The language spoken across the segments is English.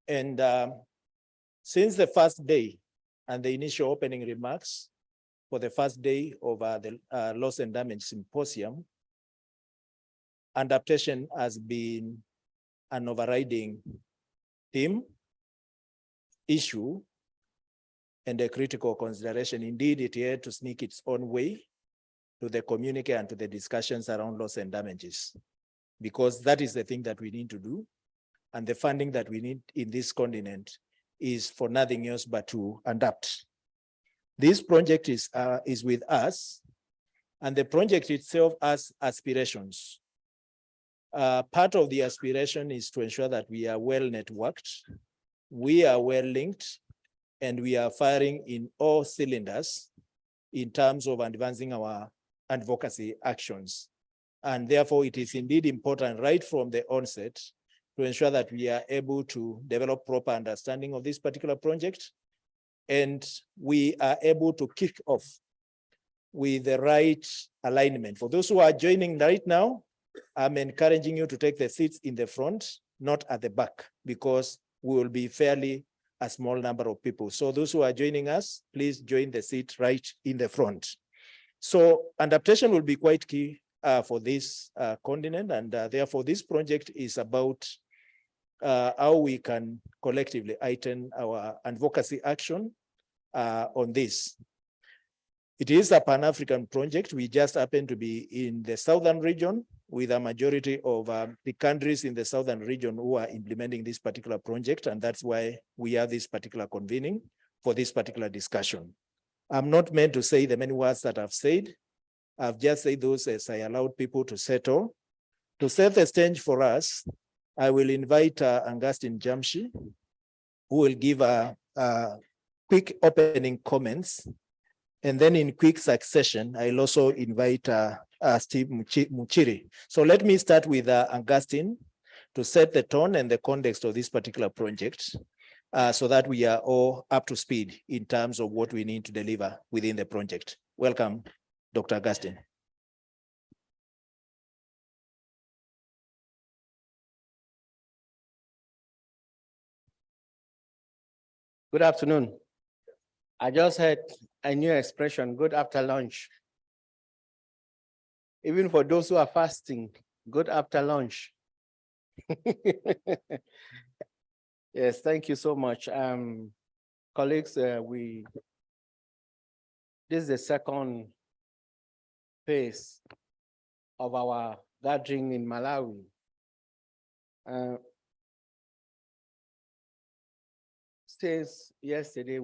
And since the first day and the initial opening remarks for the first day of the Loss and Damage Symposium, adaptation has been an overriding theme, issue, and a critical consideration. Indeed, it had to sneak its own way to the communique and to the discussions around loss and damages, because that is the thing that we need to do. And the funding that we need in this continent is for nothing else but to adapt. This project is with us, and the project itself has aspirations. Part of the aspiration is to ensure that we are well networked, we are well linked, and we are firing in all cylinders in terms of advancing our advocacy actions. And therefore, it is indeed important right from the onset to ensure that we are able to develop proper understanding of this particular project, and we are able to kick off with the right alignment. For those who are joining right now, I'm encouraging you to take the seats in the front, not at the back, because we will be fairly a small number of people. So those who are joining us, please join the seat right in the front. So adaptation will be quite key for this continent, and therefore this project is about how we can collectively heighten our advocacy action on this. It is a Pan-African project. We just happen to be in the southern region, with a majority of the countries in the southern region who are implementing this particular project, and that's why we have this particular convening for this particular discussion. I'm not meant to say the many words that I've said. I've just said those as I allowed people to settle. To set the stage for us, I will invite Augustine Jamshi, who will give a quick opening comments. And then in quick succession, I'll also invite Steve Muchiri. So let me start with Augustine to set the tone and the context of this particular project so that we are all up to speed in terms of what we need to deliver within the project. Welcome, Dr. Augustine. Good afternoon. I just heard a new expression, good after lunch. Even for those who are fasting, good after lunch. Yes, thank you so much. Colleagues, this is the second phase of our gathering in Malawi. Since yesterday,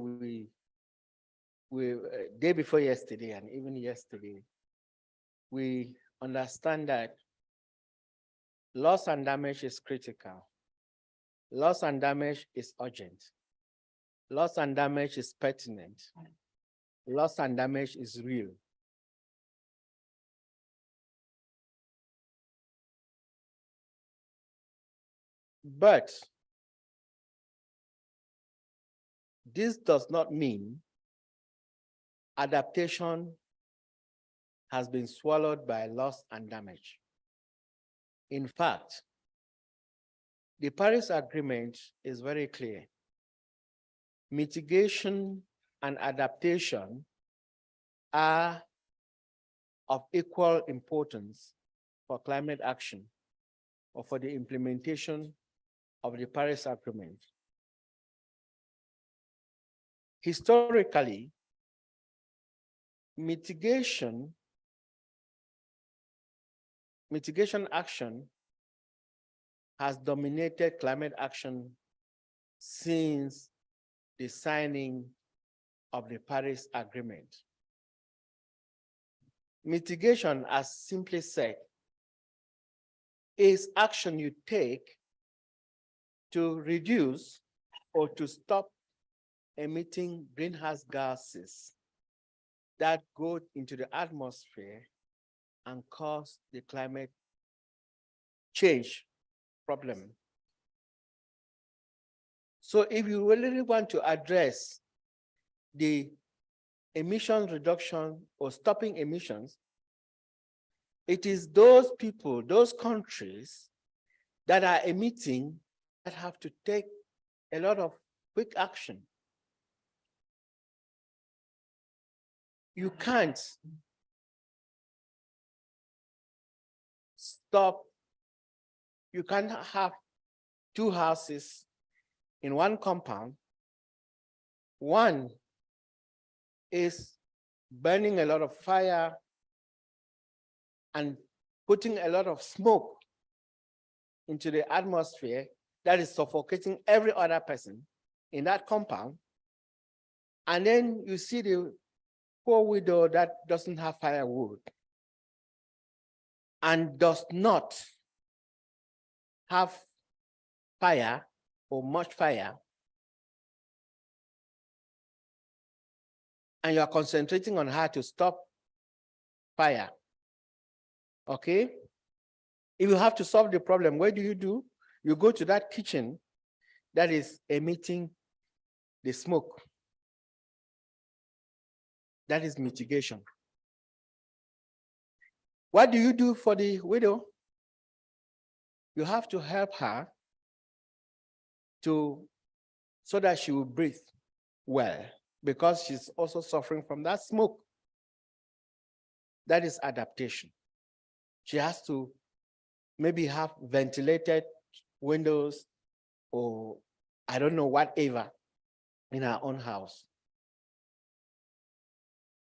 day before yesterday, and even yesterday, we understand that loss and damage is critical. Loss and damage is urgent. Loss and damage is pertinent. Loss and damage is real. But this does not mean adaptation has been swallowed by loss and damage. In fact, the Paris Agreement is very clear. Mitigation and adaptation are of equal importance for climate action or for the implementation of the Paris Agreement. Historically, mitigation action has dominated climate action since the signing of the Paris Agreement. Mitigation, as simply said, is action you take to reduce or to stop emitting greenhouse gases that go into the atmosphere and cause the climate change problem. So if you really want to address the emission reduction or stopping emissions, it is those people, those countries that are emitting that have to take a lot of quick action. You can't stop, you can't have two houses in one compound. One is burning a lot of fire and putting a lot of smoke into the atmosphere that is suffocating every other person in that compound. And then you see the poor widow that doesn't have firewood and does not have fire or much fire, and you are concentrating on how to stop fire. Okay? If you have to solve the problem, what do? You go to that kitchen that is emitting the smoke. That is mitigation. What do you do for the widow? You have to help her so that she will breathe well, because she's also suffering from that smoke. That is adaptation. She has to maybe have ventilated windows or I don't know, whatever in her own house.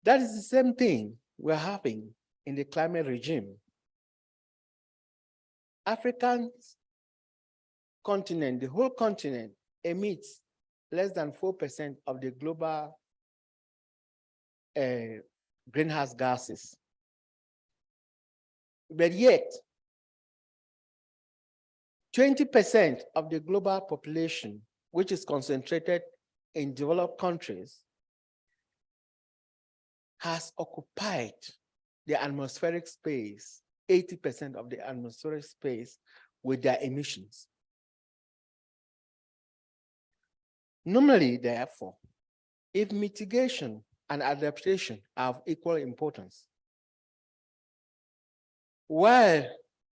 That is the same thing we're having in the climate regime. African continent, the whole continent emits less than 4% of the global greenhouse gases. But yet, 20% of the global population, which is concentrated in developed countries, has occupied the atmospheric space, 80% of the atmospheric space with their emissions. Normally, therefore, if mitigation and adaptation are of equal importance, while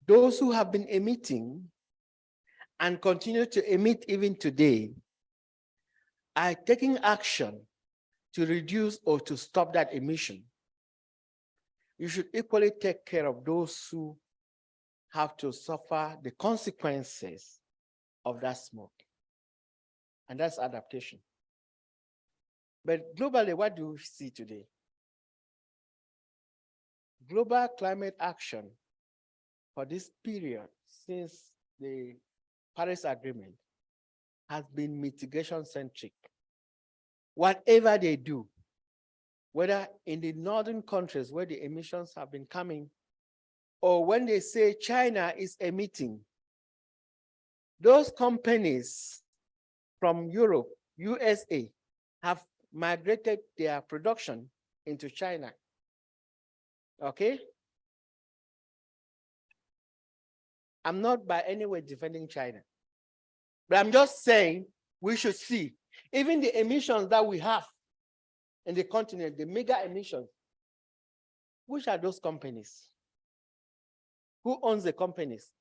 those who have been emitting and continue to emit even today are taking action to reduce or to stop that emission, you should equally take care of those who have to suffer the consequences of that smoke. And that's adaptation. But globally, what do we see today? Global climate action for this period since the Paris Agreement has been mitigation-centric. Whatever they do, whether in the northern countries where the emissions have been coming, or when they say China is emitting, those companies from Europe, USA, have migrated their production into China. Okay? I'm not by any way defending China, but I'm just saying we should see even the emissions that we have in the continent, the mega emissions. Which are those companies? Who owns the companies?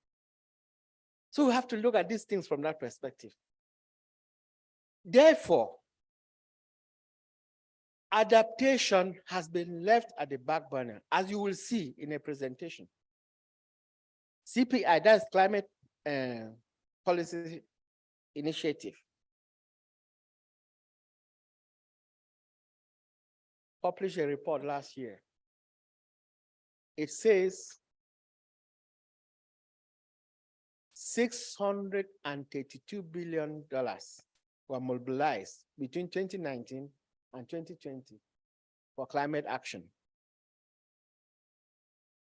So we have to look at these things from that perspective. Therefore, adaptation has been left at the back burner, as you will see in a presentation. CPI, that's Climate Policy Initiative, published a report last year. It says $632 billion were mobilized between 2019 and 2020 for climate action.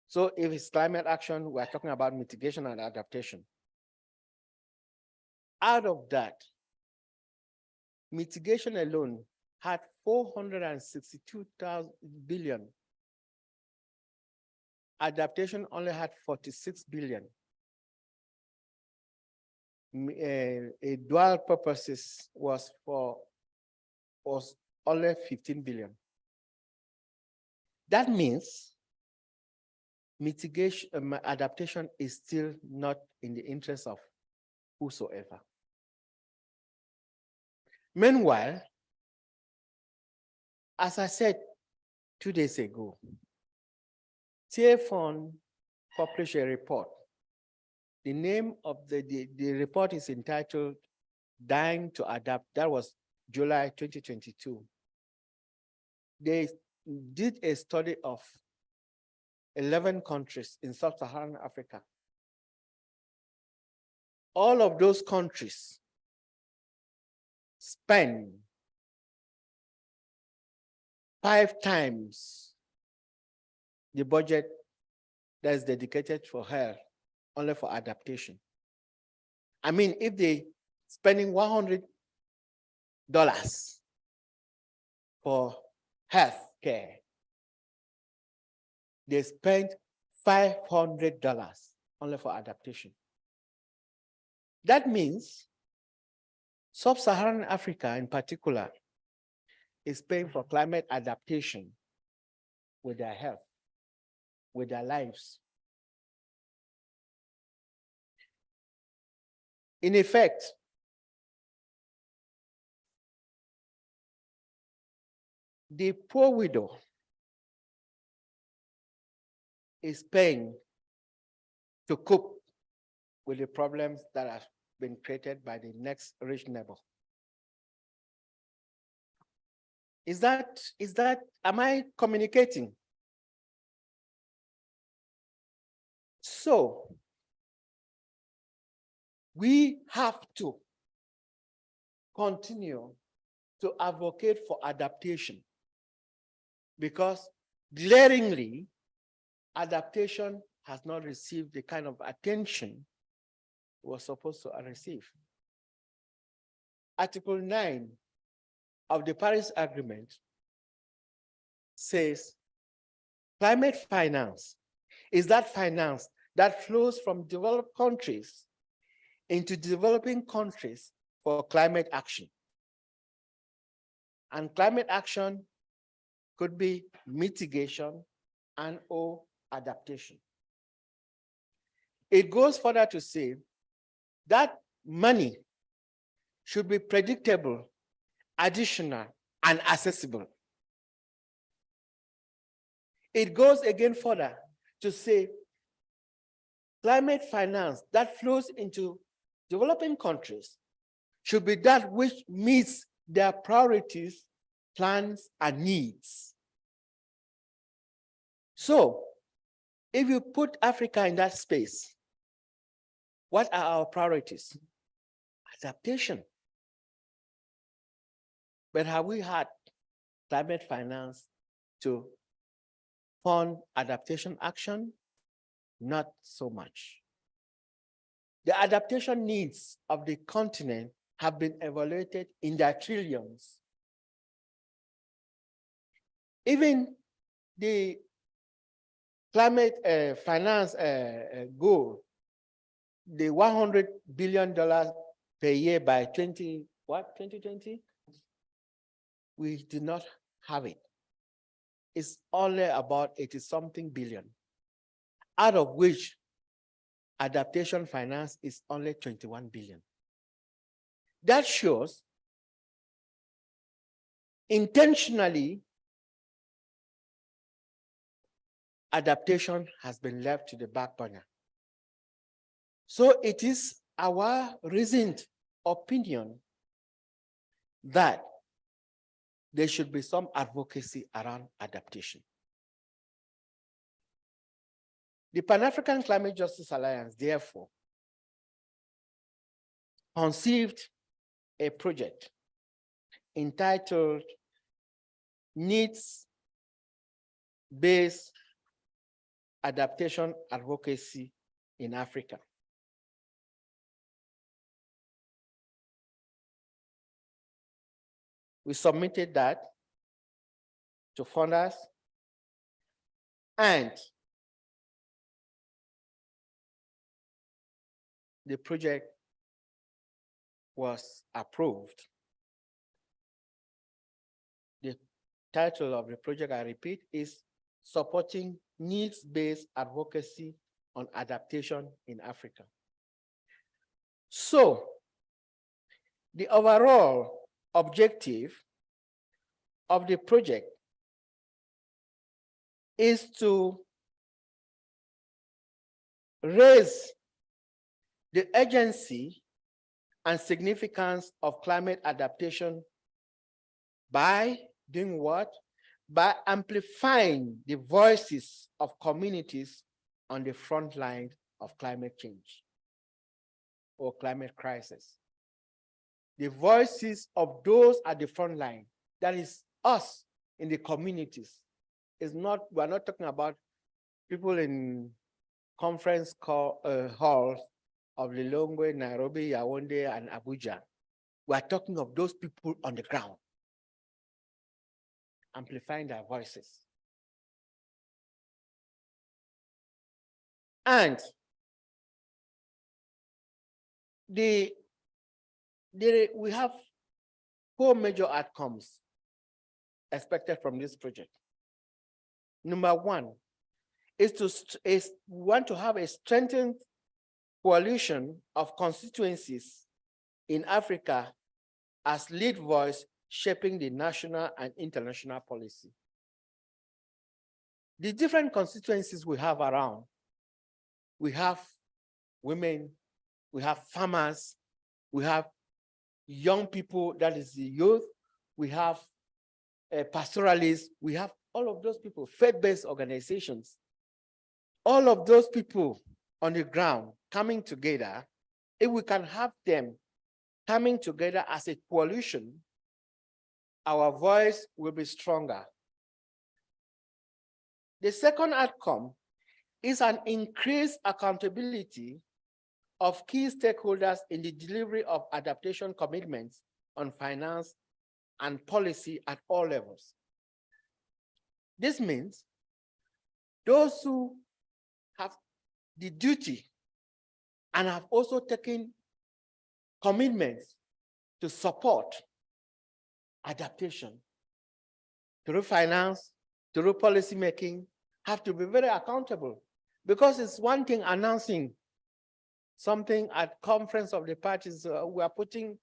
So if it's climate action, we're talking about mitigation and adaptation. Out of that, mitigation alone had 462 billion. Adaptation only had 46 billion. A dual purposes was only 15 billion. That means mitigation, adaptation is still not in the interest of whosoever. Meanwhile, as I said 2 days ago, TFON published a report. The name of the report is entitled Dying to Adapt. That was July 2022. They did a study of 11 countries in sub-Saharan Africa. All of those countries spend 5 times the budget that is dedicated for health only for adaptation. I mean, if they spending $100 for health care, they spent $500 only for adaptation. That means sub-Saharan Africa in particular is paying for climate adaptation with their health, with their lives. In effect, the poor widow is paying to cope with the problems that have been created by the next rich neighbor. Am I communicating? So we have to continue to advocate for adaptation because glaringly, adaptation has not received the kind of attention it was supposed to receive. Article 9 of the Paris Agreement says climate finance is that finance that flows from developed countries into developing countries for climate action. And climate action could be mitigation and/or adaptation. It goes further to say that money should be predictable, additional, and accessible. It goes again further to say climate finance that flows into developing countries should be that which meets their priorities, plans, and needs. So, if you put Africa in that space, what are our priorities? Adaptation. But have we had climate finance to fund adaptation action? Not so much. The adaptation needs of the continent have been evaluated in their trillions. Even the climate finance goal, the $100 billion per year by 2020? We did not have it. It's only about 80-something billion, out of which adaptation finance is only 21 billion. That shows intentionally adaptation has been left to the back burner. So it is our reasoned opinion that there should be some advocacy around adaptation. The Pan-African Climate Justice Alliance, therefore, conceived a project entitled Needs-Based Adaptation Advocacy in Africa. We submitted that to funders, and the project was approved. The title of the project, I repeat, is Supporting Needs-Based Advocacy on Adaptation in Africa. So, the overall objective of the project is to raise the urgency and significance of climate adaptation by doing what? By amplifying the voices of communities on the front line of climate change or climate crisis. The voices of those at the front line, that is us in the communities. We're not talking about people in conference halls of Lilongwe, Nairobi, Yaoundé, and Abuja. We're talking of those people on the ground, amplifying their voices. And we have 4 major outcomes expected from this project. Number 1 is we want to have a strengthened coalition of constituencies in Africa as lead voice shaping the national and international policy. The different constituencies we have around, we have women, we have farmers, we have young people, that is the youth, we have pastoralists, we have all of those people, faith-based organizations, all of those people on the ground coming together. If we can have them coming together as a coalition, our voice will be stronger. The second outcome is an increased accountability of key stakeholders in the delivery of adaptation commitments on finance and policy at all levels. This means those who have the duty and have also taken commitments to support adaptation through finance, through policy making, have to be very accountable, because it's one thing announcing something at conference of the parties, we are putting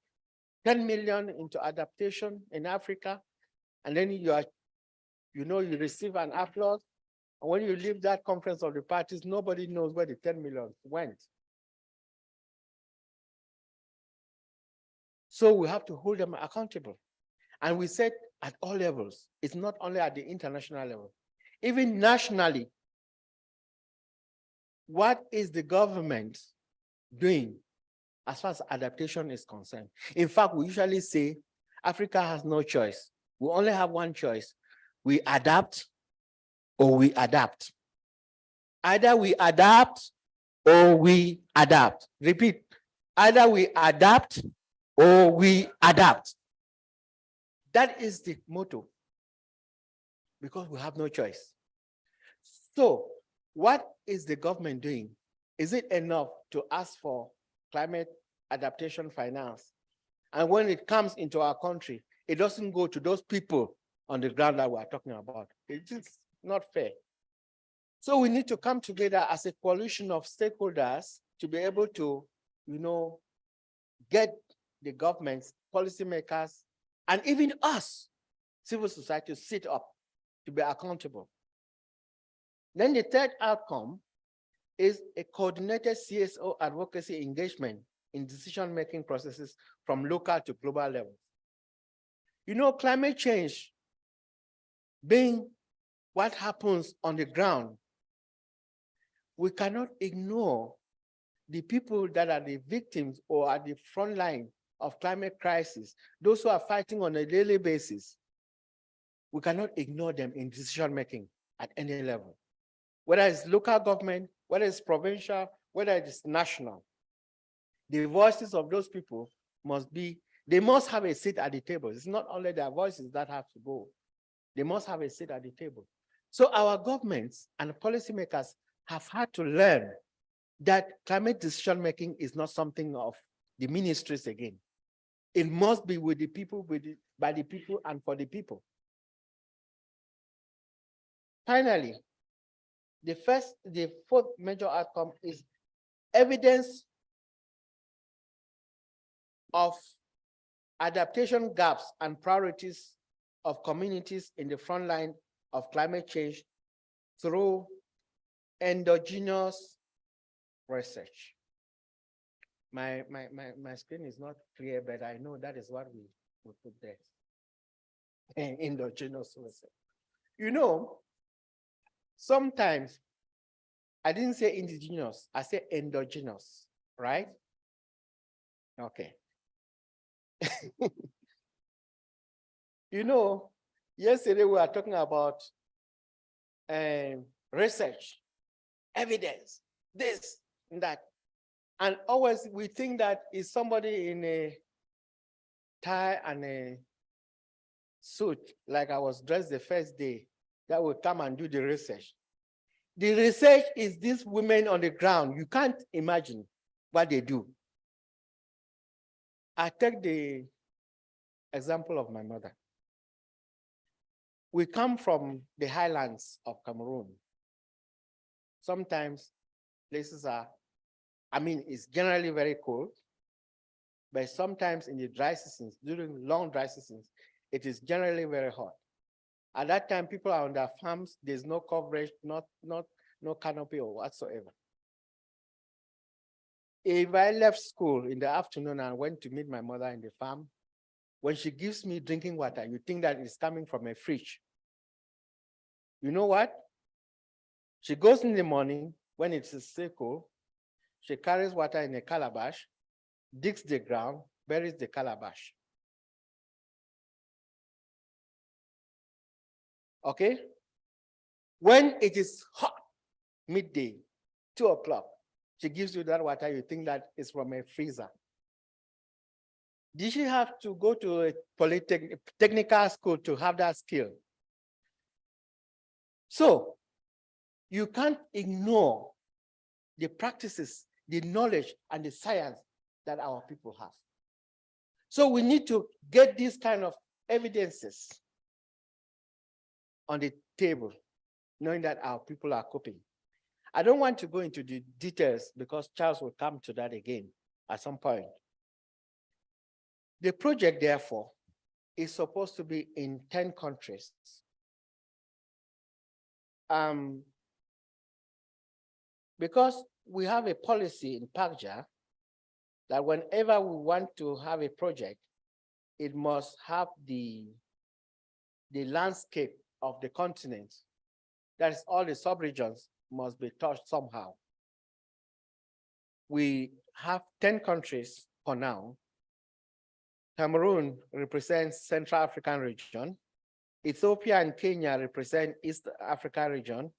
10 million into adaptation in Africa, and then you receive an applause. And when you leave that conference of the parties, nobody knows where the 10 million went. So we have to hold them accountable. And we said at all levels, it's not only at the international level, even nationally. What is the government doing as far as adaptation is concerned? In fact, we usually say Africa has no choice. We only have one choice. We adapt or we adapt. Either we adapt or we adapt. Repeat, either we adapt or we adapt. That is the motto, because we have no choice. So what is the government doing? Is it enough to ask for climate adaptation finance? And when it comes into our country, it doesn't go to those people on the ground that we're talking about. It's just not fair. So we need to come together as a coalition of stakeholders to be able to, get the governments, policymakers, and even us, civil society, to sit up to be accountable. Then the third outcome is a coordinated CSO advocacy engagement in decision-making processes from local to global levels. Climate change being what happens on the ground, we cannot ignore the people that are the victims or at the front line of climate crisis, those who are fighting on a daily basis. We cannot ignore them in decision-making at any level, whether it's local government, whether it's provincial, whether it's national. The voices of those people they must have a seat at the table. It's not only their voices that have to go. They must have a seat at the table. So our governments and policymakers have had to learn that climate decision-making is not something of the ministries again. It must be with the people, by the people, and for the people. Finally, the fourth major outcome is evidence of adaptation gaps and priorities of communities in the front line of climate change through endogenous research. My screen is not clear, but I know that is what we put there. Endogenous research. You know, sometimes I didn't say indigenous, I said endogenous, right? Okay. You know, yesterday we were talking about research, evidence, this and that. And always we think that is somebody in a tie and a suit, like I was dressed the first day, that will come and do the research. The research is these women on the ground. You can't imagine what they do. I take the example of my mother. We come from the highlands of Cameroon. Sometimes places are, it's generally very cold, but sometimes in the dry seasons, during long dry seasons, it is generally very hot. At that time, people are on their farms, there's no coverage, no canopy or whatsoever. If I left school in the afternoon and went to meet my mother in the farm, when she gives me drinking water, you think that it's coming from a fridge. You know what? She goes in the morning when it's still cold, she carries water in a calabash, digs the ground, buries the calabash. Okay? When it is hot, midday, 2 o'clock, she gives you that water, you think that it's from a freezer. Did she have to go to a technical school to have that skill? So you can't ignore the practices, the knowledge, and the science that our people have. So we need to get these kind of evidences on the table, knowing that our people are coping. I don't want to go into the details because Charles will come to that again at some point. The project, therefore, is supposed to be in 10 countries. Because we have a policy in PACJA that whenever we want to have a project, it must have the landscape of the continent. That is, all the subregions must be touched somehow. We have 10 countries for now. Cameroon represents Central African region. Ethiopia and Kenya represent East Africa region.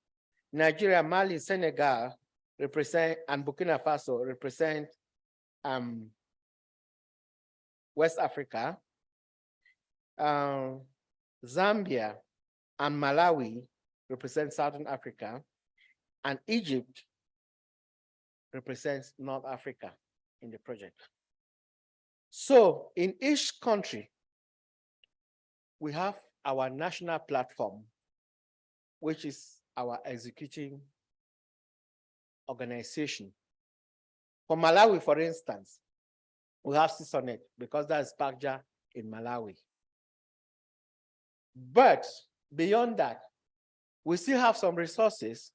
Nigeria, Mali, Senegal represent, and Burkina Faso represent West Africa. Zambia and Malawi represent Southern Africa, and Egypt represents North Africa in the project. So in each country, we have our national platform, which is our executing organization. For Malawi, for instance, we have CISONET because that's PACJA in Malawi. But beyond that, we still have some resources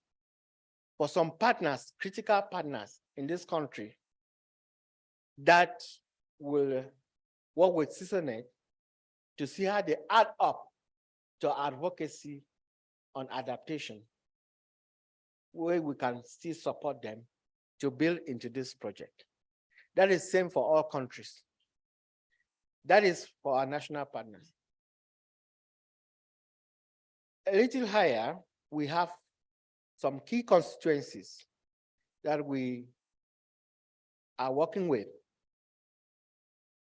for some partners, critical partners in this country that will work with CISONET to see how they add up to advocacy on adaptation, where we can still support them to build into this project. That is same for all countries. That is for our national partners. A little higher, we have some key constituencies that we are working with.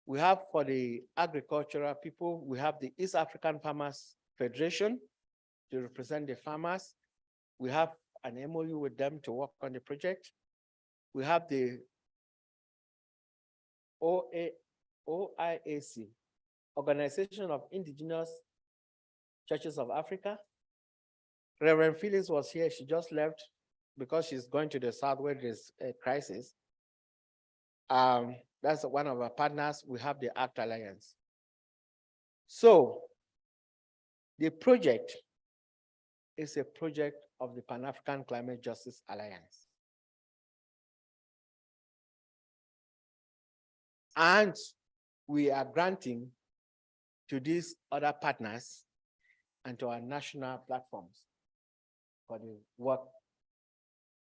We have, for the agricultural people, we have the East African Farmers Federation to represent the farmers. We have an MOU with them to work on the project. We have the OIAC, Organization of Indigenous Churches of Africa. Reverend Phyllis was here, she just left because she's going to the south where there's a crisis. That's one of our partners. We have the ACT Alliance. So the project is a project of the Pan-African Climate Justice Alliance. And we are granting to these other partners and to our national platforms for the work.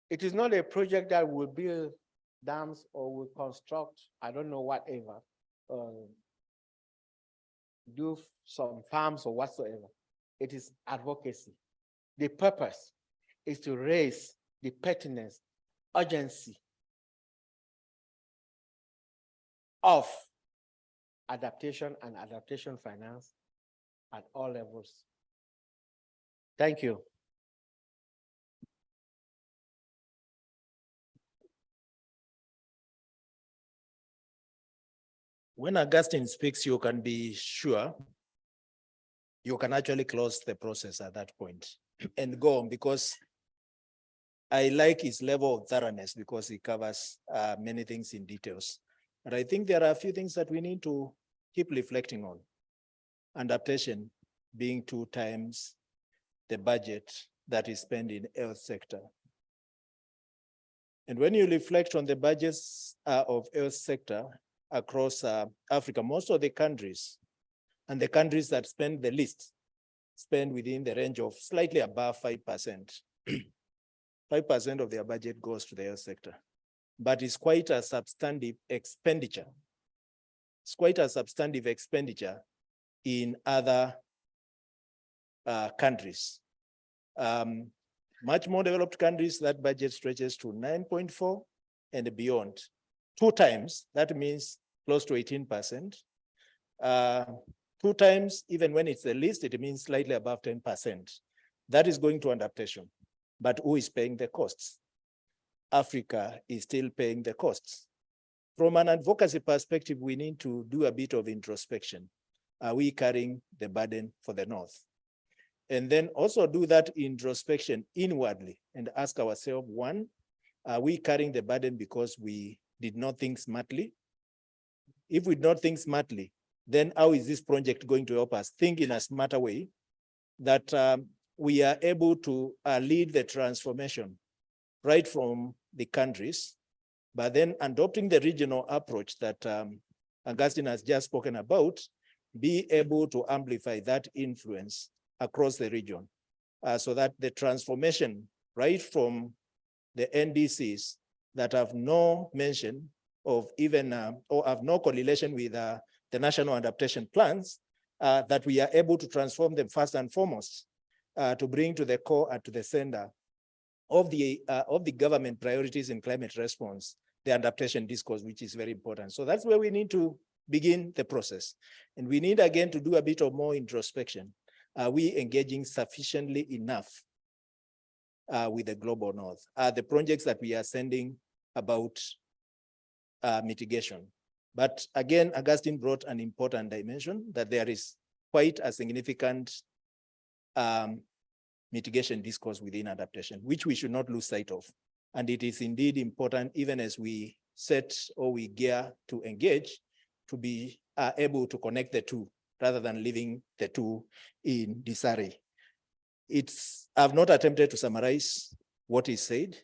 It is not a project that will build dams or will construct, I don't know, whatever, do some farms or whatsoever. It is advocacy. The purpose is to raise the pertinence, urgency of adaptation and adaptation finance at all levels. Thank you. When Augustine speaks, you can be sure you can actually close the process at that point and go on, because I like his level of thoroughness because he covers many things in details. But I think there are a few things that we need to keep reflecting on. Adaptation being 2 times the budget that is spent in health sector. And when you reflect on the budgets of health sector across Africa, most of the countries and the countries that spend the least spend within the range of slightly above 5%. 5% of their budget goes to the health sector, but it's quite a substantive expenditure. It's quite a substantive expenditure in other countries. Much more developed countries, that budget stretches to 9.4 and beyond. 2 times, that means close to 18%. 2 times, even when it's the least, it means slightly above 10%. That is going to adaptation. But who is paying the costs? Africa is still paying the costs. From an advocacy perspective, we need to do a bit of introspection. Are we carrying the burden for the North? And then also do that introspection inwardly and ask ourselves, 1, are we carrying the burden because we did not think smartly? If we did not think smartly, then how is this project going to help us think in a smarter way that we are able to lead the transformation right from the countries, but then adopting the regional approach that Augustine has just spoken about, be able to amplify that influence across the region so that the transformation right from the NDCs that have no mention of even or have no correlation with the national adaptation plans, that we are able to transform them first and foremost to bring to the core and to the center of the government priorities in climate response, the adaptation discourse, which is very important. So that's where we need to begin the process. And we need again to do a bit of more introspection. Are we engaging sufficiently enough with the global North? Are the projects that we are sending about mitigation? But again, Augustine brought an important dimension that there is quite a significant mitigation discourse within adaptation, which we should not lose sight of. And it is indeed important, even as we set or we gear to engage, to be able to connect the two rather than leaving the two in disarray. I've not attempted to summarize what is said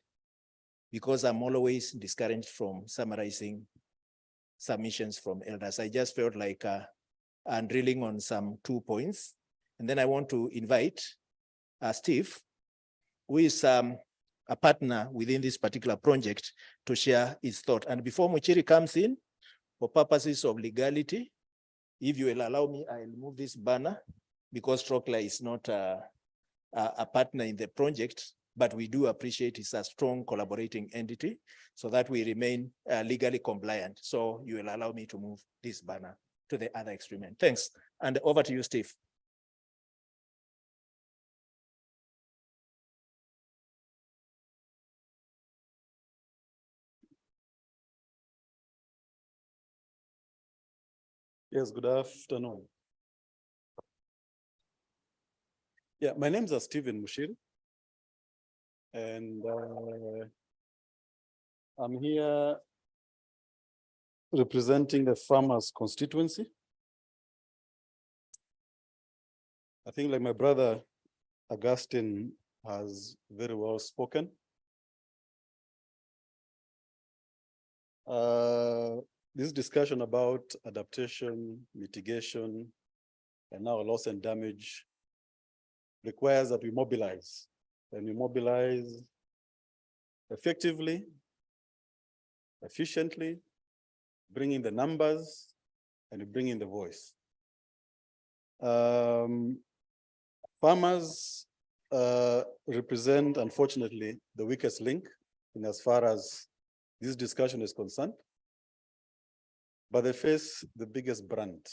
because I'm always discouraged from summarizing submissions from elders. I just felt like I'm drilling on some 2 points. And then I want to invite Steve, who is a partner within this particular project, to share his thought. And before Muchiri comes in, for purposes of legality, if you will allow me, I'll move this banner because Trokla is not a partner in the project, but we do appreciate it's a strong collaborating entity so that we remain legally compliant. So you will allow me to move this banner to the other extreme end. Thanks. And over to you, Steve. Yes, good afternoon. Yeah, my name is Stephen Mushiri, and I'm here representing the farmers constituency. I think like my brother Augustine has very well spoken. This discussion about adaptation, mitigation, and now loss and damage requires that we mobilize, and we mobilize effectively, efficiently, bringing the numbers, and we bring in the voice. Farmers represent, unfortunately, the weakest link in as far as this discussion is concerned, but they face the biggest brunt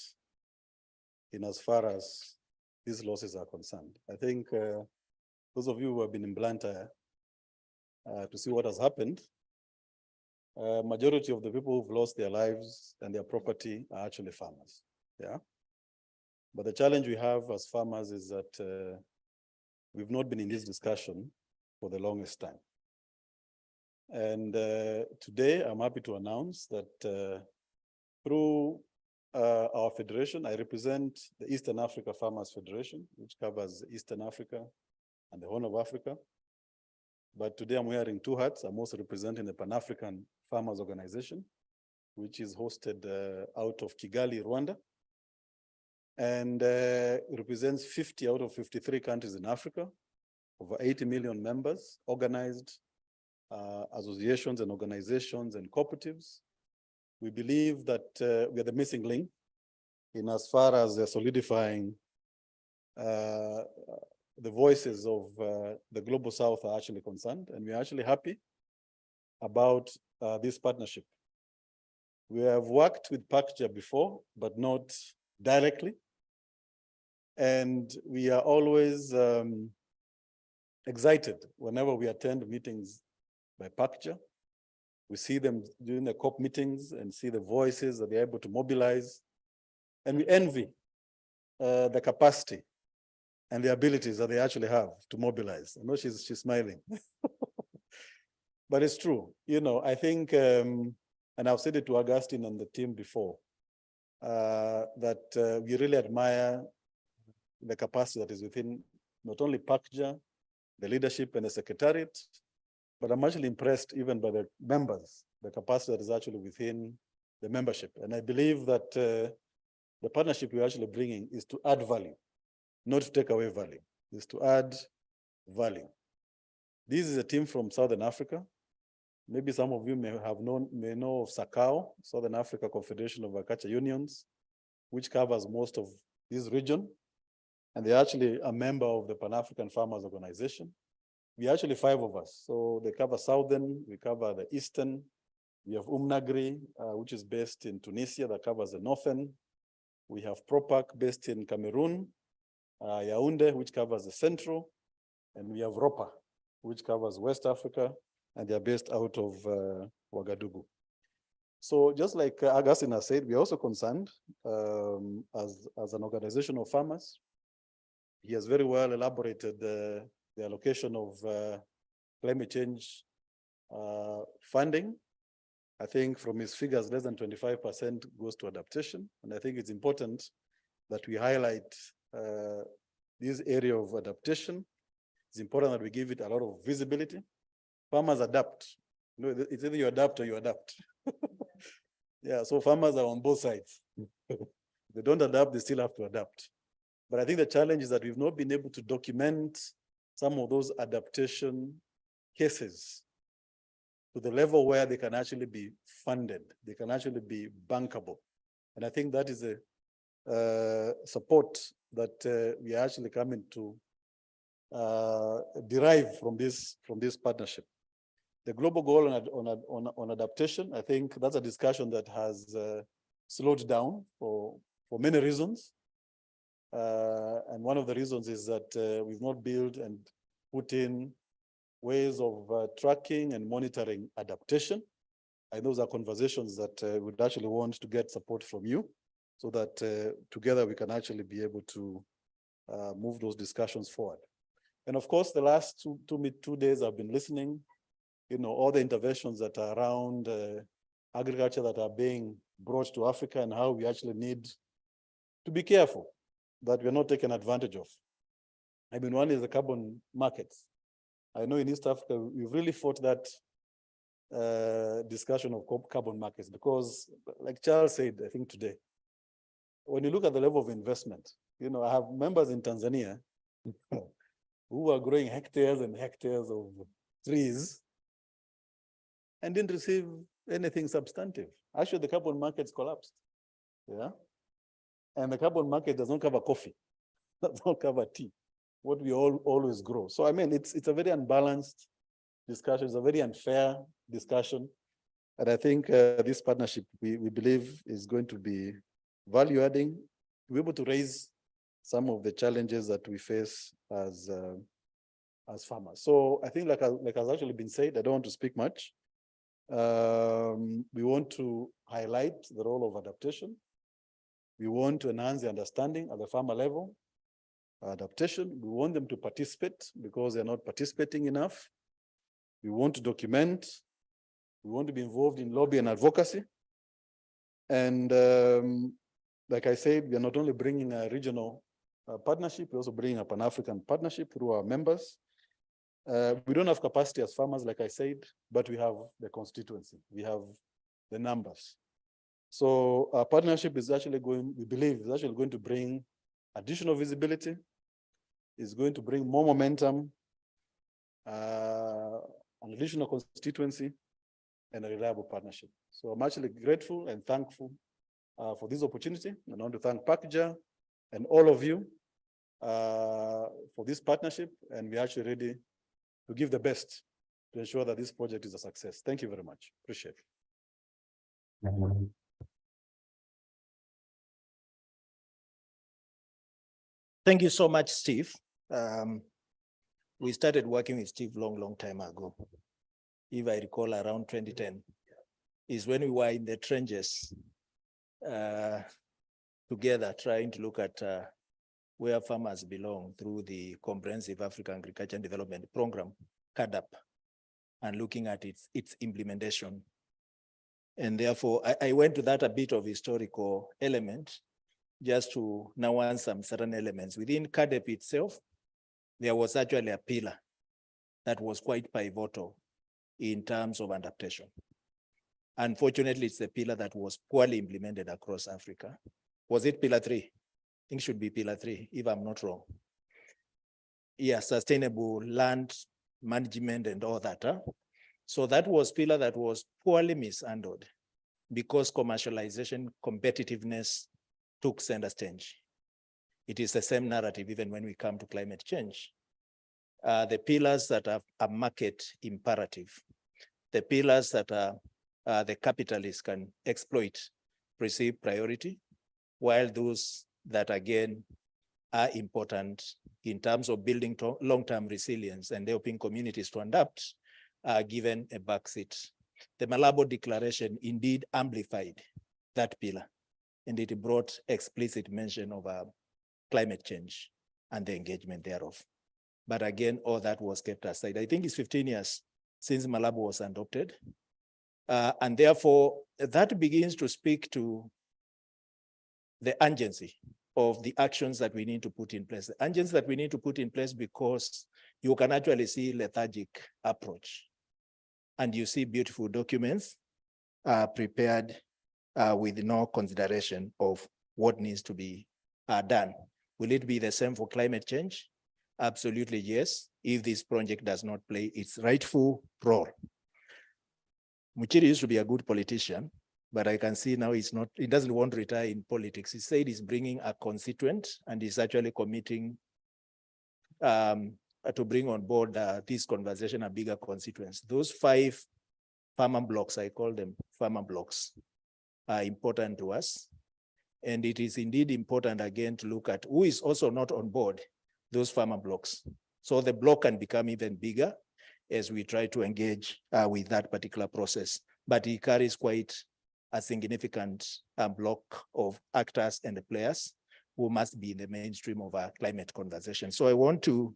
in as far as these losses are concerned. I think those of you who have been in Blantyre to see what has happened, majority of the people who've lost their lives and their property are actually farmers, yeah? But the challenge we have as farmers is that we've not been in this discussion for the longest time. And today, I'm happy to announce that through our federation, I represent the Eastern Africa Farmers Federation, which covers Eastern Africa and the Horn of Africa. But today I'm wearing two hats. I'm also representing the Pan-African Farmers Organization, which is hosted out of Kigali, Rwanda. And it represents 50 out of 53 countries in Africa, over 80 million members, organized associations and organizations and cooperatives. We believe that we are the missing link in as far as solidifying the voices of the Global South are actually concerned, and we're actually happy about this partnership. We have worked with PACJA before, but not directly. And we are always excited whenever we attend meetings by PACJA. We see them during the COP meetings and see the voices that they're able to mobilize. And we envy the capacity and the abilities that they actually have to mobilize. I know she's smiling. But it's true. You know, I think, and I've said it to Augustine and the team before, that we really admire the capacity that is within not only PACJA, the leadership and the secretariat, but I'm actually impressed even by the members, the capacity that is actually within the membership. And I believe that the partnership we're actually bringing is to add value, not to take away value, is to add value. This is a team from Southern Africa. Maybe some of you may know of SACAO, Southern Africa Confederation of Agriculture Unions, which covers most of this region. And they're actually a member of the Pan-African Farmers Organization. We're actually 5 of us. So they cover Southern, we cover the Eastern. We have Umnagri, which is based in Tunisia, that covers the Northern. We have PROPAC based in Cameroon, Yaoundé, which covers the Central. And we have ROPA, which covers West Africa, and they're based out of Ouagadougou. So just like Augustine has said, we're also concerned as an organization of farmers. He has very well elaborated the allocation of climate change funding. I think from his figures, less than 25% goes to adaptation. And I think it's important that we highlight this area of adaptation. It's important that we give it a lot of visibility. Farmers adapt. You know, it's either you adapt or you adapt. Yeah, so farmers are on both sides. They don't adapt, they still have to adapt. But I think the challenge is that we've not been able to document some of those adaptation cases to the level where they can actually be funded, they can actually be bankable. And I think that is a support that we are actually coming to derive from this partnership. The global goal on adaptation, I think that's a discussion that has slowed down for many reasons. And one of the reasons is that we've not built and put in ways of tracking and monitoring adaptation. And those are conversations that we'd actually want to get support from you so that together we can actually be able to move those discussions forward. And of course, the last two days I've been listening, you know, all the interventions that are around agriculture that are being brought to Africa and how we actually need to be careful that we're not taken advantage of. I mean, one is the carbon markets. I know in East Africa, we've really fought that discussion of carbon markets because, like Charles said, I think today, when you look at the level of investment, you know, I have members in Tanzania who are growing hectares and hectares of trees and didn't receive anything substantive. Actually, the carbon markets collapsed. Yeah. And the carbon market does not cover coffee, does not cover tea, what we all always grow. So I mean, it's a very unbalanced discussion, it's a very unfair discussion. And I think this partnership, we believe, is going to be value adding, to be able to raise some of the challenges that we face as farmers. So I think like has actually been said, I don't want to speak much. We want to highlight the role of adaptation. We want to enhance the understanding at the farmer level. Adaptation, we want them to participate because they're not participating enough. We want to document. We want to be involved in lobby and advocacy. And like I said, we are not only bringing a regional partnership, we're also bringing a Pan-African partnership through our members. We don't have capacity as farmers, like I said, but we have the constituency. We have the numbers. So our partnership is actually we believe, is actually going to bring additional visibility, is going to bring more momentum, an additional constituency, and a reliable partnership. So I'm actually grateful and thankful for this opportunity. And I want to thank PACJA and all of you for this partnership. And we're actually ready to give the best to ensure that this project is a success. Thank you very much. Appreciate it. Thank you so much, Steve. We started working with Steve long time ago. If I recall, around 2010 is when we were in the trenches together trying to look at where farmers belong through the Comprehensive African Agriculture and Development Program, CADAP, and looking at its implementation. And therefore, I went to that a bit of historical element just to nuance some certain elements. Within CADAP itself, there was actually a pillar that was quite pivotal in terms of adaptation. Unfortunately, it's a pillar that was poorly implemented across Africa. Was it pillar 3? I think it should be pillar 3, if I'm not wrong. Yeah, sustainable land management and all that. So that was pillar that was poorly mishandled because commercialization, competitiveness took center stage. It is the same narrative even when we come to climate change. The pillars that are market imperative, the pillars that the capitalists can exploit receive priority, while those that again are important in terms of building long-term resilience and helping communities to adapt are given a backseat. The Malabo Declaration indeed amplified that pillar, and it brought explicit mention of climate change and the engagement thereof. But again, all that was kept aside. I think it's 15 years since Malabo was adopted. And therefore, that begins to speak to the urgency of the actions that we need to put in place. The urgency that we need to put in place because you can actually see lethargic approach. And you see beautiful documents prepared with no consideration of what needs to be done. Will it be the same for climate change? Absolutely, yes, if this project does not play its rightful role. Muchiri used to be a good politician, but I can see now he's not, he doesn't want to retire in politics. He said he's bringing a constituent and he's actually committing to bring on board this conversation a bigger constituents. Those 5 farmer blocks, I call them farmer blocks, are important to us. And it is indeed important again to look at who is also not on board those farmer blocks. So the block can become even bigger as we try to engage with that particular process. But it carries quite a significant block of actors and the players who must be in the mainstream of our climate conversation. So I want to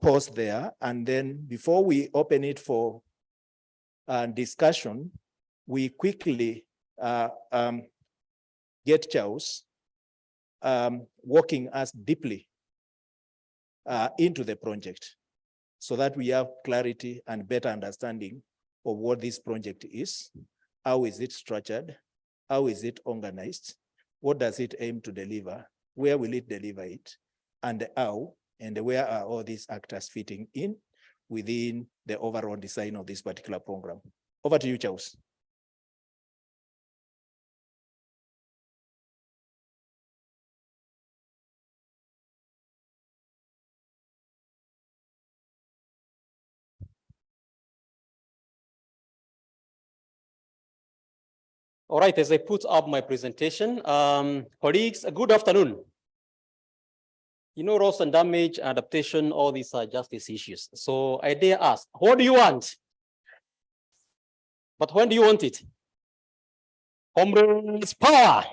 pause there. And then before we open it for discussion, we quickly get Charles walking us deeply into the project so that we have clarity and better understanding of what this project is, how is it structured, how is it organized, what does it aim to deliver, where will it deliver it, and how, and where are all these actors fitting in within the overall design of this particular program. Over to you, Charles. All right, as I put up my presentation, colleagues, good afternoon. You know, loss and damage, adaptation, all these are justice issues. So I dare ask, what do you want? But when do you want it? Comrades, power.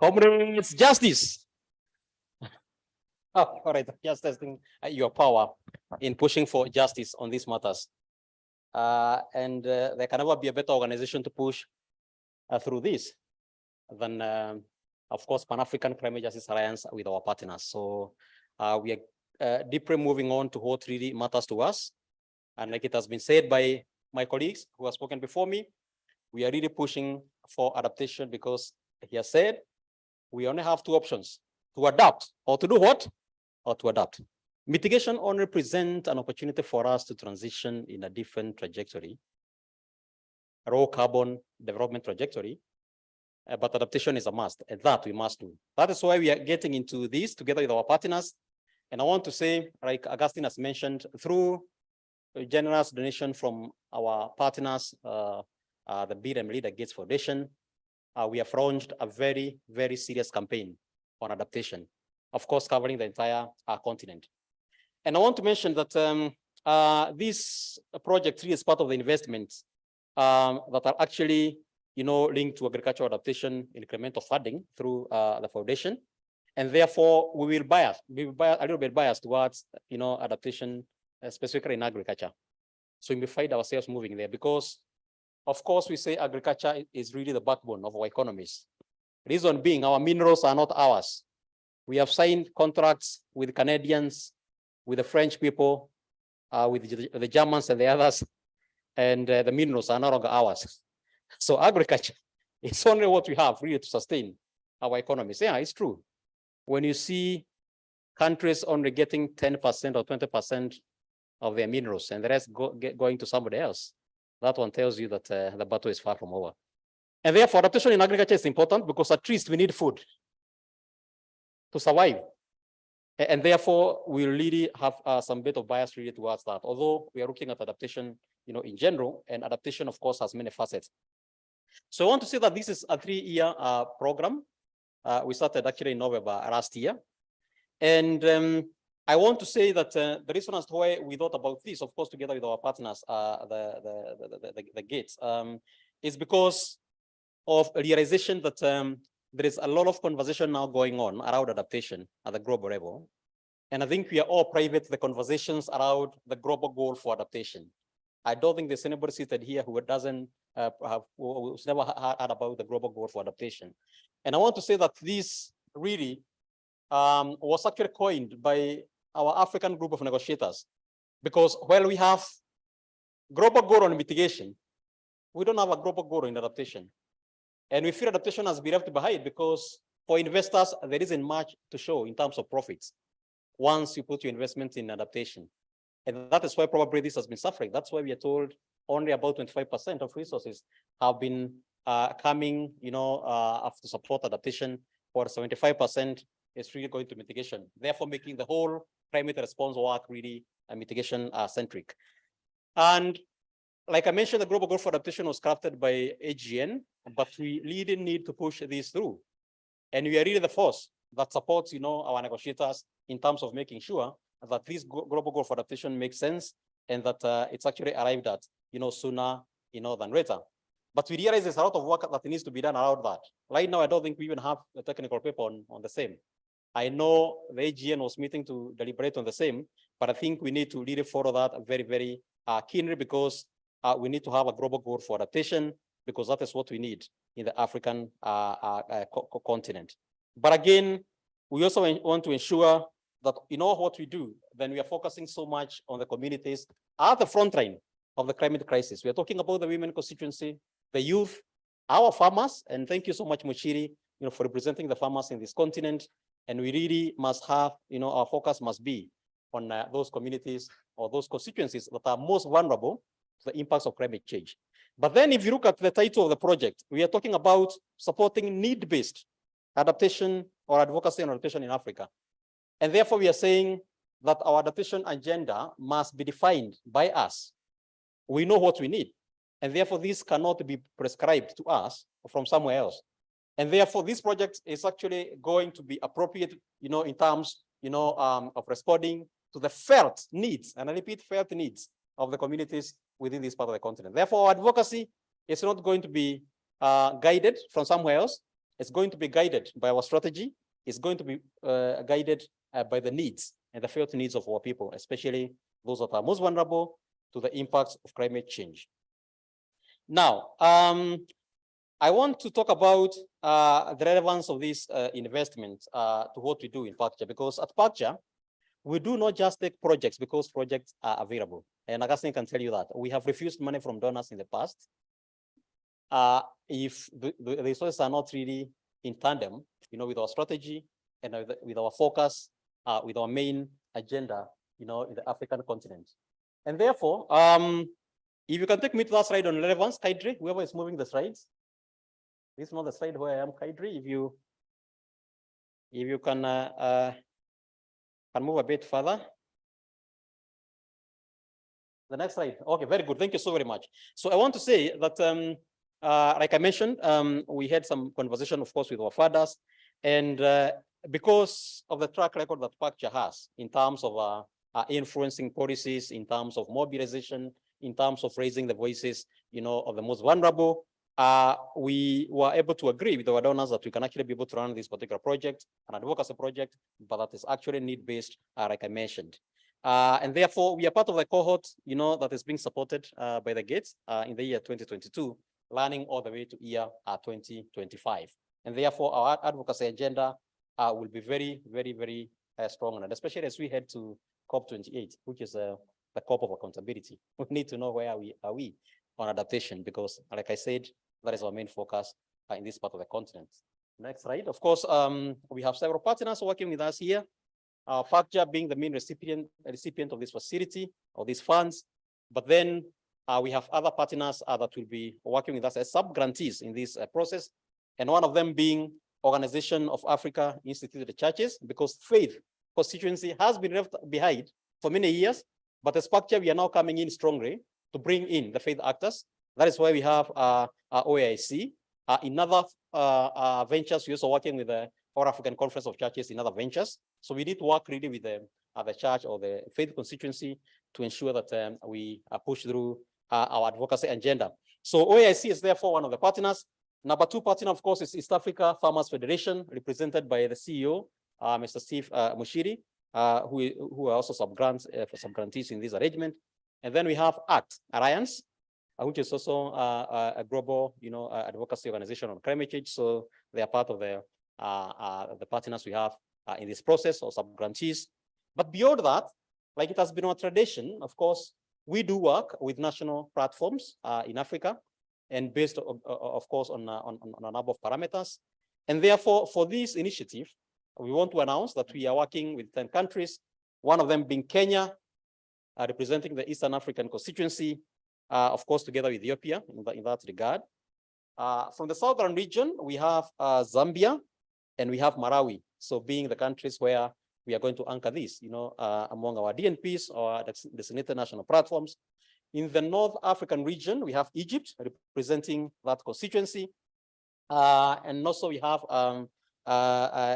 Comrades, justice. Oh, all right, just testing your power in pushing for justice on these matters. And there can never be a better organization to push through this than, of course, Pan-African Climate Justice Alliance with our partners. So we are deeply moving on to what really matters to us. And like it has been said by my colleagues who have spoken before me, we are really pushing for adaptation because he has said we only have two options: to adapt or to do what? Or to adapt. Mitigation only presents an opportunity for us to transition in a different trajectory, a low carbon development trajectory, but adaptation is a must, and that we must do. That is why we are getting into this together with our partners. And I want to say, like Augustine has mentioned, through a generous donation from our partners, the Bill and Melinda Gates Foundation, we have launched a very, very serious campaign on adaptation, of course, covering the entire continent. And I want to mention that this project really is part of the investments that are actually, linked to agricultural adaptation incremental funding through the foundation. And therefore, we will bias a little bit biased towards, adaptation, specifically in agriculture. So we find ourselves moving there because, of course, we say agriculture is really the backbone of our economies. Reason being, our minerals are not ours. We have signed contracts with Canadians, with the French people, with the Germans and the others, and the minerals are no longer ours. So agriculture is only what we have really to sustain our economies. Yeah, it's true. When you see countries only getting 10% or 20% of their minerals and the rest going to somebody else, that one tells you that the battle is far from over. And therefore, adaptation in agriculture is important because at least we need food to survive. And therefore, we really have some bit of bias really towards that. Although we are looking at adaptation, in general, and adaptation, of course, has many facets. So I want to say that this is a 3-year program. We started actually in November last year. And I want to say that the reason as to why we thought about this, of course, together with our partners, the Gates, is because of a realization that there is a lot of conversation now going on around adaptation at the global level. And I think we are all private to the conversations around the global goal for adaptation. I don't think there's anybody seated here who doesn't who's never heard about the global goal for adaptation. And I want to say that this really was actually coined by our African group of negotiators, because while we have global goal on mitigation, we don't have a global goal in adaptation. And we feel adaptation has been left behind because for investors, there isn't much to show in terms of profits once you put your investment in adaptation. And that is why probably this has been suffering. That's why we are told only about 25% of resources have been coming, to support adaptation, or 75% is really going to mitigation, therefore making the whole climate response work really mitigation centric. And like I mentioned, the global goal for adaptation was crafted by AGN, but we really need to push this through. And we are really the force that supports, our negotiators in terms of making sure that this global goal for adaptation makes sense and that it's actually arrived at, sooner, than later. But we realize there's a lot of work that needs to be done around that. Right now, I don't think we even have a technical paper on the same. I know the AGN was meeting to deliberate on the same, but I think we need to really follow that very, very keenly because we need to have a global goal for adaptation because that is what we need in the African continent. But again, we also want to ensure that in all what we do, then we are focusing so much on the communities at the front line of the climate crisis. We are talking about the women constituency, the youth, our farmers, and thank you so much, Muchiri, for representing the farmers in this continent. And we really must have, our focus must be on those communities or those constituencies that are most vulnerable to the impacts of climate change. But then if you look at the title of the project, we are talking about supporting need-based adaptation or advocacy and adaptation in Africa. And therefore we are saying that our adaptation agenda must be defined by us. We know what we need. And therefore this cannot be prescribed to us from somewhere else. And therefore this project is actually going to be appropriate, in terms, of responding to the felt needs, and I repeat, felt needs of the communities within this part of the continent. Therefore, our advocacy is not going to be guided from somewhere else. It's going to be guided by our strategy. It's going to be guided by the needs and the felt needs of our people, especially those that are most vulnerable to the impacts of climate change. Now, I want to talk about the relevance of this investment to what we do in PACTURE, because at PACTURE, we do not just take projects because projects are available. And Augustine can tell you that. We have refused money from donors in the past. If the resources are not really in tandem, with our strategy and with our focus, with our main agenda, in the African continent. And therefore, if you can take me to that slide on relevance, Kaidri, whoever is moving the slides. This is not the slide where I am, Kaidri. If you can move a bit further. The next slide. Okay, very good. Thank you so very much. So I want to say that, like I mentioned, we had some conversation, of course, with our fathers, and because of the track record that PACTURE has in terms of influencing policies, in terms of mobilization, in terms of raising the voices, of the most vulnerable, we were able to agree with our donors that we can actually be able to run this particular project, an advocacy project, but that is actually need-based, like I mentioned. And therefore, we are part of the cohort, that is being supported by the Gates in the year 2022, running all the way to year 2025. And therefore, our advocacy agenda will be very, very, very strong, and especially as we head to COP28, which is the COP of accountability. We need to know where we are on adaptation, because, like I said, that is our main focus in this part of the continent. Next slide. Of course, we have several partners working with us here. PACTURE being the main recipient of this facility or these funds, but then we have other partners that will be working with us as sub-grantees in this process, and one of them being Organization of Africa Institute of the Churches, because faith constituency has been left behind for many years, but as PACTURE, we are now coming in strongly to bring in the faith actors. That is why we have OAIC. In other ventures, we're also working with the African Conference of Churches in other ventures. So we need to work really with the church or the faith constituency to ensure that we push through our advocacy agenda. So OAIC is therefore one of the partners. Number two partner, of course, is East Africa Farmers Federation, represented by the CEO, Mr. Steve Muchiri, who are also sub-grantees in this arrangement. And then we have ACT Alliance, which is also a global, advocacy organization on climate change. So they are part of the partners we have in this process, or sub-grantees. But beyond that, like it has been our tradition, of course, we do work with national platforms in Africa, and based, of course, on a number of parameters. And therefore, for this initiative, we want to announce that we are working with 10 countries, one of them being Kenya, representing the Eastern African constituency, of course, together with Ethiopia in that regard. From the Southern region, we have Zambia and we have Malawi. So being the countries where we are going to anchor this, among our DNPs or designated national platforms. In the North African region, we have Egypt representing that constituency. And also we have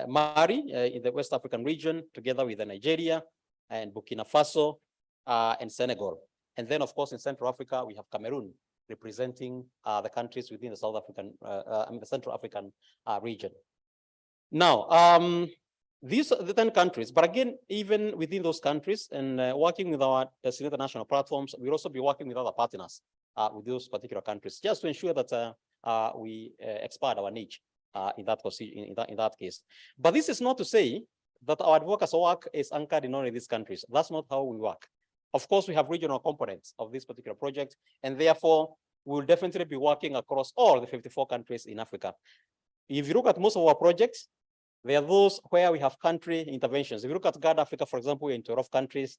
Mali in the West African region, together with Nigeria and Burkina Faso and Senegal. And then, of course, in Central Africa, we have Cameroon representing the countries within the South African, the Central African region. Now, these are the 10 countries, but again, even within those countries and working with our designated national platforms, we'll also be working with other partners with those particular countries, just to ensure that we expand our niche. in that case. But this is not to say that our advocacy work is anchored in only these countries. That's not how we work. Of course, we have regional components of this particular project, and therefore we will definitely be working across all the 54 countries in Africa. If you look at most of our projects, there are those where we have country interventions. If you look at GAD Africa, for example, we're in 12 countries.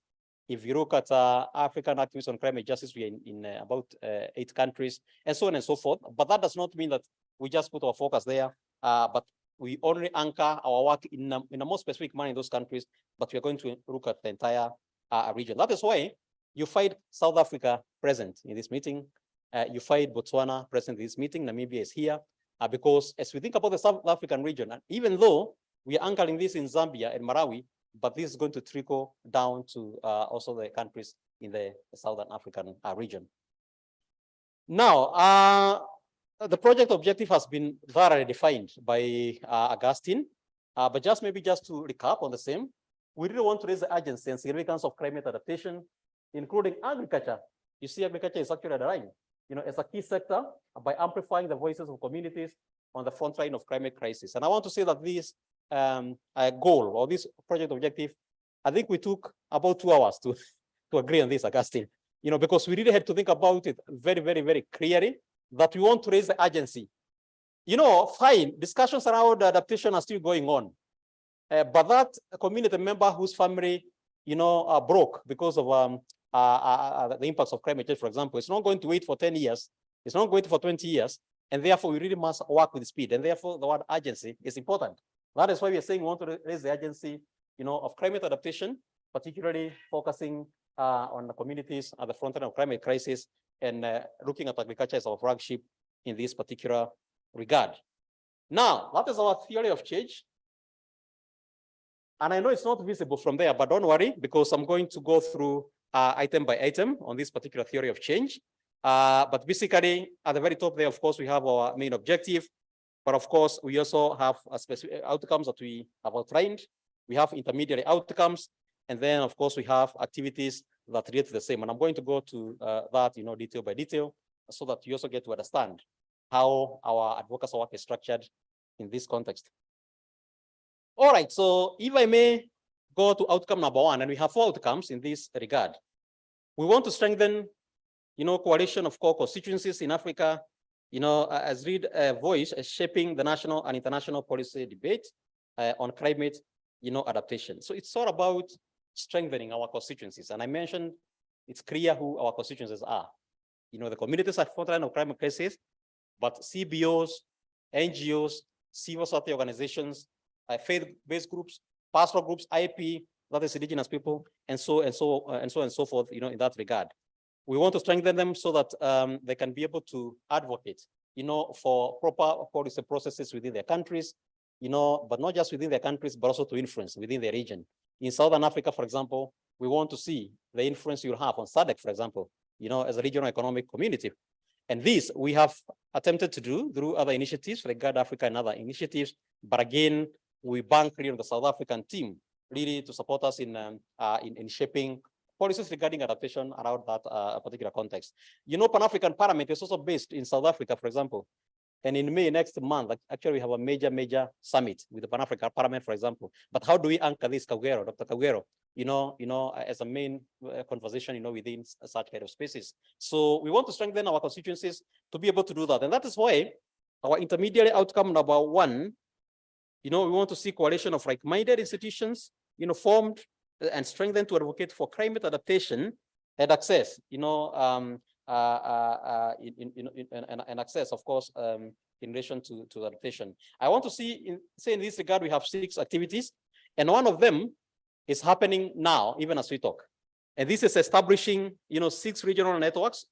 If you look at African activists on climate justice, we're in about 8 countries, and so on and so forth. But that does not mean that we just put our focus there, but we only anchor our work in a more specific manner in those countries, but we're going to look at the entire region. That is why you find South Africa present in this meeting. You find Botswana present in this meeting. Namibia is here. Because as we think about the South African region, and even though we are anchoring this in Zambia and Malawi, but this is going to trickle down to also the countries in the Southern African region. Now, the project objective has been thoroughly defined by Augustine, but just to recap on the same, we really want to raise the urgency and significance of climate adaptation, including agriculture. You see, agriculture is actually at the line, as a key sector by amplifying the voices of communities on the front line of climate crisis. And I want to say that this goal or this project objective, I think we took about 2 hours to agree on this, Augustine, because we really had to think about it very, very, very clearly that we want to raise the urgency. Fine, discussions around adaptation are still going on, but that community member whose family, broke because of the impacts of climate change, for example, it's not going to wait for 10 years. It's not going to wait for 20 years. And therefore, we really must work with speed. And therefore, the word urgency is important. That is why we are saying we want to raise the urgency, of climate adaptation, particularly focusing on the communities at the front end of climate crisis and looking at agriculture as our flagship in this particular regard. Now, that is our theory of change. And I know it's not visible from there, but don't worry, because I'm going to go through item by item on this particular theory of change. But basically, at the very top there, of course, we have our main objective. But of course, we also have specific outcomes that we have outlined. We have intermediary outcomes. And then, of course, we have activities that relate to the same. And I'm going to go to that, detail by detail, so that you also get to understand how our advocacy work is structured in this context. All right, so if I may go to outcome number 1, and we have 4 outcomes in this regard. We want to strengthen, coalition of core constituencies in Africa, as lead voice as shaping the national and international policy debate on climate, adaptation. So it's all about strengthening our constituencies. And I mentioned it's clear who our constituencies are. The communities at front line of climate crisis, but CBOs, NGOs, civil society organizations, faith-based groups, pastoral groups, IP, that is indigenous people, and so forth, in that regard. We want to strengthen them so that they can be able to advocate, for proper policy processes within their countries, but not just within their countries, but also to influence within their region. In Southern Africa, for example, we want to see the influence you'll have on SADC, for example, as a regional economic community. And this we have attempted to do through other initiatives, like GAD Africa and other initiatives. But again, we bank really on the South African team really to support us in shaping policies regarding adaptation around that particular context. Pan-African Parliament is also based in South Africa, for example. And in May next month, actually, we have a major summit with the Pan-African Parliament, for example. But how do we anchor this, Kagwero, Dr. Kagwero, as a main conversation, within such kind of spaces? So we want to strengthen our constituencies to be able to do that. And that is why our intermediary outcome number 1, we want to see coalition of like-minded institutions, formed and strengthened to advocate for climate adaptation and access, and access, of course, in relation to adaptation. I want to say in this regard, we have 6 activities, and one of them is happening now, even as we talk. And this is establishing, 6 regional networks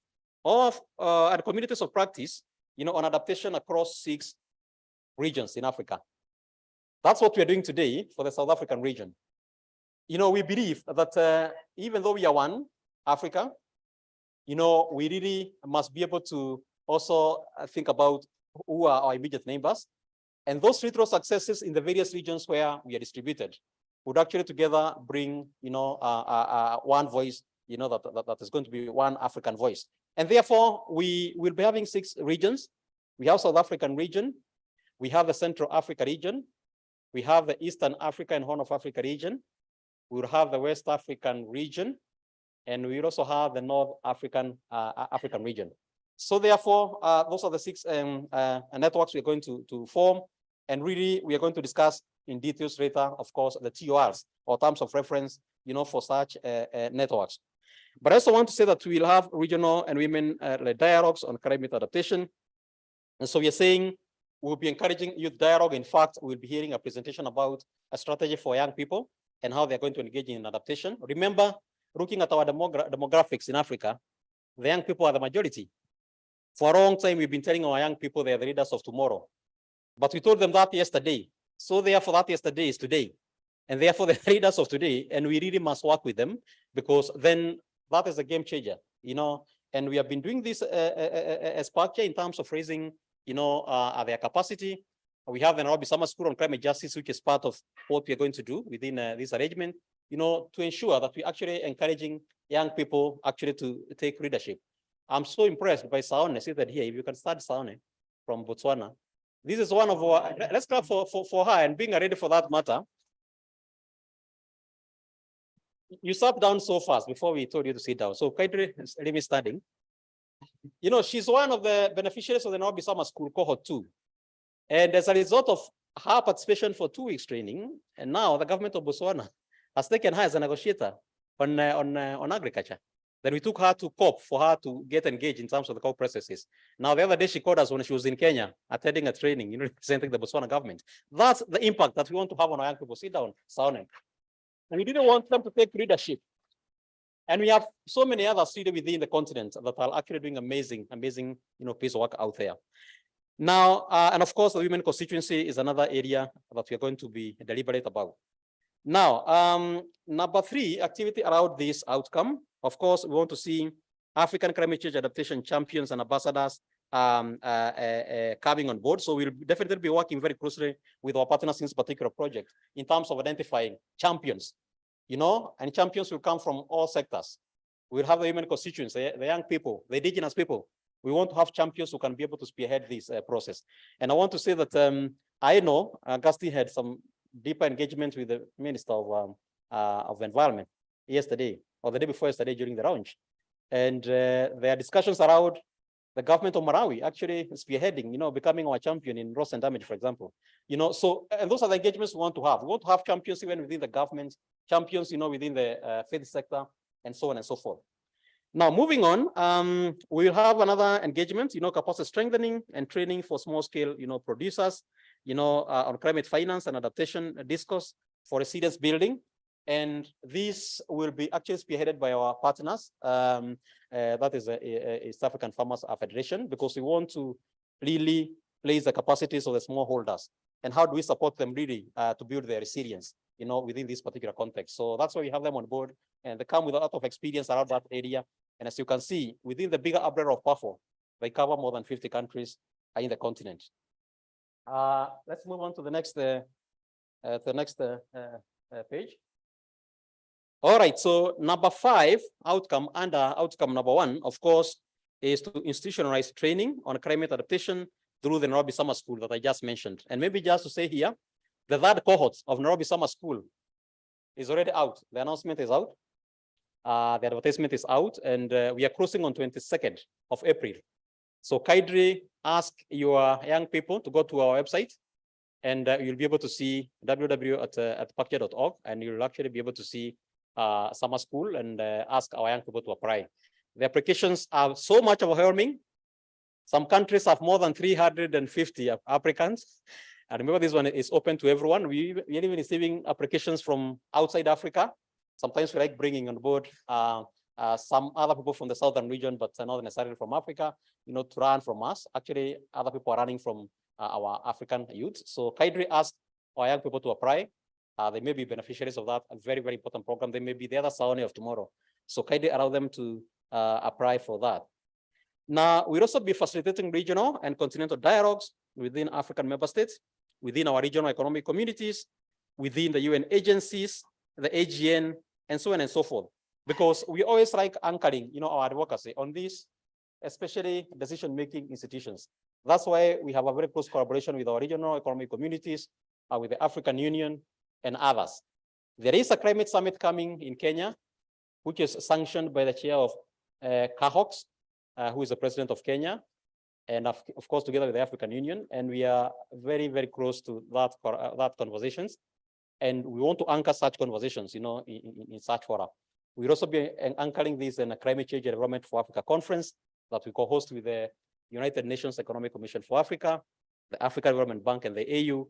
of and communities of practice, on adaptation across 6 regions in Africa. That's what we're doing today for the South African region. We believe that even though we are one Africa, we really must be able to also think about who are our immediate neighbors. And those retro successes in the various regions where we are distributed would actually together bring, one voice, that is going to be one African voice. And therefore, we will be having 6 regions. We have South African region. We have the Central Africa region. We have the Eastern Africa and Horn of Africa region. We will have the West African region. And we will also have the North African region. So therefore, those are the 6 networks we're going to form. And really, we are going to discuss in details later, of course, the TORs or terms of reference, for such networks. But I also want to say that we will have regional and women dialogues on climate adaptation. And so we are saying we'll be encouraging youth dialogue. In fact, we'll be hearing a presentation about a strategy for young people and how they're going to engage in adaptation. Remember, looking at our demographics in Africa, the young people are the majority. For a long time, we've been telling our young people they are the leaders of tomorrow. But we told them that yesterday. So therefore, that yesterday is today. And therefore, the leaders of today, and we really must work with them, because then that is a game changer, and we have been doing this as part in terms of raising, their capacity. We have the Nairobi Summer School on Climate Justice, which is part of what we are going to do within this arrangement, to ensure that we're actually encouraging young people actually to take leadership. I'm so impressed by Saone seated here. If you can start Saone from Botswana. This is one of our, let's clap for her and being ready for that matter. You sat down so fast before we told you to sit down. So kindly let me standing. She's one of the beneficiaries of the Nairobi Summer School cohort 2. And as a result of her participation for 2 weeks training, and now the government of Botswana has taken her as a negotiator on agriculture. Then we took her to COP for her to get engaged in terms of the COP processes. Now, the other day she called us when she was in Kenya, attending a training, representing the Botswana government. That's the impact that we want to have on our young people. Sit down, Saone. And we didn't want them to take leadership. And we have so many others within the continent that are actually doing amazing, piece of work out there. Now, and of course, the women constituency is another area that we are going to be deliberate about. Now, number 3, activity around this outcome. Of course, we want to see African climate change adaptation champions and ambassadors coming on board. So we'll definitely be working very closely with our partners in this particular project in terms of identifying champions, and champions will come from all sectors. We'll have the women constituents, the young people, the indigenous people. We want to have champions who can be able to spearhead this process. And I want to say that I know Augustine had some deeper engagement with the Minister of Environment yesterday, or the day before yesterday during the launch. And there are discussions around the government of Malawi actually spearheading, becoming our champion in loss and damage, for example. So, and those are the engagements we want to have. We want to have champions even within the government, champions, within the faith sector, and so on and so forth. Now, moving on, we will have another engagement, capacity strengthening and training for small scale, producers, on climate finance and adaptation discourse for resilience building. And this will be actually spearheaded by our partners, that is East African Farmers Federation, because we want to really place the capacities of the smallholders. And how do we support them really to build their resilience, within this particular context. So that's why we have them on board, and they come with a lot of experience around that area. And as you can see, within the bigger umbrella of PAFO, they cover more than 50 countries in the continent. Let's move on to the next page. All right, so number 5 outcome under outcome number 1, of course, is to institutionalize training on climate adaptation through the Nairobi Summer School that I just mentioned. And maybe just to say here, the 3rd cohort of Nairobi Summer School is already out. The announcement is out. The advertisement is out, and we are closing on 22nd of April. So kindly ask your young people to go to our website, and you'll be able to see www.pakja.org, and you'll actually be able to see summer school and ask our young people to apply. The applications are so much overwhelming. Some countries have more than 350 applicants. And remember, this one is open to everyone. We are even receiving applications from outside Africa. Sometimes we like bringing on board some other people from the southern region, but not necessarily from Africa, to run from us. Actually, other people are running from our African youth. So kindly ask our young people to apply. They may be beneficiaries of that, a very, very important program. They may be the other Saone of tomorrow. So kindly allow them to apply for that. Now, we'll also be facilitating regional and continental dialogues within African member states, within our regional economic communities, within the UN agencies, the AGN, and so on and so forth. Because we always like anchoring, our advocacy on these, especially decision-making institutions. That's why we have a very close collaboration with our regional economic communities, with the African Union and others. There is a climate summit coming in Kenya, which is sanctioned by the chair of CAHOX, who is the president of Kenya, and of course, together with the African Union. And we are very, very close to that conversations. And we want to anchor such conversations, in such fora. We'll also be anchoring this in a climate change and development for Africa conference that we co-host with the United Nations Economic Commission for Africa, the African Development Bank, and the AU.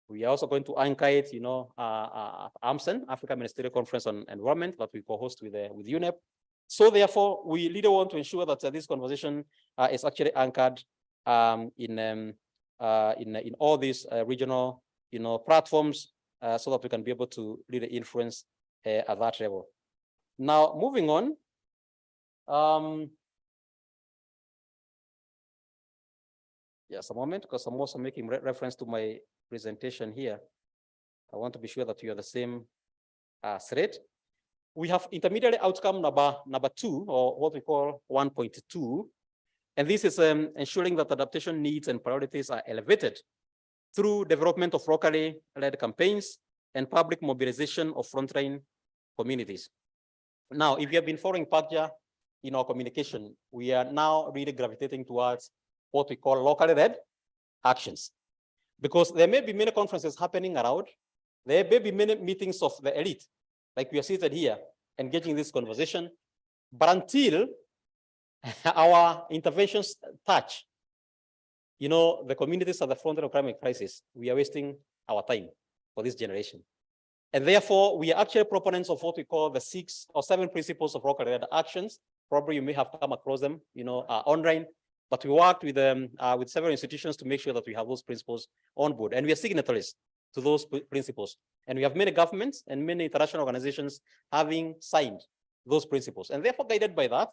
We are also going to anchor it, AMCEN, Africa Ministerial Conference on Environment, that we co-host with UNEP. So therefore, we really want to ensure that this conversation is actually anchored in all these regional, platforms, so that we can be able to really influence at that level. Now, moving on. Yes, a moment, because I'm also making reference to my presentation here. I want to be sure that you are the same thread. We have intermediary outcome number 2, or what we call 1.2. And this is ensuring that adaptation needs and priorities are elevated through development of locally led campaigns and public mobilization of frontline communities. Now, if you have been following PACJA in our communication, we are now really gravitating towards what we call locally led actions. Because there may be many conferences happening around, there may be many meetings of the elite, like we are seated here, engaging in this conversation, but until our interventions touch, the communities at the front of climate crisis, we are wasting our time for this generation. And therefore, we are actually proponents of what we call the 6 or 7 principles of locally led actions. Probably you may have come across them, online. But we worked with several institutions to make sure that we have those principles on board. And we are signatories to those principles. And we have many governments and many international organizations having signed those principles. And therefore, guided by that,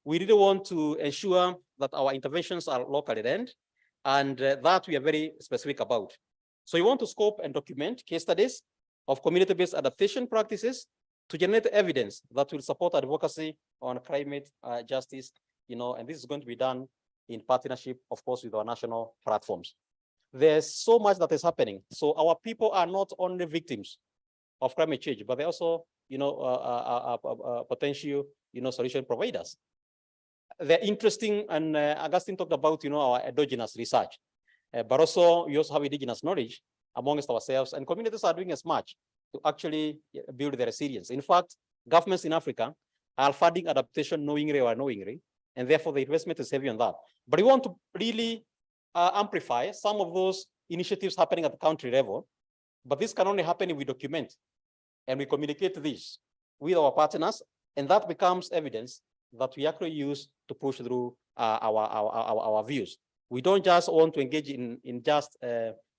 we really want to ensure that our interventions are locally led, and that we are very specific about. So we want to scope and document case studies of community-based adaptation practices to generate evidence that will support advocacy on climate justice, and this is going to be done in partnership, of course, with our national platforms. There's so much that is happening. So our people are not only victims of climate change, but they're also, potential, solution providers. They're interesting, and Augustine talked about, our endogenous research, but also we also have indigenous knowledge amongst ourselves, and communities are doing as much to actually build their resilience. In fact, governments in Africa are funding adaptation knowingly or unknowingly, and therefore the investment is heavy on that. But we want to really amplify some of those initiatives happening at the country level, but this can only happen if we document and we communicate this with our partners, and that becomes evidence that we actually use to push through our views. We don't just want to engage in just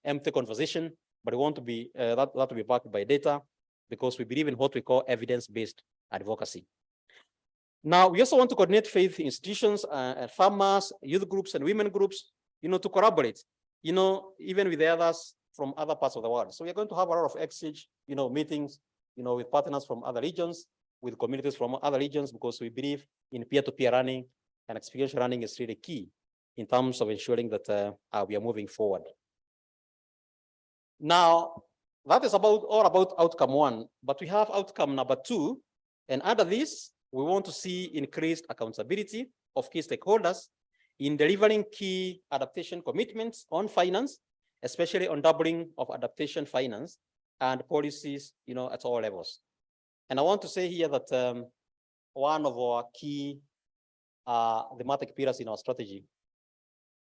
empty conversation, but we want to be that to be backed by data, because we believe in what we call evidence-based advocacy. Now, we also want to coordinate faith institutions, farmers, youth groups, and women groups, to collaborate, even with the others from other parts of the world. So we're going to have a lot of exchange, meetings, with partners from other regions, with communities from other regions, because we believe in peer-to-peer learning, and experiential learning is really key in terms of ensuring that we are moving forward. Now, that is all about outcome 1, but we have outcome number 2, and under this, we want to see increased accountability of key stakeholders in delivering key adaptation commitments on finance, especially on doubling of adaptation finance and policies, at all levels. And I want to say here that one of our key thematic pillars in our strategy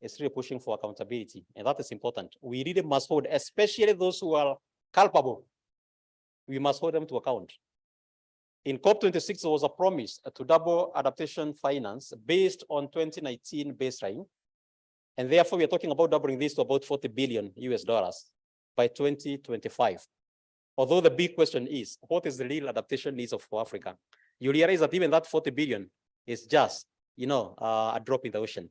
is really pushing for accountability, and that is important. We really must hold, especially those who are culpable, we must hold them to account. In COP26, there was a promise to double adaptation finance based on 2019 baseline. And therefore, we are talking about doubling this to about $40 billion by 2025. Although the big question is, what is the real adaptation needs of Africa? You realize that even that 40 billion is just, a drop in the ocean.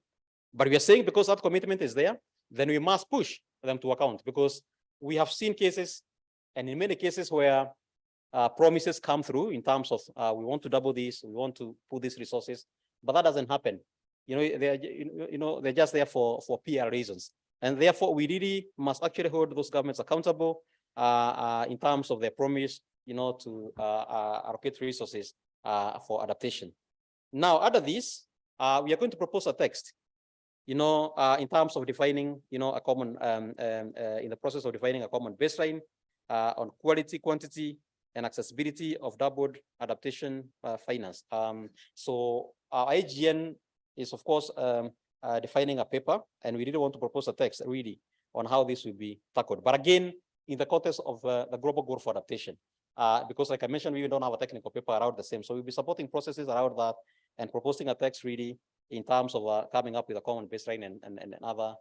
But we are saying because that commitment is there, then we must push them to account, because we have seen cases, and in many cases where promises come through in terms of we want to double this, we want to put these resources, but that doesn't happen. they're just there for PR reasons. And therefore, we really must actually hold those governments accountable in terms of their promise, to allocate resources for adaptation. Now, out of this, we are going to propose a text, in terms of defining, a common, in the process of defining a common baseline on quality, quantity, and accessibility of doubled adaptation finance. So our AGN is, of course, defining a paper, and we really want to propose a text really on how this will be tackled. But again, in the context of the global goal for adaptation, because like I mentioned, we don't have a technical paper around the same. So we'll be supporting processes around that and proposing a text really in terms of coming up with a common baseline and other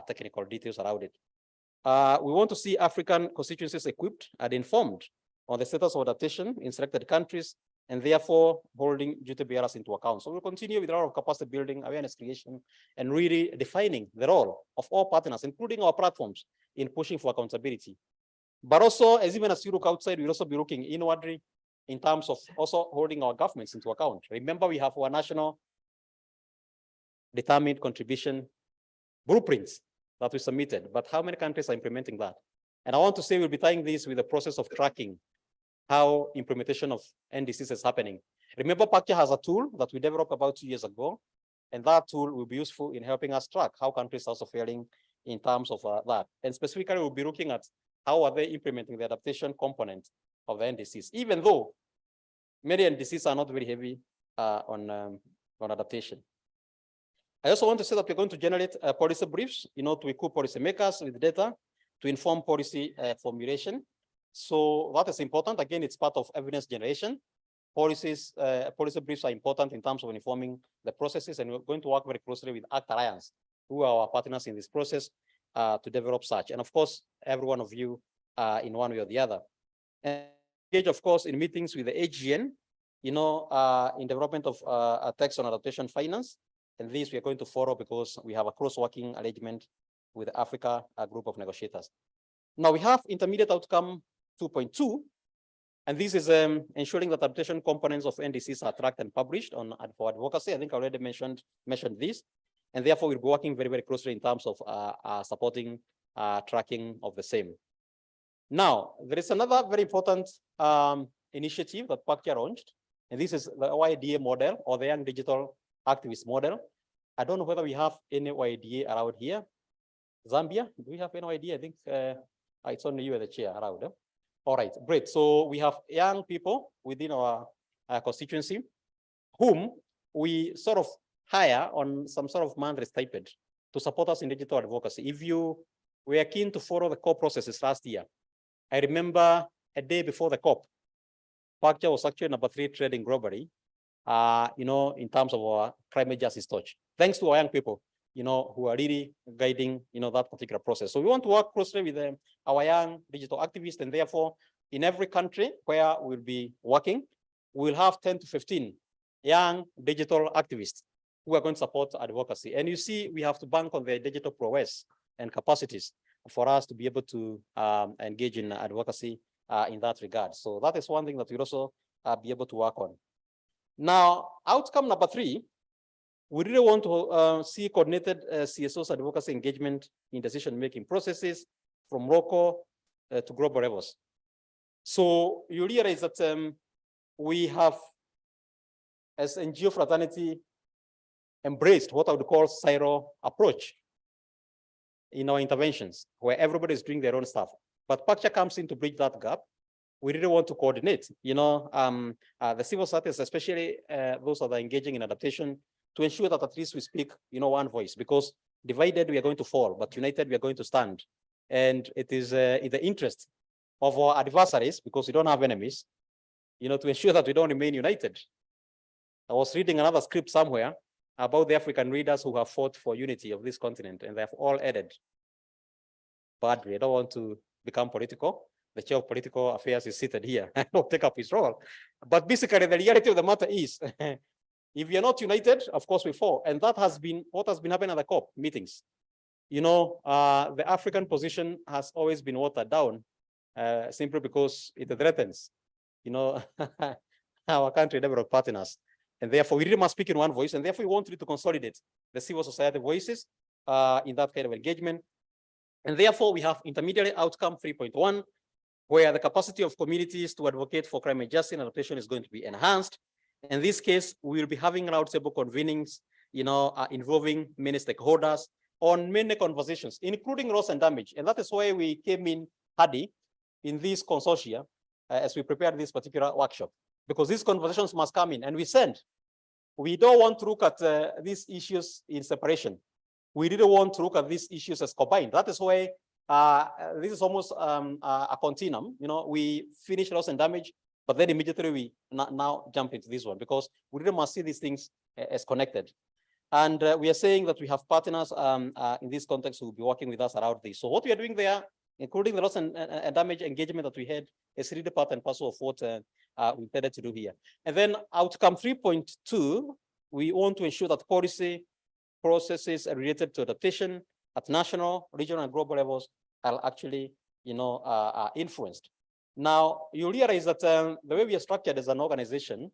technical details around it. We want to see African constituencies equipped and informed on the status of adaptation in selected countries, and therefore holding duty bearers into account. So we'll continue with a lot of capacity building, awareness creation, and really defining the role of all partners, including our platforms, in pushing for accountability. But also, even as you look outside, we'll also be looking inwardly in terms of also holding our governments into account. Remember, we have our national determined contribution blueprints that we submitted, but how many countries are implementing that? And I want to say we'll be tying this with the process of tracking how implementation of NDCs is happening. Remember, PACTA has a tool that we developed about 2 years ago, and that tool will be useful in helping us track how countries are also faring in terms of that. And specifically, we'll be looking at how are they implementing the adaptation component of the NDCs, even though many NDCs are not very heavy on adaptation. I also want to say that we're going to generate policy briefs, to equip policymakers with data to inform policy formulation. So that is important. Again, it's part of evidence generation. Policy briefs are important in terms of informing the processes, and we're going to work very closely with ACT Alliance, who are our partners in this process, to develop such. And of course, every one of you in one way or the other. And engage, of course, in meetings with the AGN, in development of a text on adaptation finance. And this we are going to follow because we have a cross-working arrangement with the Africa group of negotiators. Now we have intermediate outcome 2.2, and this is ensuring that adaptation components of NDCs are tracked and published for advocacy. I think I already mentioned this, and therefore we'll be working very, very closely in terms of supporting tracking of the same. Now, there is another very important initiative that PACTA launched, and this is the YDA model, or the Young Digital Activist model. I don't know whether we have any YDA around here. Zambia, do we have any YDA? I think it's only you as the chair around. All right, great. So we have young people within our constituency whom we sort of hire on some sort of monthly stipend to support us in digital advocacy. If you were keen to follow the COP processes last year, I remember a day before the COP, PACTA was actually number 3 trading globally, in terms of our climate justice torch, thanks to our young people, who are really guiding, that particular process. So we want to work closely with our young digital activists, and therefore, in every country where we'll be working, we'll have 10 to 15 young digital activists who are going to support advocacy. And you see, we have to bank on their digital prowess and capacities for us to be able to engage in advocacy in that regard. So that is one thing that we'll also be able to work on. Now, outcome number 3, we really want to see coordinated CSOs advocacy engagement in decision-making processes from local to global levels. So you realize that we have, as NGO fraternity, embraced what I would call silo approach in our interventions, where everybody is doing their own stuff. But PACTA comes in to bridge that gap. We really want to coordinate, the civil societies, especially those that are engaging in adaptation, to ensure that at least we speak, one voice, because divided we are going to fall, but united we are going to stand. And it is in the interest of our adversaries, because we don't have enemies, to ensure that we don't remain united. I was reading another script somewhere about the African leaders who have fought for unity of this continent, and they have all added badly. I don't want to become political. The chair of political affairs is seated here. I don't take up his role. But basically, the reality of the matter is, if you're not united, of course we fall. And that has been what has been happening at the COP meetings. The African position has always been watered down simply because it threatens, our country developed partners. And therefore, we really must speak in one voice. And therefore, we want to consolidate the civil society voices in that kind of engagement. And therefore, we have intermediary outcome 3.1, where the capacity of communities to advocate for climate justice and adaptation is going to be enhanced. In this case, we will be having roundtable convenings, involving many stakeholders on many conversations, including loss and damage. And that is why we came in handy in this consortia as we prepared this particular workshop, because these conversations must come in, and we don't want to look at these issues in separation. We really want to look at these issues as combined. That is why this is almost a continuum. We finish loss and damage, but then immediately we now jump into this one, because we really must see these things as connected. And we are saying that we have partners in this context who will be working with us around this. So what we are doing there, including the loss and damage engagement that we had, is really part and parcel of what we intended to do here. And then outcome 3.2, we want to ensure that policy processes related to adaptation at national, regional, and global levels are actually, influenced. Now, you realize that the way we are structured as an organization,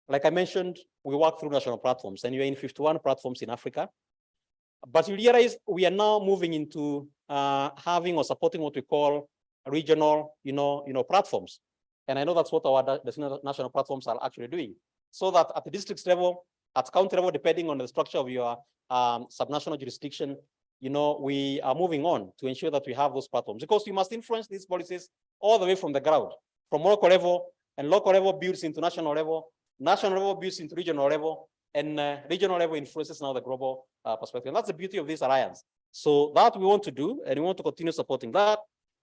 like I mentioned, we work through national platforms, and you're in 51 platforms in Africa. But you realize we are now moving into having or supporting what we call regional, platforms. And I know that's what our national platforms are actually doing. So that at the district level, at county level, depending on the structure of your subnational jurisdiction, we are moving on to ensure that we have those platforms, because you must influence these policies all the way from the ground, from local level, and local level builds into national level builds into regional level, and regional level influences now the global perspective. And that's the beauty of this alliance. So that we want to do, and we want to continue supporting that.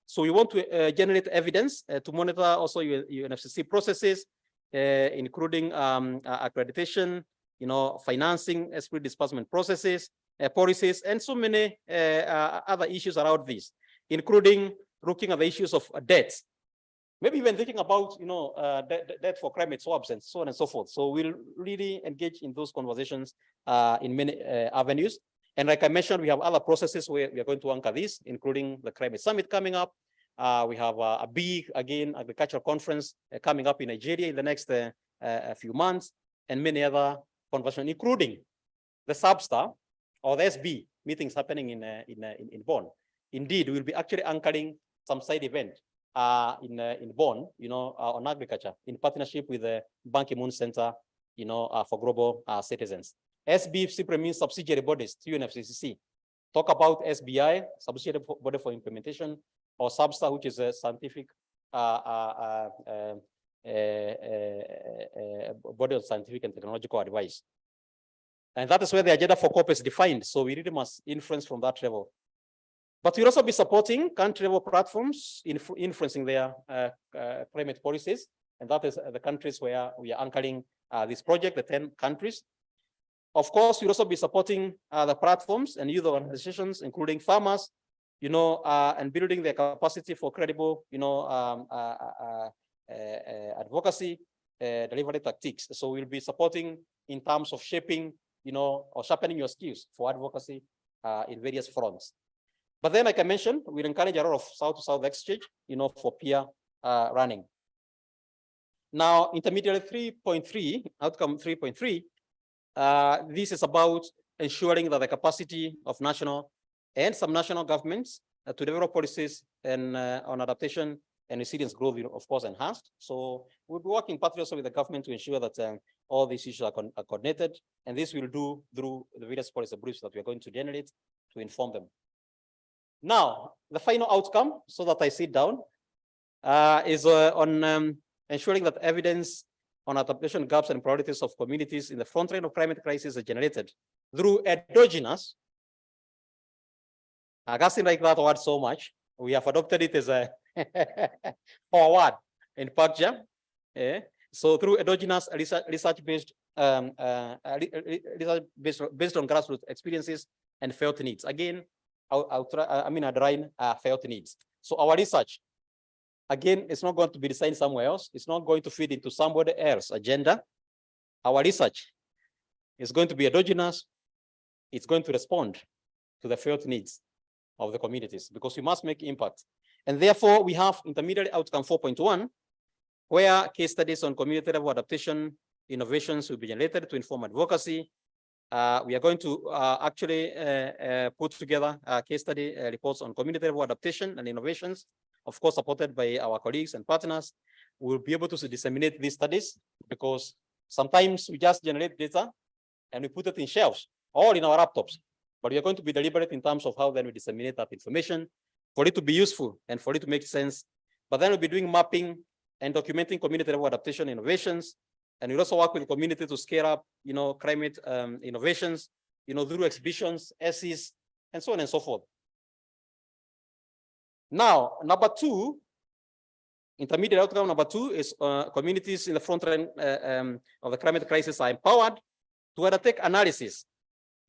So we want to generate evidence to monitor also your NFCC processes, including accreditation, financing, esprit disbursement processes, policies, and so many other issues around this, including looking at the issues of debt. Maybe even thinking about, debt for climate swaps and so on and so forth. So we'll really engage in those conversations in many avenues. And like I mentioned, we have other processes where we are going to anchor this, including the climate summit coming up. We have a big, again, agricultural conference coming up in Nigeria in the next few months, and many other conversations, including the SABSTAR or the SB meetings happening in Bonn. Indeed, we'll be actually anchoring some side event in Bonn, on agriculture, in partnership with the Ban Ki-moon Center, for Global Citizens. SB simply means subsidiary bodies to UNFCCC. Talk about SBI, subsidiary body for implementation, or SABSTAR, which is a scientific body of scientific and technological advice. And that is where the agenda for COP is defined. So we really must influence from that level. But we'll also be supporting country-level platforms influencing their climate policies. And that is the countries where we are anchoring this project, the 10 countries. Of course, we'll also be supporting the platforms and youth organizations, including farmers, and building their capacity for credible, advocacy, delivery tactics. So we'll be supporting in terms of shaping, or sharpening your skills for advocacy in various fronts. But then, like I mentioned, we'll encourage a lot of South-to-South exchange, for peer running. Now, intermediary 3.3, outcome 3.3, this is about ensuring that the capacity of national and subnational governments to develop policies and on adaptation and resilience growth, of course, enhanced. So we'll be working partly also with the government to ensure that all these issues are coordinated, and this will do through the various policy briefs that we are going to generate to inform them. Now, the final outcome, so that I sit down, is on ensuring that evidence on adaptation gaps and priorities of communities in the front line of climate crisis are generated through endogenous. I can't say like that word so much. We have adopted it as a forward in PACJA. So through endogenous research-based based on grassroots experiences and felt needs. Again, I'll align felt needs. So our research, again, it's not going to be designed somewhere else. It's not going to feed into somebody else's agenda. Our research is going to be endogenous. It's going to respond to the felt needs of the communities, because we must make impact. And therefore, we have intermediate outcome 4.1, where case studies on community level adaptation innovations will be generated to inform advocacy. We are going to actually put together case study reports on community level adaptation and innovations, of course, supported by our colleagues and partners. We'll be able to disseminate these studies because sometimes we just generate data and we put it in shelves, all in our laptops. But we are going to be deliberate in terms of how then we disseminate that information for it to be useful and for it to make sense. But then we'll be doing mapping and documenting community level adaptation innovations. And we'll also work with the community to scale up, climate innovations, through exhibitions, essays, and so on and so forth. Now, number two, intermediate outcome number two is communities in the front line of the climate crisis are empowered to undertake analysis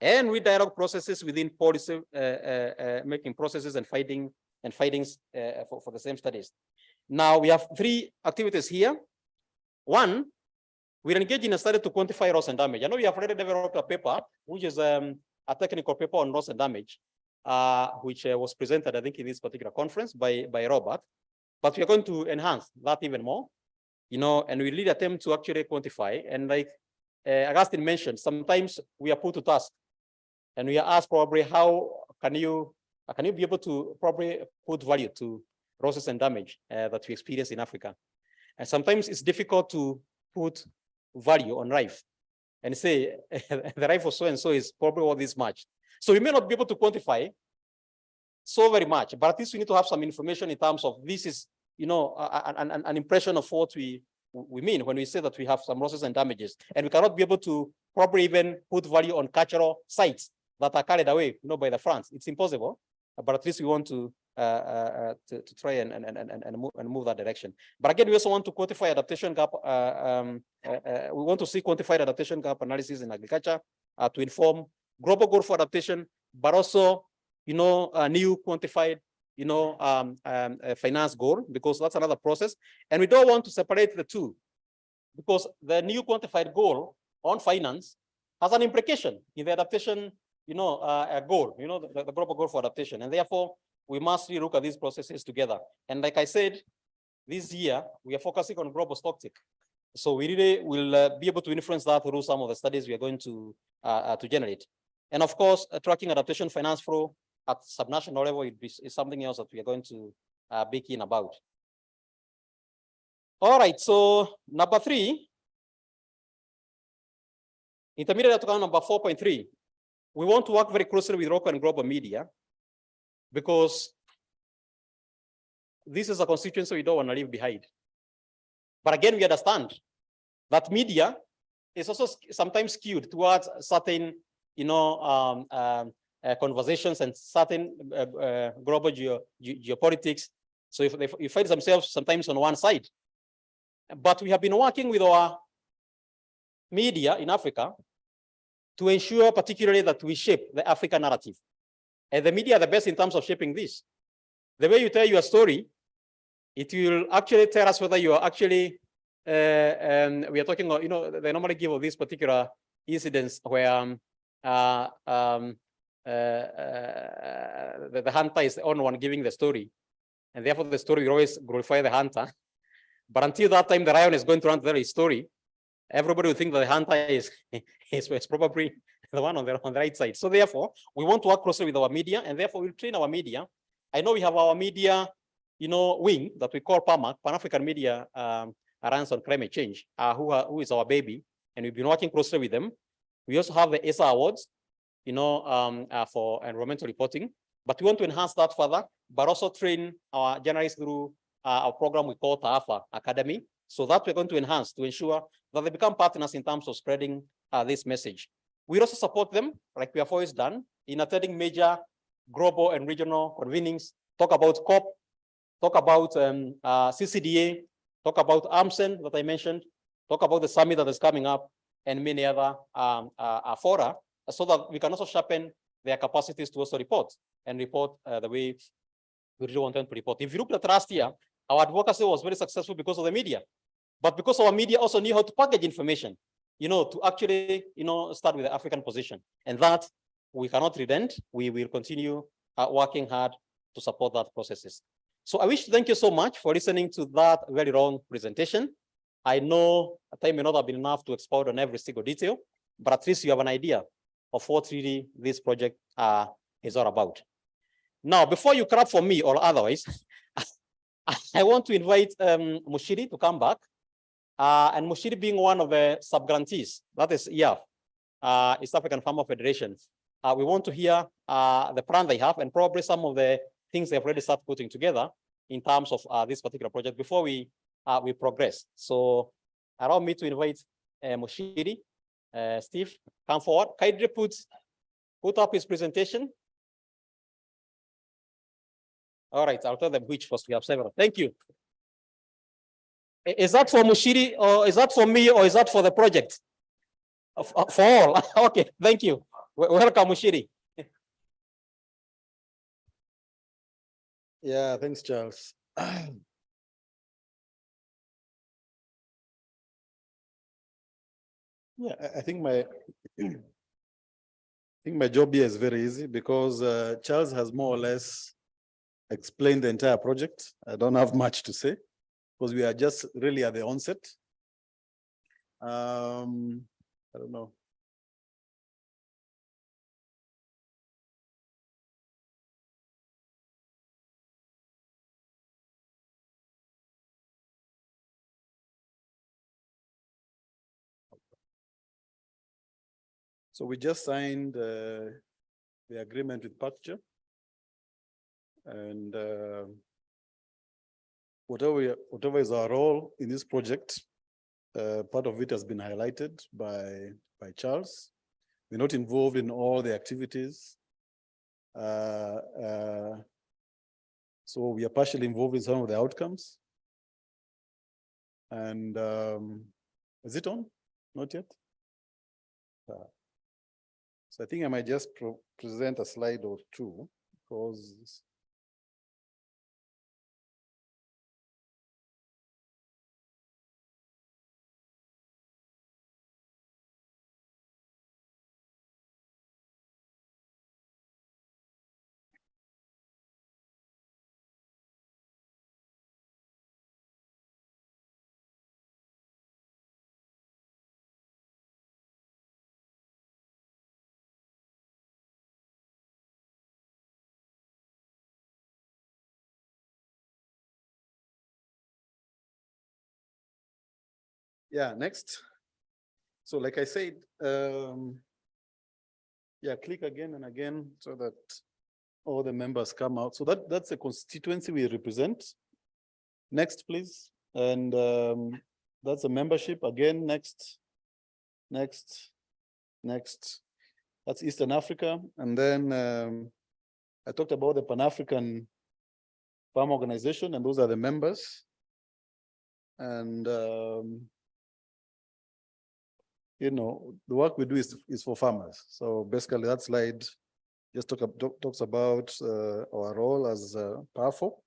and with dialogue processes within policy making processes and findings for the same studies. Now we have three activities here. One, we're engaged in a study to quantify loss and damage. I know we have already developed a paper, which is a technical paper on loss and damage, which was presented, I think, in this particular conference by Robert. But we are going to enhance that even more, and we really attempt to actually quantify. And like Augustine mentioned, sometimes we are put to task, and we are asked probably how can you be able to probably put value to losses and damage that we experience in Africa. And sometimes it's difficult to put value on life and say the life of so and so is probably all this much. So we may not be able to quantify so very much, but at least we need to have some information in terms of this is, an impression of what we mean when we say that we have some losses and damages, and we cannot be able to probably even put value on cultural sites that are carried away, by the France. It's impossible, but at least we want to try and move that direction. But again, we also want to quantify adaptation gap. We want to see quantified adaptation gap analysis in agriculture to inform global goal for adaptation, but also a new quantified, finance goal, because that's another process. And we don't want to separate the two, because the new quantified goal on finance has an implication in the adaptation, goal, the global goal for adaptation. And therefore, we must look at these processes together. And like I said, this year, we are focusing on global stocktake. So we really will be able to influence that through some of the studies we are going to generate. And of course, tracking adaptation finance flow at subnational level is something else that we are going to be keen about. All right, so number 3, intermediate outcome number 4.3. We want to work very closely with local and global media, because this is a constituency we don't want to leave behind. But again, we understand that media is also sometimes skewed towards certain, conversations and certain global geopolitics. So if they find themselves sometimes on one side. But we have been working with our media in Africa to ensure particularly that we shape the African narrative. And the media are the best in terms of shaping this. The way you tell your story, it will actually tell us whether you are actually, we are talking about, they normally give of these particular incidents where the hunter is the only one giving the story. And therefore the story will always glorify the hunter. But until that time, the lion is going to run the story. Everybody will think that the hunter is probably the one on the right side. So therefore, we want to work closely with our media, and therefore we'll train our media. I know we have our media, wing that we call PAMAC, Pan-African Media Alliance on Climate Change, who is our baby, and we've been working closely with them. We also have the ESA Awards, for environmental reporting, but we want to enhance that further, but also train our journalists through our program we call TAAFA Academy, so that we're going to enhance to ensure that they become partners in terms of spreading this message. We also support them, like we have always done, in attending major global and regional convenings, talk about COP, talk about CCDA, talk about AMSEN that I mentioned, talk about the summit that is coming up, and many other fora, so that we can also sharpen their capacities to also report the way we really want them to report. If you look at last year, our advocacy was very successful because of the media, but because our media also knew how to package information, to actually, start with the African position, and that we cannot relent. We will continue working hard to support that processes. So I wish to thank you so much for listening to that very long presentation. I know time may not have been enough to expound on every single detail, but at least you have an idea of what really this project is all about. Now, before you clap for me or otherwise, I want to invite Mushiri to come back. And Mushiri being one of the sub-grantees, that is EAF, East African Farmer Federation. We want to hear the plan they have and probably some of the things they've already started putting together in terms of this particular project before we progress. So allow me to invite Mushiri. Steve, come forward. Kindly put up his presentation. All right, I'll tell them which first. We have several. Thank you. Is that for Mushiri, or is that for me, or is that for the project? For all. Okay, thank you. Welcome, Mushiri. Yeah, thanks, Charles. Yeah, I think my job here is very easy because Charles has more or less explained the entire project. I don't have much to say because we are just really at the onset. I don't know. So we just signed the agreement with Pacture, and whatever is our role in this project, part of it has been highlighted by Charles. We're not involved in all the activities. So we are partially involved in some of the outcomes. And is it on? Not yet? So I think I might just present a slide or two because yeah, next. So like I said, yeah, click again and again so that all the members come out. So that's a constituency we represent. Next, please. And that's a membership again. Next. That's Eastern Africa. And then I talked about the Pan-African Farm Organization, and those are the members. And you know, the work we do is for farmers. So basically that slide just talks about our role as PAFO.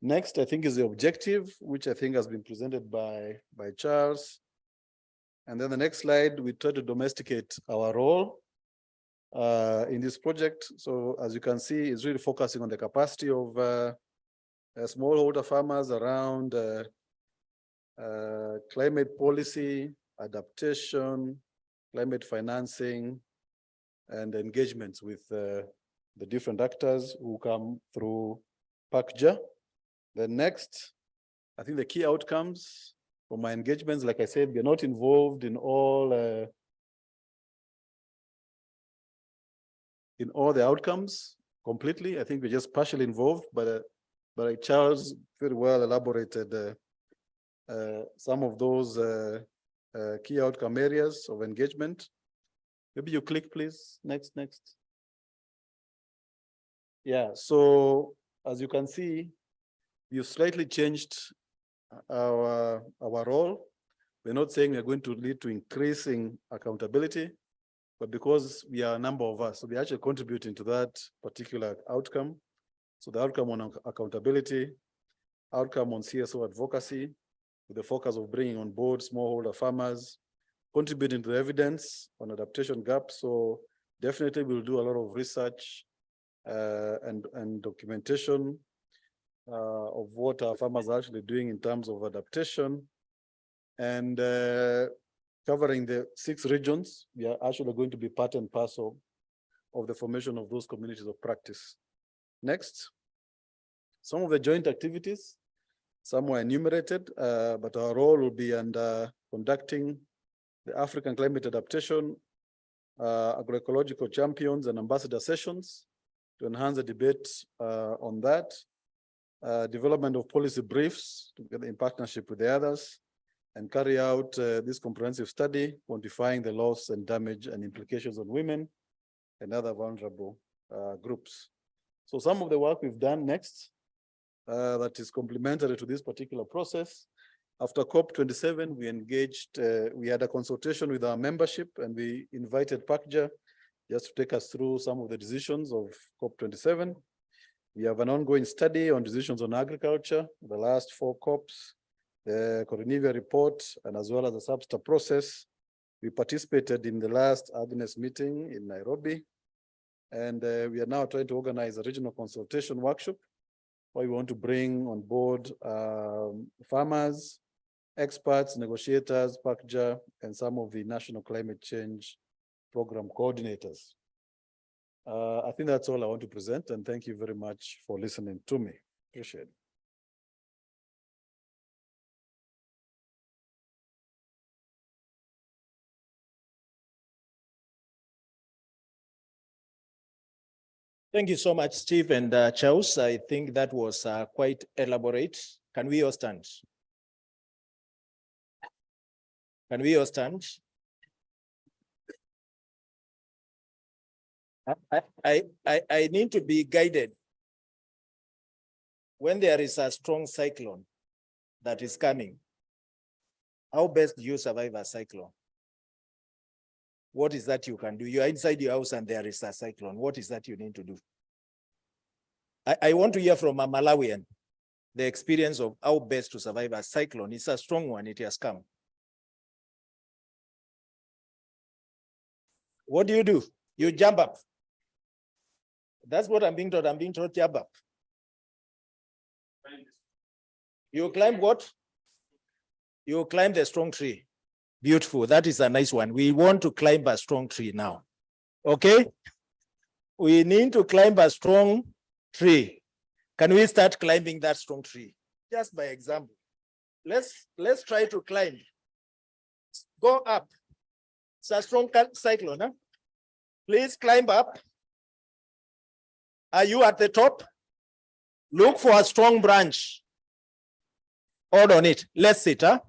Next, I think, is the objective, which I think has been presented by Charles. And then the next slide, we try to domesticate our role in this project. So as you can see, it's really focusing on the capacity of smallholder farmers around climate policy, adaptation, climate financing, and engagements with the different actors who come through PACJA. Then next, I think the key outcomes for my engagements, like I said, we're not involved in all the outcomes completely. I think we're just partially involved, but Charles very well elaborated some of those key outcome areas of engagement. Maybe you click, please. Next. Yeah, so as you can see, we've slightly changed our role. We're not saying we're going to lead to increasing accountability, but because we are a number of us, so we're actually contributing to that particular outcome. So the outcome on accountability, outcome on CSO advocacy, with the focus of bringing on board smallholder farmers, contributing to the evidence on adaptation gaps. So definitely we'll do a lot of research and documentation of what our farmers are actually doing in terms of adaptation. and covering the 6 regions. We are actually going to be part and parcel of the formation of those communities of practice. Next, some of the joint activities, some were enumerated, but our role will be under conducting the African climate adaptation, agroecological champions and ambassador sessions to enhance the debate on that, development of policy briefs together in partnership with the others, and carry out this comprehensive study, quantifying the loss and damage and implications on women and other vulnerable groups. So some of the work we've done next that is complementary to this particular process. After COP27, we engaged, we had a consultation with our membership, and we invited PACJA just to take us through some of the decisions of COP27. We have an ongoing study on decisions on agriculture, the last 4 COPs, the Cornevia report, and as well as the SABSTA process. We participated in the last Agnes meeting in Nairobi, and we are now trying to organize a regional consultation workshop where we want to bring on board farmers, experts, negotiators, PACJA, and some of the national climate change program coordinators. I think that's all I want to present, and thank you very much for listening to me. Appreciate it. Thank you so much, Steve and Charles. I think that was quite elaborate. Can we all stand? Can we all stand? I need to be guided. When there is a strong cyclone that is coming, how best do you survive a cyclone? What is that you can do? You are inside your house and there is a cyclone. What is that you need to do? I want to hear from a Malawian the experience of how best to survive a cyclone. It's a strong one, it has come. What do? You jump up. That's what I'm being told. I'm being told jump up. You climb what? You climb the strong tree. Beautiful. That is a nice one. We want to climb a strong tree now. Okay? We need to climb a strong tree. Can we start climbing that strong tree? Just by example. Let's try to climb. Go up. It's a strong cyclone, huh? Please climb up. Are you at the top? Look for a strong branch. Hold on it. Let's sit, huh?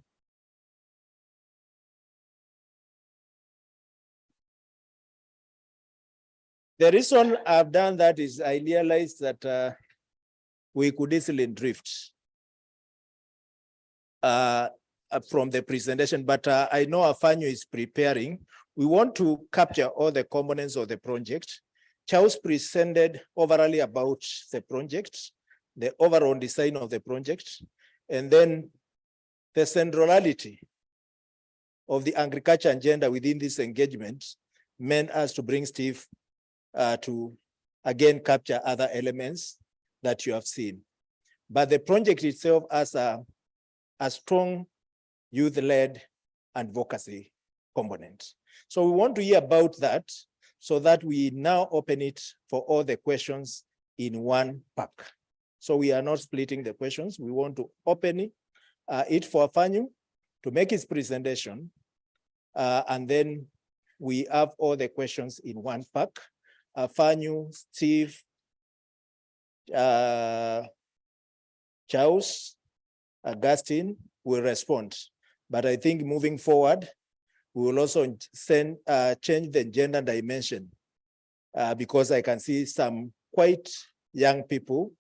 The reason I've done that is I realized that we could easily drift from the presentation, but I know Afanyo is preparing. We want to capture all the components of the project. Charles presented overall about the project, the overall design of the project, and then the centrality of the agriculture agenda within this engagement meant us to bring Steve to again capture other elements that you have seen. But the project itself has a strong youth-led advocacy component. So we want to hear about that so that we now open it for all the questions in one pack. So we are not splitting the questions. We want to open it for Afanyo to make his presentation. And then we have all the questions in one pack. Afanyo, Steve, Charles, Augustine will respond. But I think moving forward, we will also change the gender dimension because I can see some quite young people,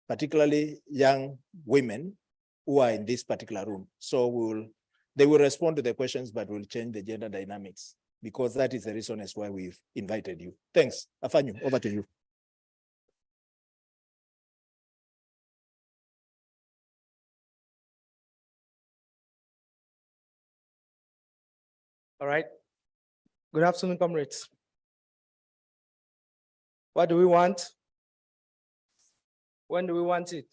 particularly young women who are in this particular room. So they will respond to the questions, but we'll change the gender dynamics because that is the reason as why we've invited you. Thanks. Afanyo, over to you. All right. Good afternoon, comrades. What do we want? When do we want it?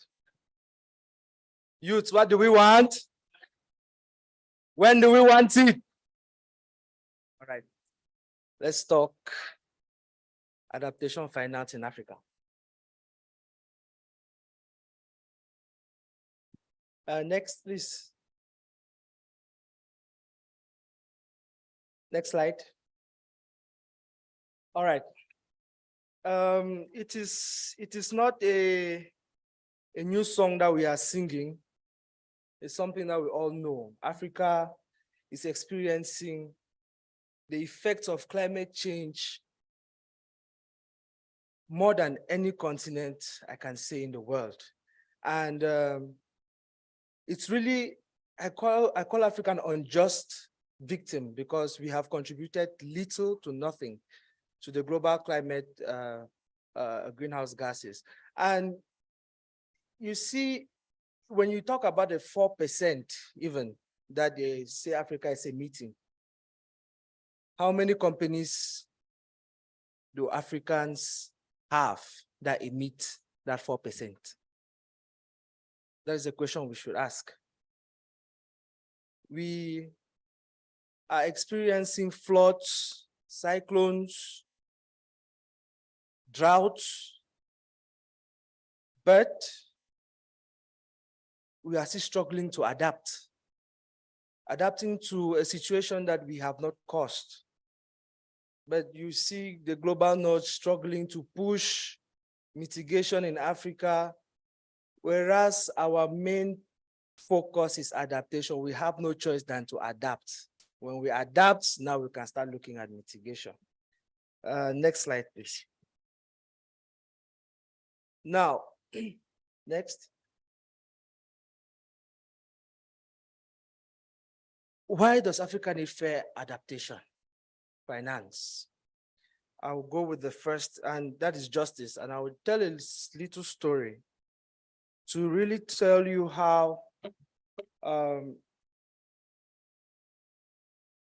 Youths, what do we want? When do we want it? All right. Let's talk adaptation finance in Africa. Next, please. Next slide. All right. It is not a new song that we are singing. It's something that we all know. Africa is experiencing the effects of climate change more than any continent I can say in the world. And it's really, I call Africa an unjust victim because we have contributed little to nothing to the global climate greenhouse gases. And you see, when you talk about the 4% even that they say Africa is emitting, how many companies do Africans have that emit that 4%? That is a question we should ask. We are experiencing floods, cyclones, droughts, but we are still struggling to adapting to a situation that we have not caused. But you see the global north struggling to push mitigation in Africa, whereas our main focus is adaptation. We have no choice than to adapt. When we adapt, now we can start looking at mitigation. Next slide, please. Now, next. Why does Africa need fair adaptation finance? I'll go with the first, and that is justice. And I will tell a little story to really tell you how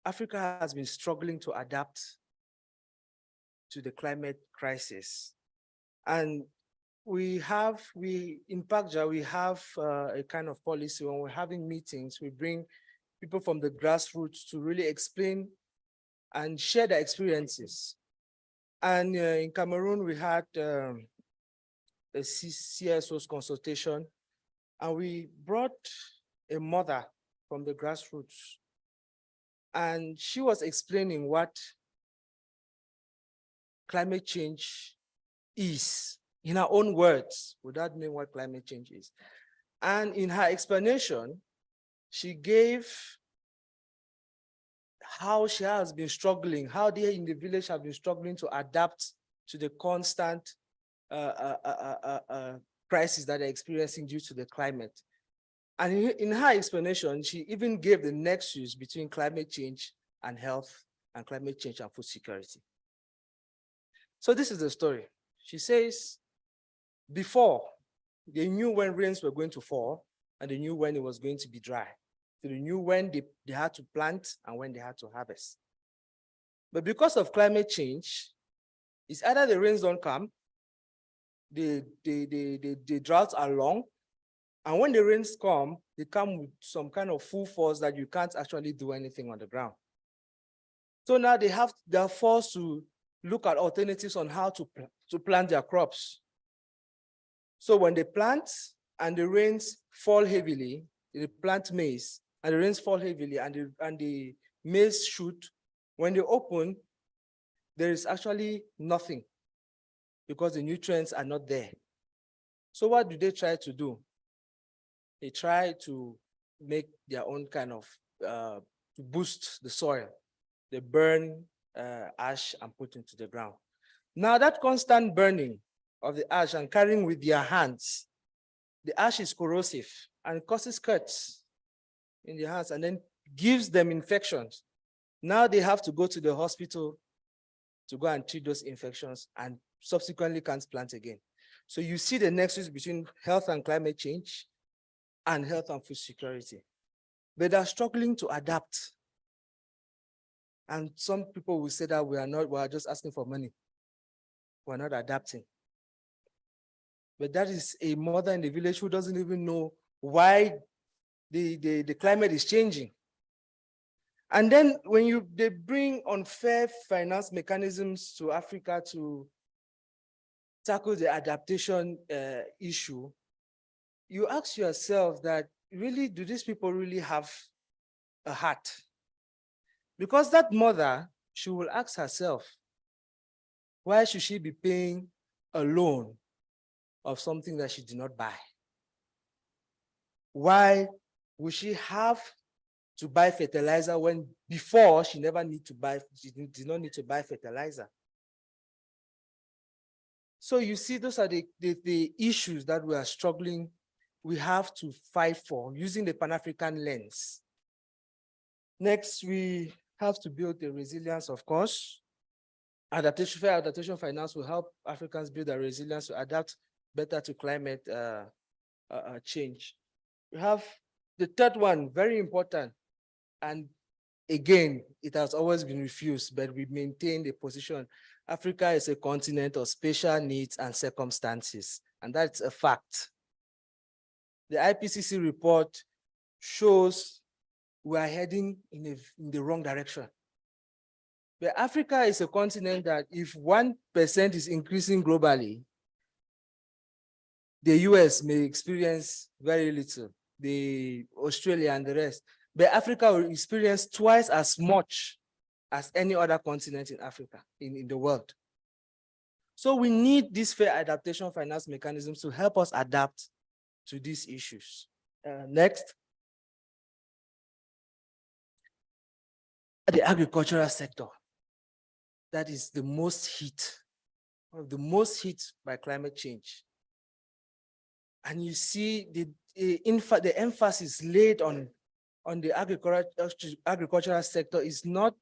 Africa has been struggling to adapt to the climate crisis. And in PACJA, we have a kind of policy. When we're having meetings, we bring people from the grassroots to really explain and share their experiences. And in Cameroon, we had a CSO's consultation, and we brought a mother from the grassroots. And she was explaining what climate change is, in her own words, without knowing what climate change is. And in her explanation, she gave how she has been struggling, how they in the village have been struggling to adapt to the constant crisis that they're experiencing due to the climate. And in her explanation, she even gave the nexus between climate change and health, and climate change and food security. So this is the story. She says, before, they knew when rains were going to fall, and they knew when it was going to be dry. So they knew when they had to plant and when they had to harvest. But because of climate change, it's either the rains don't come, the droughts are long, and when the rains come, they come with some kind of full force that you can't actually do anything on the ground. So now they're forced to look at alternatives on how to plant their crops. So when they plant and the rains fall heavily, they plant maize, and the rains fall heavily, and the maize shoot. When they open, there is actually nothing because the nutrients are not there. So what do they try to do? They try to make their own kind of, to boost the soil. They burn ash and put into the ground. Now that constant burning of the ash and carrying with their hands, the ash is corrosive and causes cuts in their hands and then gives them infections. Now they have to go to the hospital to go and treat those infections and subsequently can't plant again. So you see the nexus between health and climate change and health and food security. But they're struggling to adapt. And some people will say that we are just asking for money. We're not adapting. But that is a mother in the village who doesn't even know why the climate is changing. And then when they bring unfair finance mechanisms to Africa to tackle the adaptation issue, you ask yourself that really, do these people really have a heart? Because that mother, she will ask herself, why should she be paying a loan of something that she did not buy? Why would she have to buy fertilizer when before she never need to buy, she did not need to buy fertilizer? So you see, those are the issues that we are struggling, we have to fight for using the Pan-African lens. Next, we have to build the resilience, of course. Fair adaptation finance will help Africans build their resilience to adapt better to climate change. We have the third one, very important. And again, it has always been refused, but we maintain the position. Africa is a continent of special needs and circumstances, and that's a fact. The IPCC report shows we are heading in the wrong direction. But Africa is a continent that if 1% is increasing globally, the US may experience very little, the Australia and the rest. But Africa will experience twice as much as any other continent in Africa, in the world. So we need these fair adaptation finance mechanisms to help us adapt to these issues. Next. The agricultural sector. That is the most hit, one of the most hit by climate change. And you see the emphasis laid on the agricultural sector is not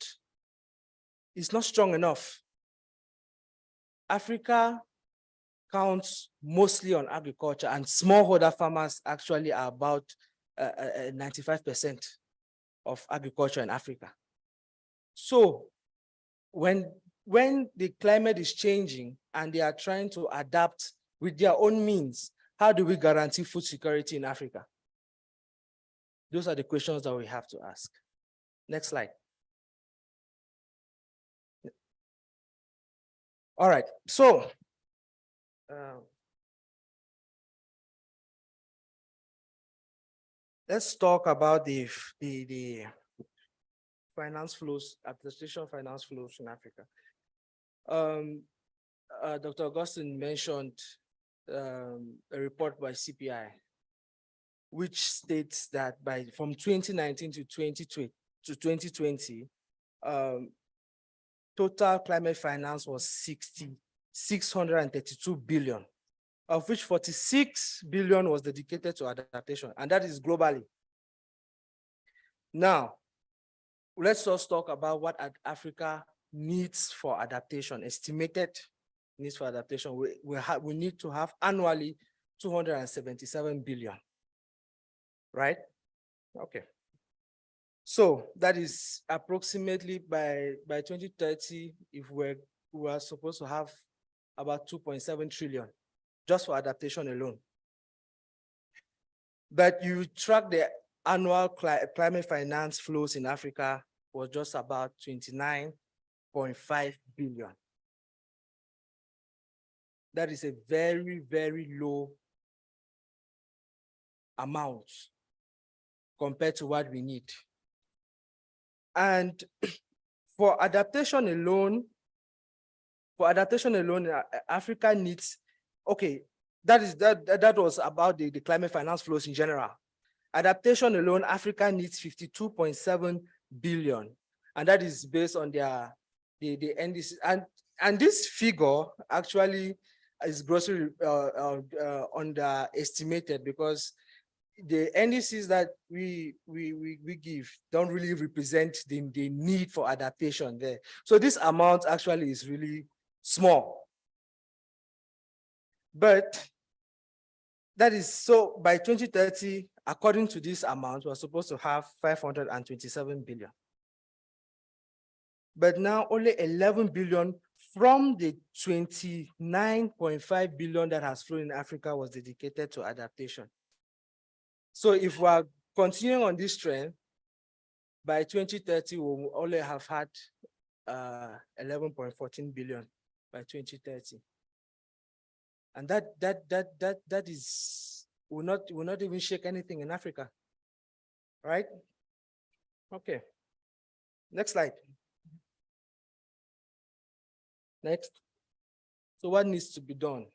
strong enough. Africa counts mostly on agriculture, and smallholder farmers actually are about 95% of agriculture in Africa. So when the climate is changing and they are trying to adapt with their own means, how do we guarantee food security in Africa? Those are the questions that we have to ask. Next slide. All right, so let's talk about the finance flows, adaptation finance flows in Africa. Dr. Augustine mentioned a report by CPI, which states that from 2019 to 2020, total climate finance was 632 billion, of which 46 billion was dedicated to adaptation, and that is globally. Now, let's just talk about what Africa needs for adaptation, estimated needs for adaptation. We need to have annually 277 billion, right? Okay. So that is approximately by 2030, if we are supposed to have about 2.7 trillion just for adaptation alone. But you track the annual climate finance flows in Africa was just about 29.5 billion. That is a very, very low amount compared to what we need. And for adaptation alone, Africa needs, okay, that was about the climate finance flows in general. Adaptation alone, Africa needs 52.7 billion, and that is based on the NDC. And this figure actually is grossly underestimated, because the NDCs that we give don't really represent the need for adaptation there. So this amount actually is really small. But that is, so by 2030, according to this amount, we're supposed to have 527 billion. But now only 11 billion from the 29.5 billion that has flown in Africa was dedicated to adaptation. So if we are continuing on this trend, by 2030, we will only have had 11.14 billion by 2030. And that is will not even shake anything in Africa, right? Okay. Next slide. Next. So what needs to be done?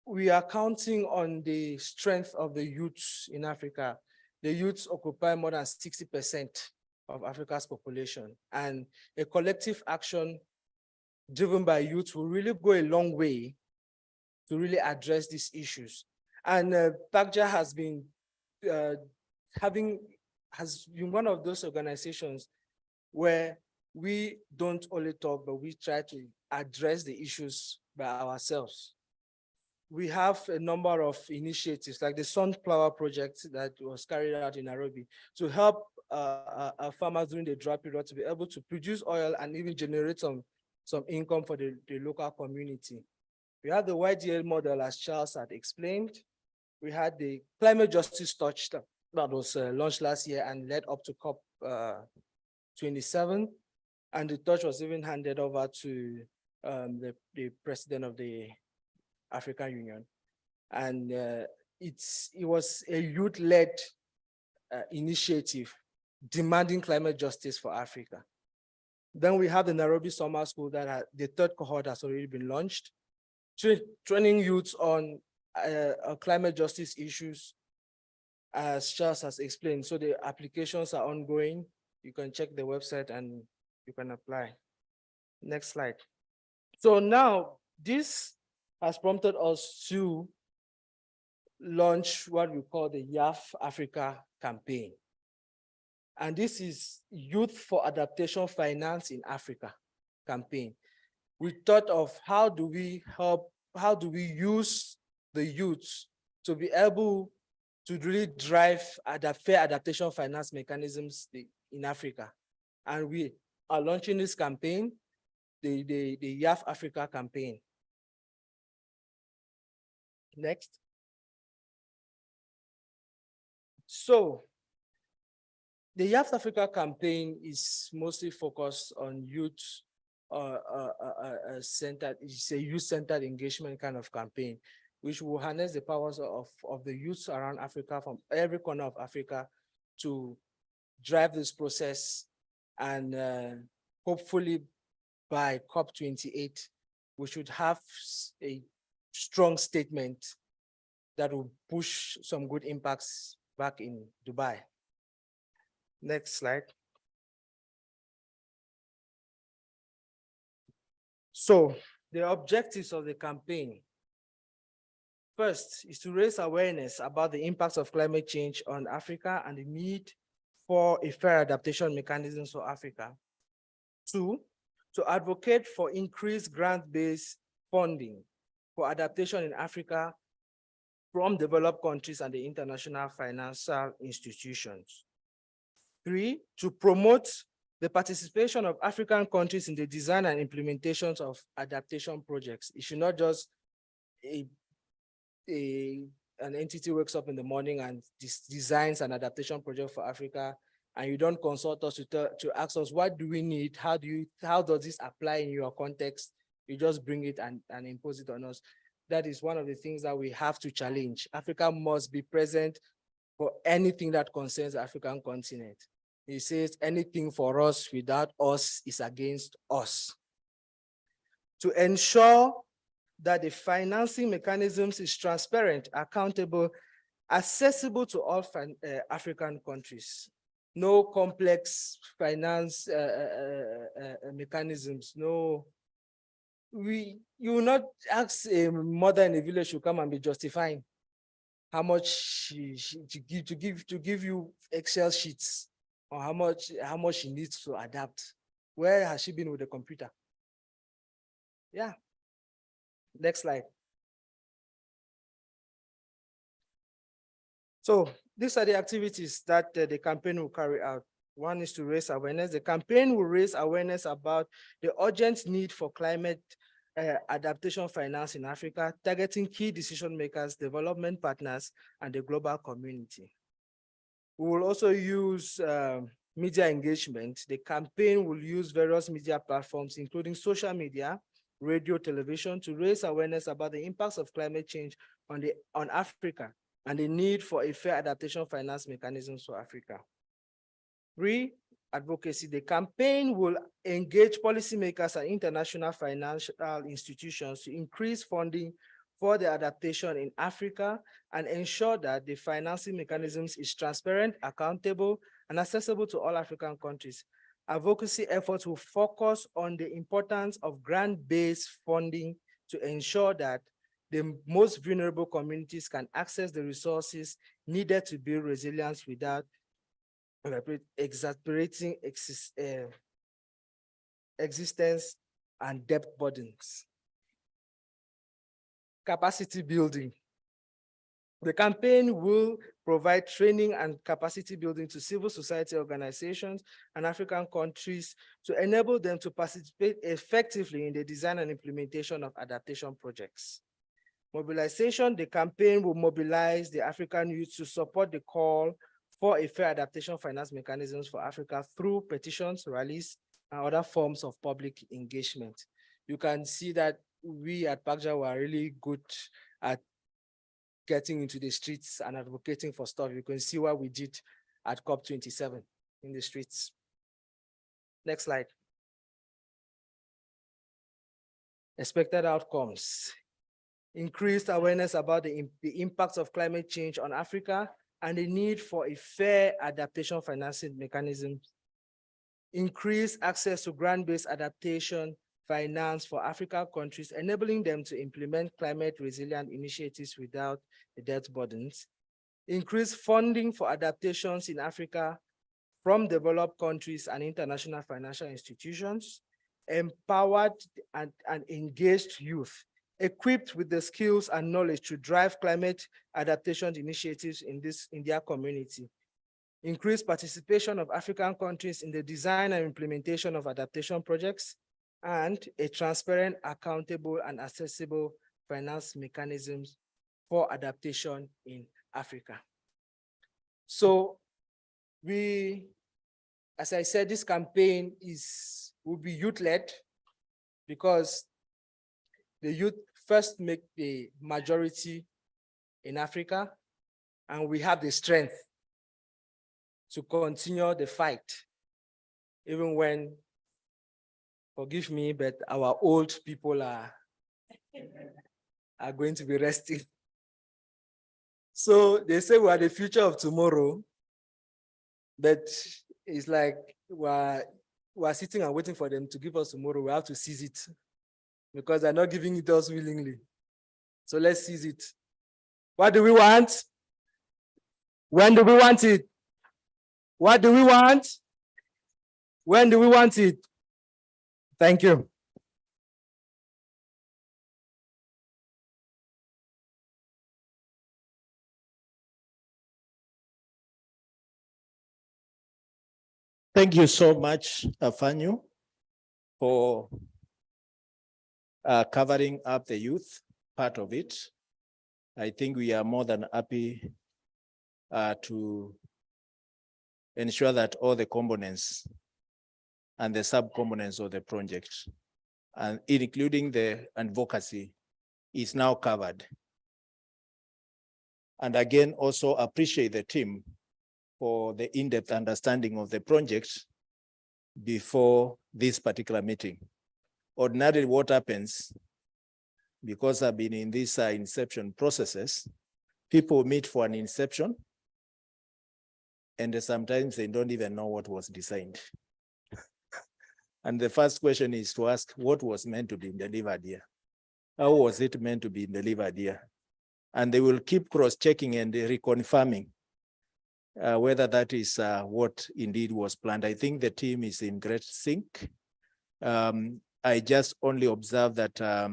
We are counting on the strength of the youths in Africa. The youths occupy more than 60% of Africa's population, and a collective action driven by youth will really go a long way to really address these issues. And PACJA has been one of those organizations where we don't only talk, but we try to address the issues by ourselves. We have a number of initiatives like the Sunflower Project that was carried out in Nairobi to help farmers during the drought period to be able to produce oil and even generate some income for the local community. We have the YDL model, as Charles had explained. We had the climate justice touch that was launched last year and led up to COP 27. And the touch was even handed over to the president of the African Union. And it was a youth-led initiative demanding climate justice for Africa. Then we have the Nairobi Summer School that the third cohort has already been launched, training youths on climate justice issues, as Charles has explained. So the applications are ongoing. You can check the website and you can apply. Next slide. So now this has prompted us to launch what we call the YAF Africa campaign. And this is Youth for Adaptation Finance in Africa campaign. We thought of how do we use the youth to be able to really drive fair adaptation finance mechanisms in Africa. And we are launching this campaign, the YAF Africa campaign. Next. So the YAF Africa campaign is mostly focused on youth centered. It's a youth-centered engagement kind of campaign, which will harness the powers of the youth around Africa from every corner of Africa to drive this process. And hopefully by COP28, we should have a strong statement that will push some good impacts back in Dubai. Next slide. So the objectives of the campaign. First is to raise awareness about the impacts of climate change on Africa and the need for a fair adaptation mechanisms for Africa. 2, to advocate for increased grant-based funding for adaptation in Africa from developed countries and the international financial institutions. 3, to promote the participation of African countries in the design and implementations of adaptation projects. It should not just an entity wakes up in the morning and designs an adaptation project for Africa, and you don't consult us to ask us, what do we need? How does this apply in your context? You just bring it and impose it on us. That is one of the things that we have to challenge. Africa must be present for anything that concerns the African continent. He says anything for us without us is against us. To ensure that the financing mechanisms is transparent, accountable, accessible to all African countries. No complex finance mechanisms. No, you will not ask a mother in a village to come and be justifying how much to give you Excel sheets or how much she needs to adapt. Where has she been with the computer? Yeah. Next slide. So these are the activities that the campaign will carry out. One is to raise awareness. The campaign will raise awareness about the urgent need for climate adaptation finance in Africa, targeting key decision makers, development partners, and the global community. We will also use media engagement. The campaign will use various media platforms, including social media, radio, television, to raise awareness about the impacts of climate change on Africa and the need for a fair adaptation finance mechanisms for Africa. 3, advocacy. The campaign will engage policymakers and international financial institutions to increase funding for the adaptation in Africa and ensure that the financing mechanisms is transparent, accountable, and accessible to all African countries. Advocacy efforts will focus on the importance of grant-based funding to ensure that the most vulnerable communities can access the resources needed to build resilience without exacerbating existence and debt burdens. Capacity building. The campaign will provide training and capacity building to civil society organizations and African countries to enable them to participate effectively in the design and implementation of adaptation projects. Mobilization. The campaign will mobilize the African youth to support the call for a fair adaptation finance mechanisms for Africa through petitions, rallies, and other forms of public engagement. You can see that we at PACJA were really good at getting into the streets and advocating for stuff. You can see what we did at COP27 in the streets. Next slide. Expected outcomes. Increased awareness about the impacts of climate change on Africa and the need for a fair adaptation financing mechanism. Increase access to grant-based adaptation finance for African countries, enabling them to implement climate resilient initiatives without the debt burdens. Increase funding for adaptations in Africa from developed countries and international financial institutions. Empowered and engaged youth, equipped with the skills and knowledge to drive climate adaptation initiatives in their community. Increase participation of African countries in the design and implementation of adaptation projects, and a transparent, accountable, and accessible finance mechanisms for adaptation in Africa. So as I said, this campaign will be youth-led because the youth first make the majority in Africa, and we have the strength to continue the fight, even when, forgive me, but our old people are going to be resting. So they say we are the future of tomorrow, but it's like we're sitting and waiting for them to give us tomorrow. We have to seize it because they're not giving it us willingly. So let's seize it. What do we want? When do we want it? What do we want? When do we want it? Thank you. Thank you so much, Afanyu, for covering up the youth part of it. I think we are more than happy to ensure that all the components and the sub-components of the project, and including the advocacy, is now covered. And again, also appreciate the team for the in-depth understanding of the project before this particular meeting. Ordinarily, what happens, because I've been in these inception processes, people meet for an inception, and sometimes they don't even know what was designed. And the first question is to ask what was meant to be delivered here. How was it meant to be delivered here? And they will keep cross-checking and reconfirming whether that is what indeed was planned. I think the team is in great sync. I just only observed that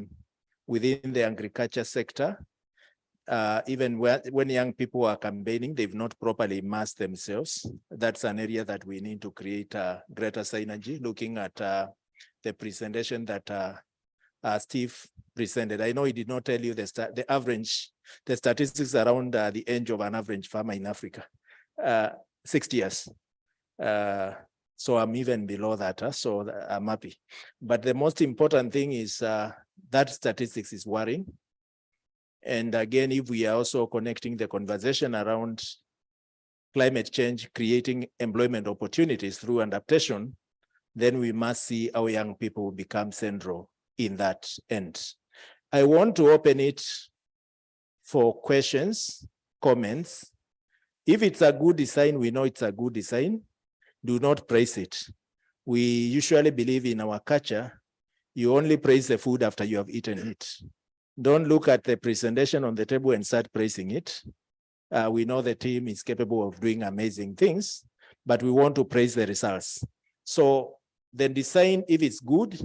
within the agriculture sector, even when young people are campaigning, they've not properly immersed themselves. That's an area that we need to create a greater synergy, looking at the presentation that Steve presented. I know he did not tell you the statistics around the age of an average farmer in Africa. 60 years. So I'm even below that, so I'm happy. But the most important thing is that statistics is worrying. And again, if we are also connecting the conversation around climate change, creating employment opportunities through adaptation, then we must see our young people become central in that end. I want to open it for questions, comments. If it's a good design, we know it's a good design. Do not praise it. We usually believe in our culture, you only praise the food after you have eaten it. Don't look at the presentation on the table and start praising it. We know the team is capable of doing amazing things, but we want to praise the results. So the design, if it's good,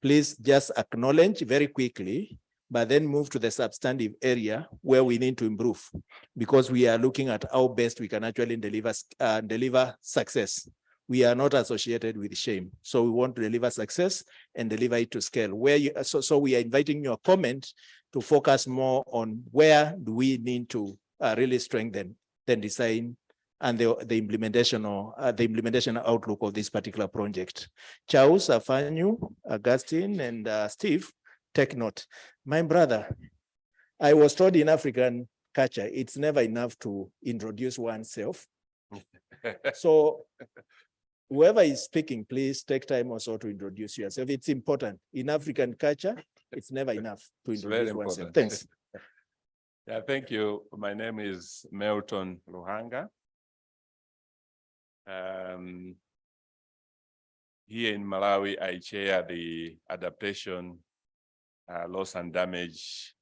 please just acknowledge very quickly, but then move to the substantive area where we need to improve, because we are looking at how best we can actually deliver success. We are not associated with shame. So we want to deliver success and deliver it to scale. So we are inviting your comment to focus more on where do we need to really strengthen the design and the implementation or the implementation outlook of this particular project. Charles, Afanyu, Augustine, and Steve, take note. My brother, I was taught in African culture, it's never enough to introduce oneself. So whoever is speaking, please take time also to introduce yourself. It's important. In African culture, it's never enough to introduce oneself. Thanks. Yeah, thank you. My name is Melton Luhanga. Here in Malawi, I chair the adaptation, loss and damage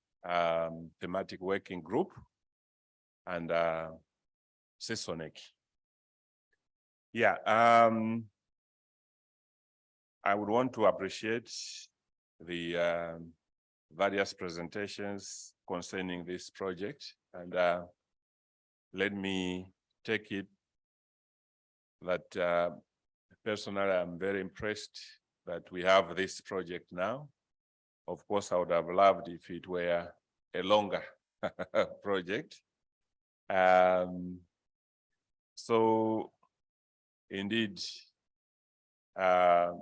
thematic working group and CISONEC. Yeah, I would want to appreciate the various presentations concerning this project, and let me take it that personally I'm very impressed that we have this project now. Of course, I would have loved if it were a longer project. So indeed, a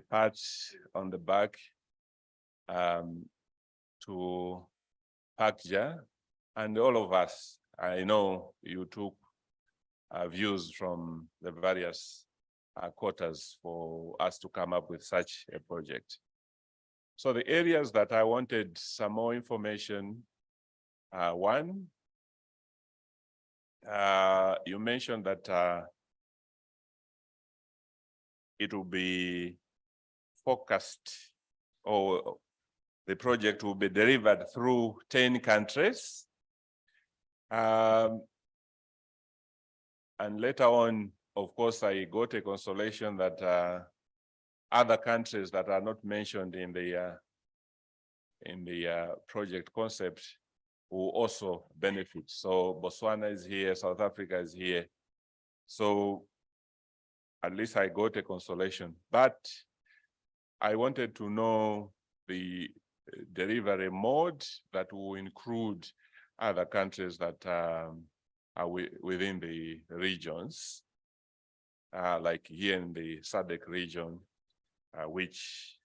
pat on the back to Pakja and all of us. I know you took views from the various quarters for us to come up with such a project. So the areas that I wanted some more information, one, you mentioned that it will be focused, or the project will be delivered through 10 countries. And later on, of course, I got a consolation that other countries that are not mentioned in the project concept will also benefit. So Botswana is here, South Africa is here. So at least I got a consolation. But I wanted to know the delivery mode that will include other countries that are within the regions, like here in the SADC region, which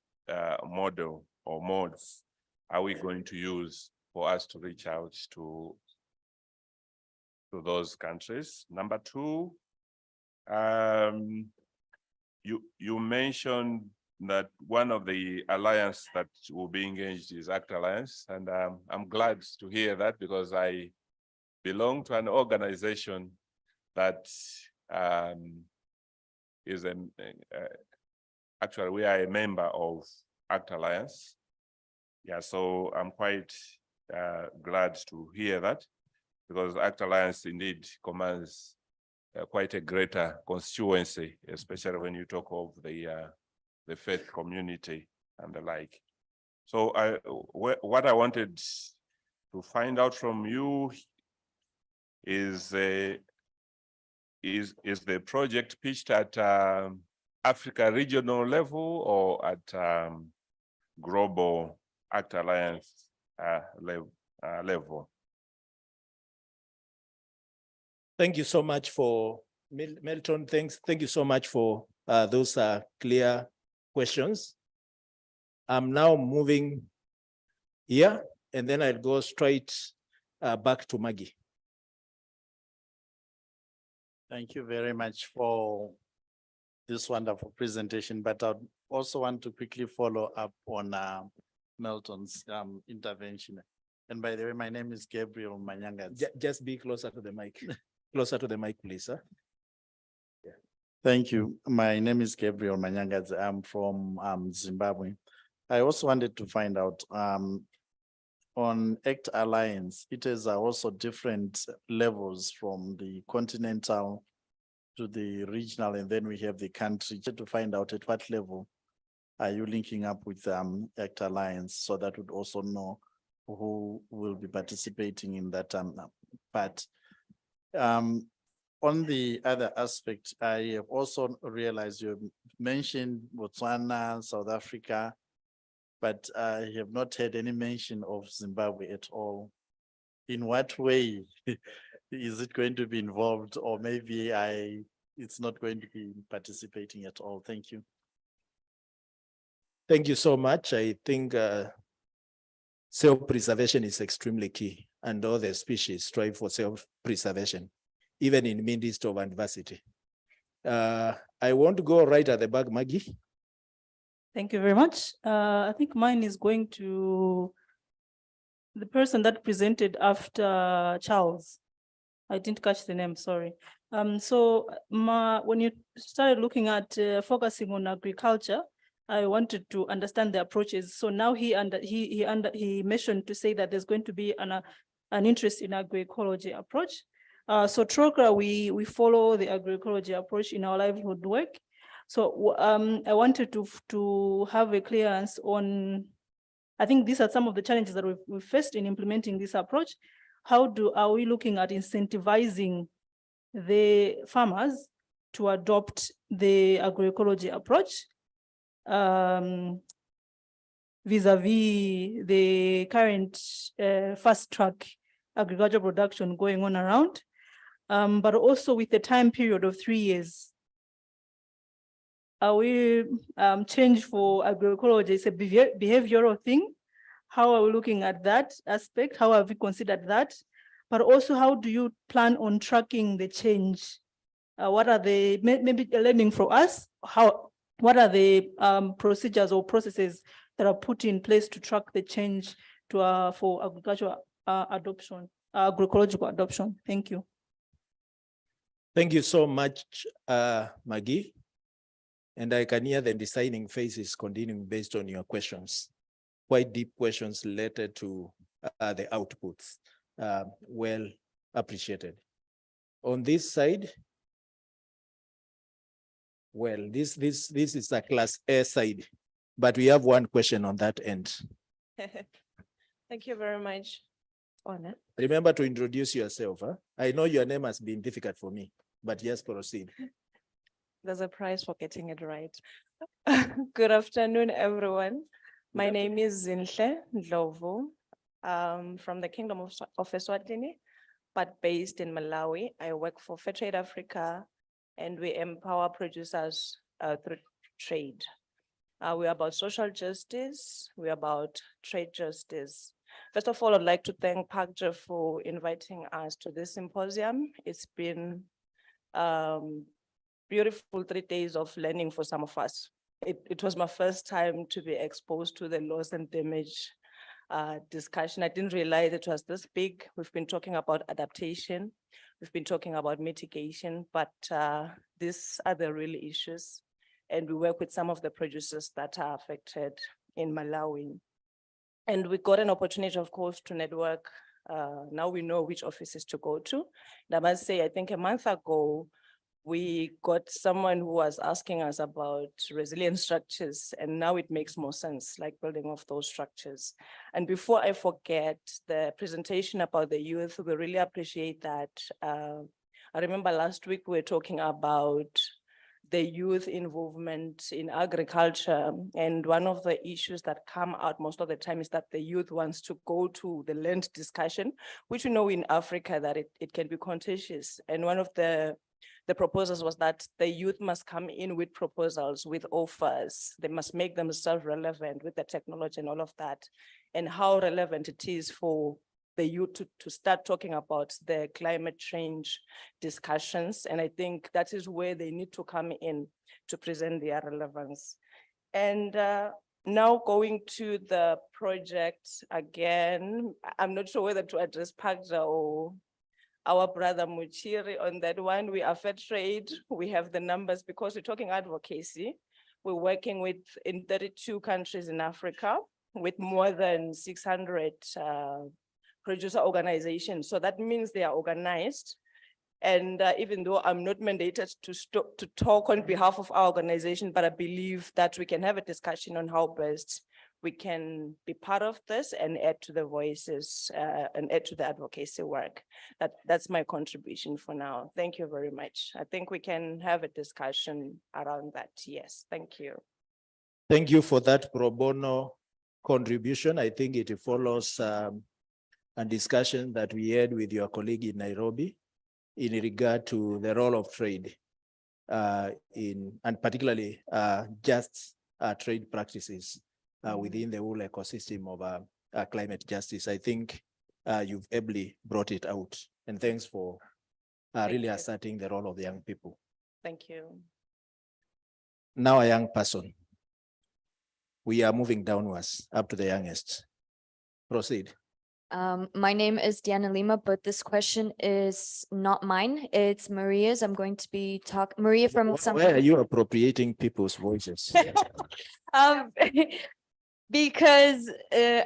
model or modes are we going to use for us to reach out to those countries? Number two, you mentioned that one of the alliance that will be engaged is ACT Alliance, and I'm glad to hear that, because I belong to an organization that is actually we are a member of ACT Alliance. Yeah, so I'm quite glad to hear that, because ACT Alliance indeed commands quite a greater constituency, especially when you talk of the faith community and the like. So what I wanted to find out from you is the project pitched at Africa regional level or at global ACT Alliance level? Thank you so much for Melton. Thank you so much for those clear questions. I'm now moving here, and then I'll go straight back to Maggie. Thank you very much for this wonderful presentation, but I also want to quickly follow up on Melton's intervention. And by the way, my name is Gabriel Manyangas. Just be closer to the mic. Closer to the mic, please, sir. Thank you. My name is Gabriel Manyangas. I'm from Zimbabwe. I also wanted to find out on ACT Alliance, it is also different levels from the continental to the regional, and then we have the country. To find out at what level are you linking up with ACT Alliance, so that would also know who will be participating in that part. On the other aspect, I have also realized you mentioned Botswana, South Africa, but I have not heard any mention of Zimbabwe at all. In what way is it going to be involved, or maybe it's not going to be participating at all? Thank you. Thank you so much. I think self-preservation is extremely key, and all the species strive for self-preservation, even in midst of adversity. I want to go right at the back, Maggie. Thank you very much. I think mine is going to the person that presented after Charles. I didn't catch the name, sorry. So when you started looking at focusing on agriculture, I wanted to understand the approaches. So now he mentioned to say that there's going to be an interest in agroecology approach. So TROCRA, we follow the agroecology approach in our livelihood work. So I wanted to have a clearance on, I think these are some of the challenges that we've faced in implementing this approach. Are we looking at incentivizing the farmers to adopt the agroecology approach vis-a-vis the current fast track agricultural production going on around, but also with a time period of 3 years? Are we change for agroecology? It's a behavioral thing. How are we looking at that aspect? How have we considered that? But also, how do you plan on tracking the change? What are the, maybe learning for us? What are the procedures or processes that are put in place to track the change to for agricultural adoption, agroecological adoption? Thank you. Thank you so much, Maggie. And I can hear the designing phases continuing based on your questions. Quite deep questions related to the outputs. Well appreciated. On this side, well, this is a class A side, but we have one question on that end. Thank you very much. Honor. Remember to introduce yourself. Huh? I know your name has been difficult for me, but yes, proceed. There's a prize for getting it right. Good afternoon, everyone. My name is Zinhle Ndlovu, from the Kingdom of Eswatini, but based in Malawi. I work for Fair Trade Africa, and we empower producers through trade. We're about social justice. We're about trade justice. First of all, I'd like to thank PACJA for inviting us to this symposium. It's been beautiful 3 days of learning for some of us. It was my first time to be exposed to the loss and damage discussion. I didn't realize it was this big. We've been talking about adaptation. We've been talking about mitigation, but these are the real issues. And we work with some of the producers that are affected in Malawi. And we got an opportunity, of course, to network. Now we know which offices to go to. And I must say, I think a month ago, we got someone who was asking us about resilient structures, and now it makes more sense, like building off those structures. And before I forget, the presentation about the youth, we really appreciate that. I remember last week we were talking about the youth involvement in agriculture. And one of the issues that come out most of the time is that the youth wants to go to the land discussion, which we know in Africa that it can be contentious. And one of the proposals was that the youth must come in with proposals, with offers. They must make themselves relevant with the technology and all of that. And how relevant it is for the youth to start talking about the climate change discussions. And I think that is where they need to come in to present their relevance. And now going to the project again, I'm not sure whether to address Pagja or our brother Muchiri on that one. We are fair trade, we have the numbers because we're talking advocacy. We're working in 32 countries in Africa with more than 600 producer organizations. So that means they are organized. And even though I'm not mandated to talk on behalf of our organization, but I believe that we can have a discussion on how best we can be part of this and add to the voices and add to the advocacy work. That's my contribution for now. Thank you very much. I think we can have a discussion around that. Yes, thank you. Thank you for that pro bono contribution. I think it follows a discussion that we had with your colleague in Nairobi in regard to the role of trade and particularly just trade practices within the whole ecosystem of climate justice. I think you've ably brought it out, and thanks for really asserting the role of the young people. Thank you. Now a young person. We are moving downwards up to the youngest. Proceed. My name is Diana Lima, but this question is not mine. It's Maria's. I'm going to be Maria from Why are you appropriating people's voices? Because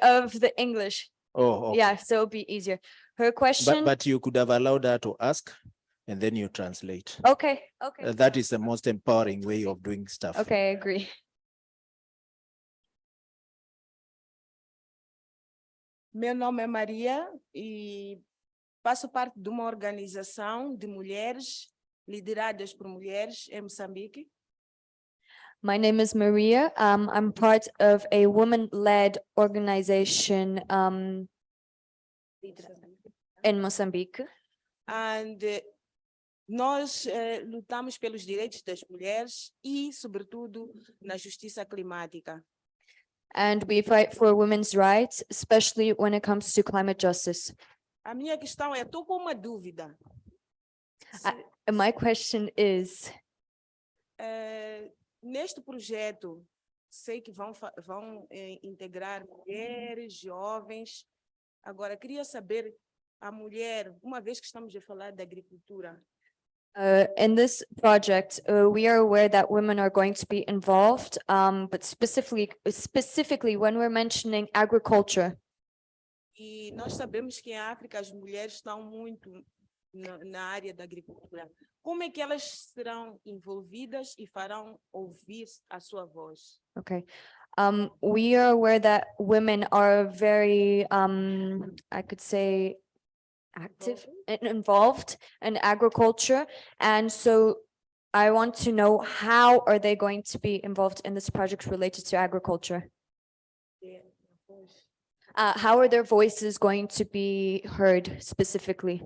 of the English. Oh, okay. Yeah, so it'll be easier. Her question. But you could have allowed her to ask and then you translate. Okay, okay. That is the most empowering way of doing stuff. Okay, I agree. Meu nome é Maria e faço parte de uma organização de mulheres lideradas por mulheres em Moçambique. My name is Maria. I'm part of a woman-led organization in Mozambique. And nós lutamos pelos direitos das mulheres e, sobretudo, na justiça climática. And we fight for women's rights, especially when it comes to climate justice. A minha questão é, estou com uma dúvida. And my question is, Neste projeto, sei que vão integrar mulheres, jovens. Agora, queria saber, a mulher, uma vez que estamos a falar da agricultura, in this project, we are aware that women are going to be involved, but specifically when we're mentioning agriculture. e nós sabemos que em África as mulheres estão muito na área da agricultura. Como é que elas serão envolvidas e farão ouvir a sua voz? Okay. We are aware that women are very, I could say, active and involved in agriculture. And so I want to know, how are they going to be involved in this project related to agriculture? How are their voices going to be heard specifically,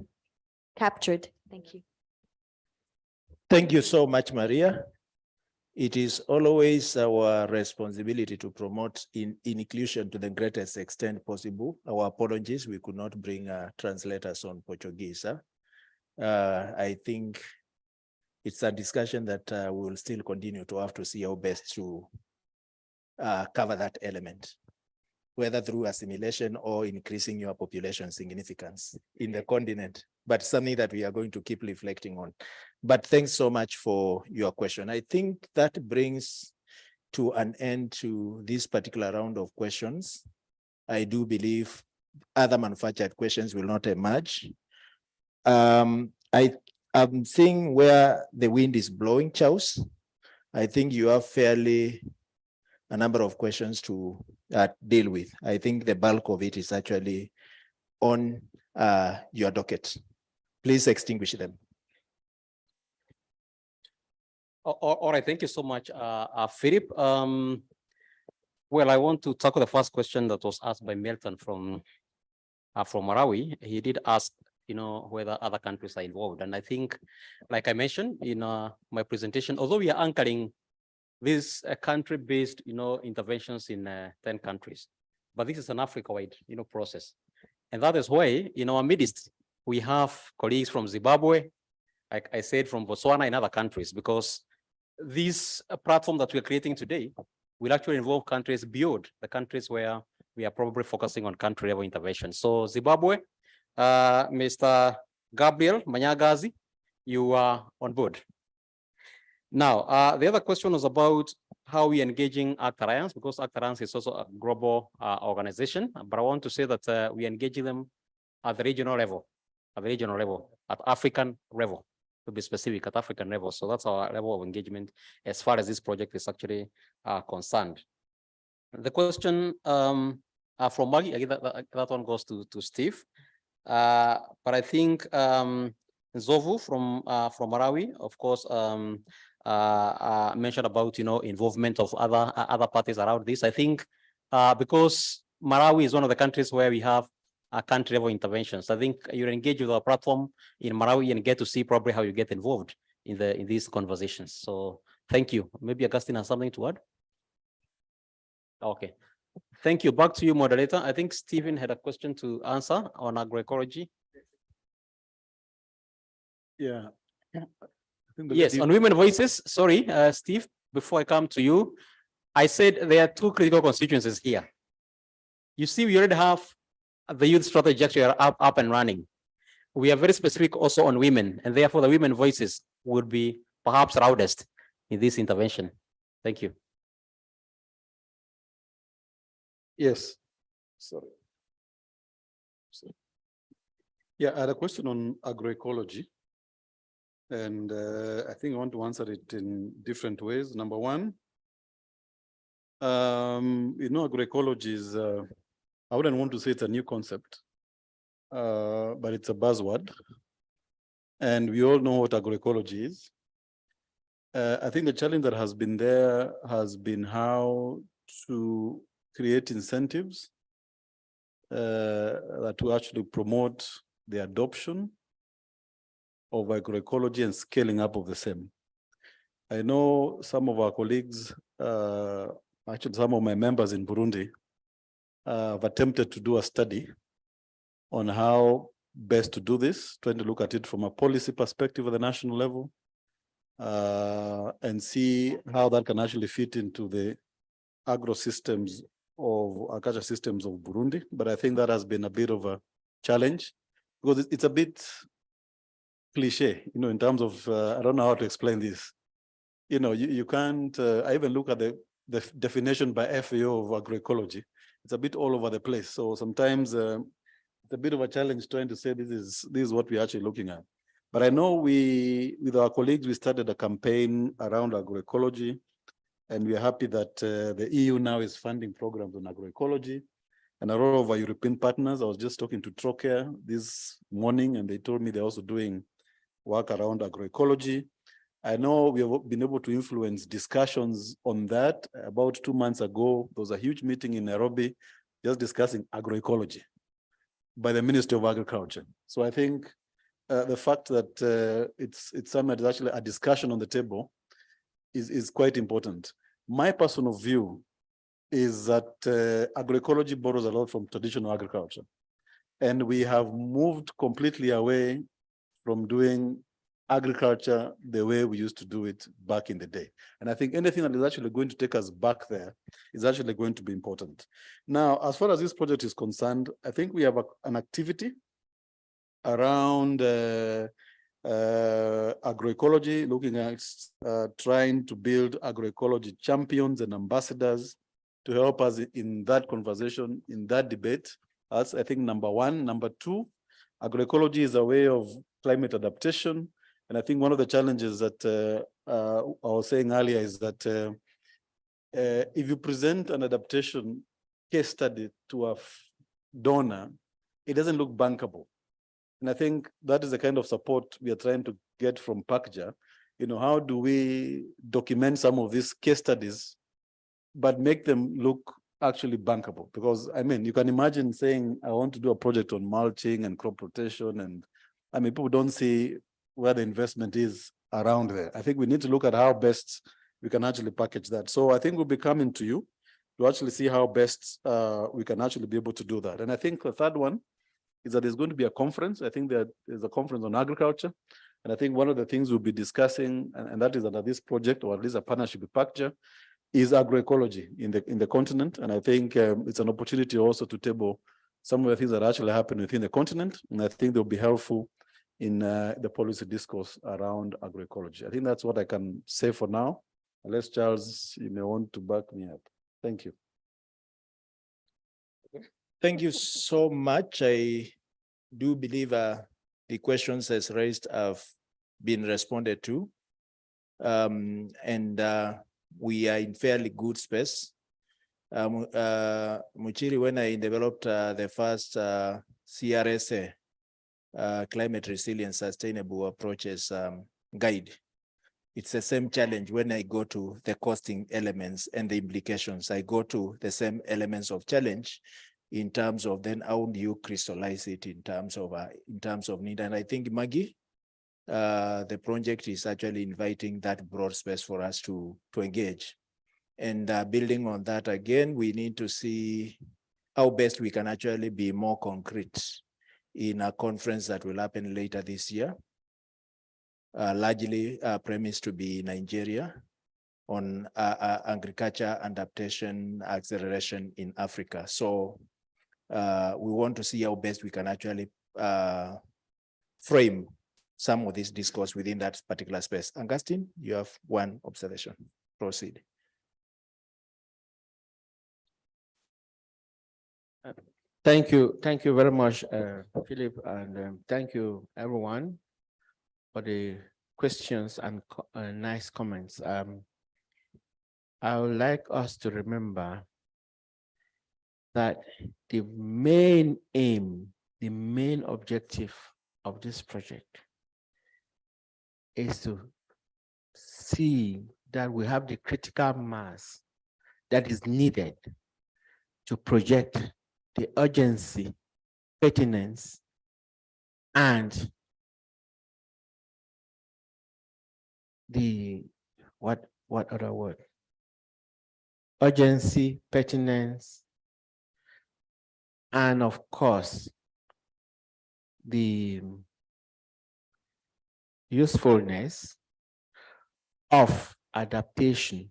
captured? Thank you. Thank you so much, Maria. It is always our responsibility to promote inclusion to the greatest extent possible. Our apologies, we could not bring translators on Portuguese. I think it's a discussion that we will still continue to have to see how best to cover that element, whether through assimilation or increasing your population significance in the continent, but something that we are going to keep reflecting on. But thanks so much for your question. I think that brings to an end to this particular round of questions. I do believe other manufactured questions will not emerge. I'm seeing where the wind is blowing, Charles. I think you have fairly a number of questions to deal with. I think the bulk of it is actually on your docket. Please extinguish them. All right, thank you so much, Philip. Well, I want to tackle the first question that was asked by Milton from Marawi. He did ask, whether other countries are involved. And I think, like I mentioned in my presentation, although we are anchoring these country-based, interventions in 10 countries, but this is an Africa-wide, process. And that is why, in our midst, we have colleagues from Zimbabwe, like I said, from Botswana and other countries, because this platform that we're creating today will actually involve countries beyond the countries where we are probably focusing on country level intervention. So Zimbabwe, Mr. Gabriel Manyagazi, you are on board. Now, the other question was about how we are engaging ACT Alliance, because ACT Alliance is also a global organization, but I want to say that we are engaging them at the regional level, at African level, to be specific, at African level. So that's our level of engagement as far as this project is actually concerned. The question from Maggie, again, that one goes to Steve. But I think Zovu from Marawi, of course, mentioned about involvement of other parties around this. I think because Marawi is one of the countries where we have country level interventions. I think you engage with our platform in Marawi and get to see probably how you get involved in these conversations. So thank you. Maybe Augustine has something to add. Okay. Thank you. Back to you, moderator. I think Stephen had a question to answer on agroecology. Yeah. Yes, on women voices. Sorry, Steve, before I come to you, I said there are two critical constituencies here. You see, we already have the youth strategy actually up and running. We are very specific also on women, and therefore the women voices would be perhaps loudest in this intervention. Thank you. Yes. Sorry. Yeah, I had a question on agroecology. And I think I want to answer it in different ways. Number one, agroecology is, I wouldn't want to say it's a new concept, but it's a buzzword. And we all know what agroecology is. I think the challenge that has been there has been how to create incentives that will actually promote the adoption of agroecology and scaling up of the same. I know some of our colleagues, actually some of my members in Burundi, have attempted to do a study on how best to do this, trying to look at it from a policy perspective at the national level, and see how that can actually fit into the agro systems of agriculture systems of Burundi. But I think that has been a bit of a challenge because it's a bit cliche, in terms of, I don't know how to explain this. You can't, I even look at the definition by FAO of agroecology. It's a bit all over the place. So sometimes it's a bit of a challenge trying to say this is what we're actually looking at. But I know with our colleagues, we started a campaign around agroecology, and we are happy that the EU now is funding programs on agroecology. And a lot of our European partners, I was just talking to Trocare this morning, and they told me they're also doing work around agroecology. I know we have been able to influence discussions on that. About 2 months ago, there was a huge meeting in Nairobi just discussing agroecology by the Ministry of Agriculture. So I think the fact that it's something that's actually a discussion on the table is quite important. My personal view is that agroecology borrows a lot from traditional agriculture. And we have moved completely away from doing agriculture the way we used to do it back in the day. And I think anything that is actually going to take us back there is actually going to be important. Now, as far as this project is concerned, I think we have an activity around agroecology, looking at trying to build agroecology champions and ambassadors to help us in that conversation, in that debate. That's, I think, number one. Number two, agroecology is a way of climate adaptation. And I think one of the challenges that I was saying earlier is that if you present an adaptation case study to a donor, it doesn't look bankable. And I think that is the kind of support we are trying to get from PACJA how do we document some of these case studies, but make them look actually bankable? Because I mean, you can imagine saying, I want to do a project on mulching and crop rotation, and I mean, people don't see where the investment is around there. I think we need to look at how best we can actually package that. So I think we'll be coming to you to actually see how best we can actually be able to do that. And I think the third one is that there's going to be a conference. I think that there's a conference on agriculture. And I think one of the things we'll be discussing, and that is under this project, or at least a partnership with PACJA, is agroecology in the continent. And I think it's an opportunity also to table some of the things that actually happen within the continent. And I think they'll be helpful in the policy discourse around agroecology. I think that's what I can say for now. Unless Charles, you may want to back me up. Thank you. Thank you so much. I do believe the questions as raised have been responded to. And we are in fairly good space. Muchiri, when I developed the first CRSA, Climate Resilience Sustainable Approaches Guide, it's the same challenge when I go to the costing elements and the implications. I go to the same elements of challenge in terms of then how do you crystallize it in terms of need. And I think, Maggie, the project is actually inviting that broad space for us to engage. And building on that again, we need to see how best we can actually be more concrete in a conference that will happen later this year, largely premised to be Nigeria, on agriculture adaptation acceleration in Africa. So we want to see how best we can actually frame some of this discourse within that particular space. Augustine, you have one observation. Proceed. Thank you very much, Philip, and thank you everyone for the questions and nice comments. I would like us to remember that the main aim, the main objective of this project is to see that we have the critical mass that is needed to project the urgency, pertinence, and the what other word? Urgency, pertinence, and of course, the usefulness of adaptation.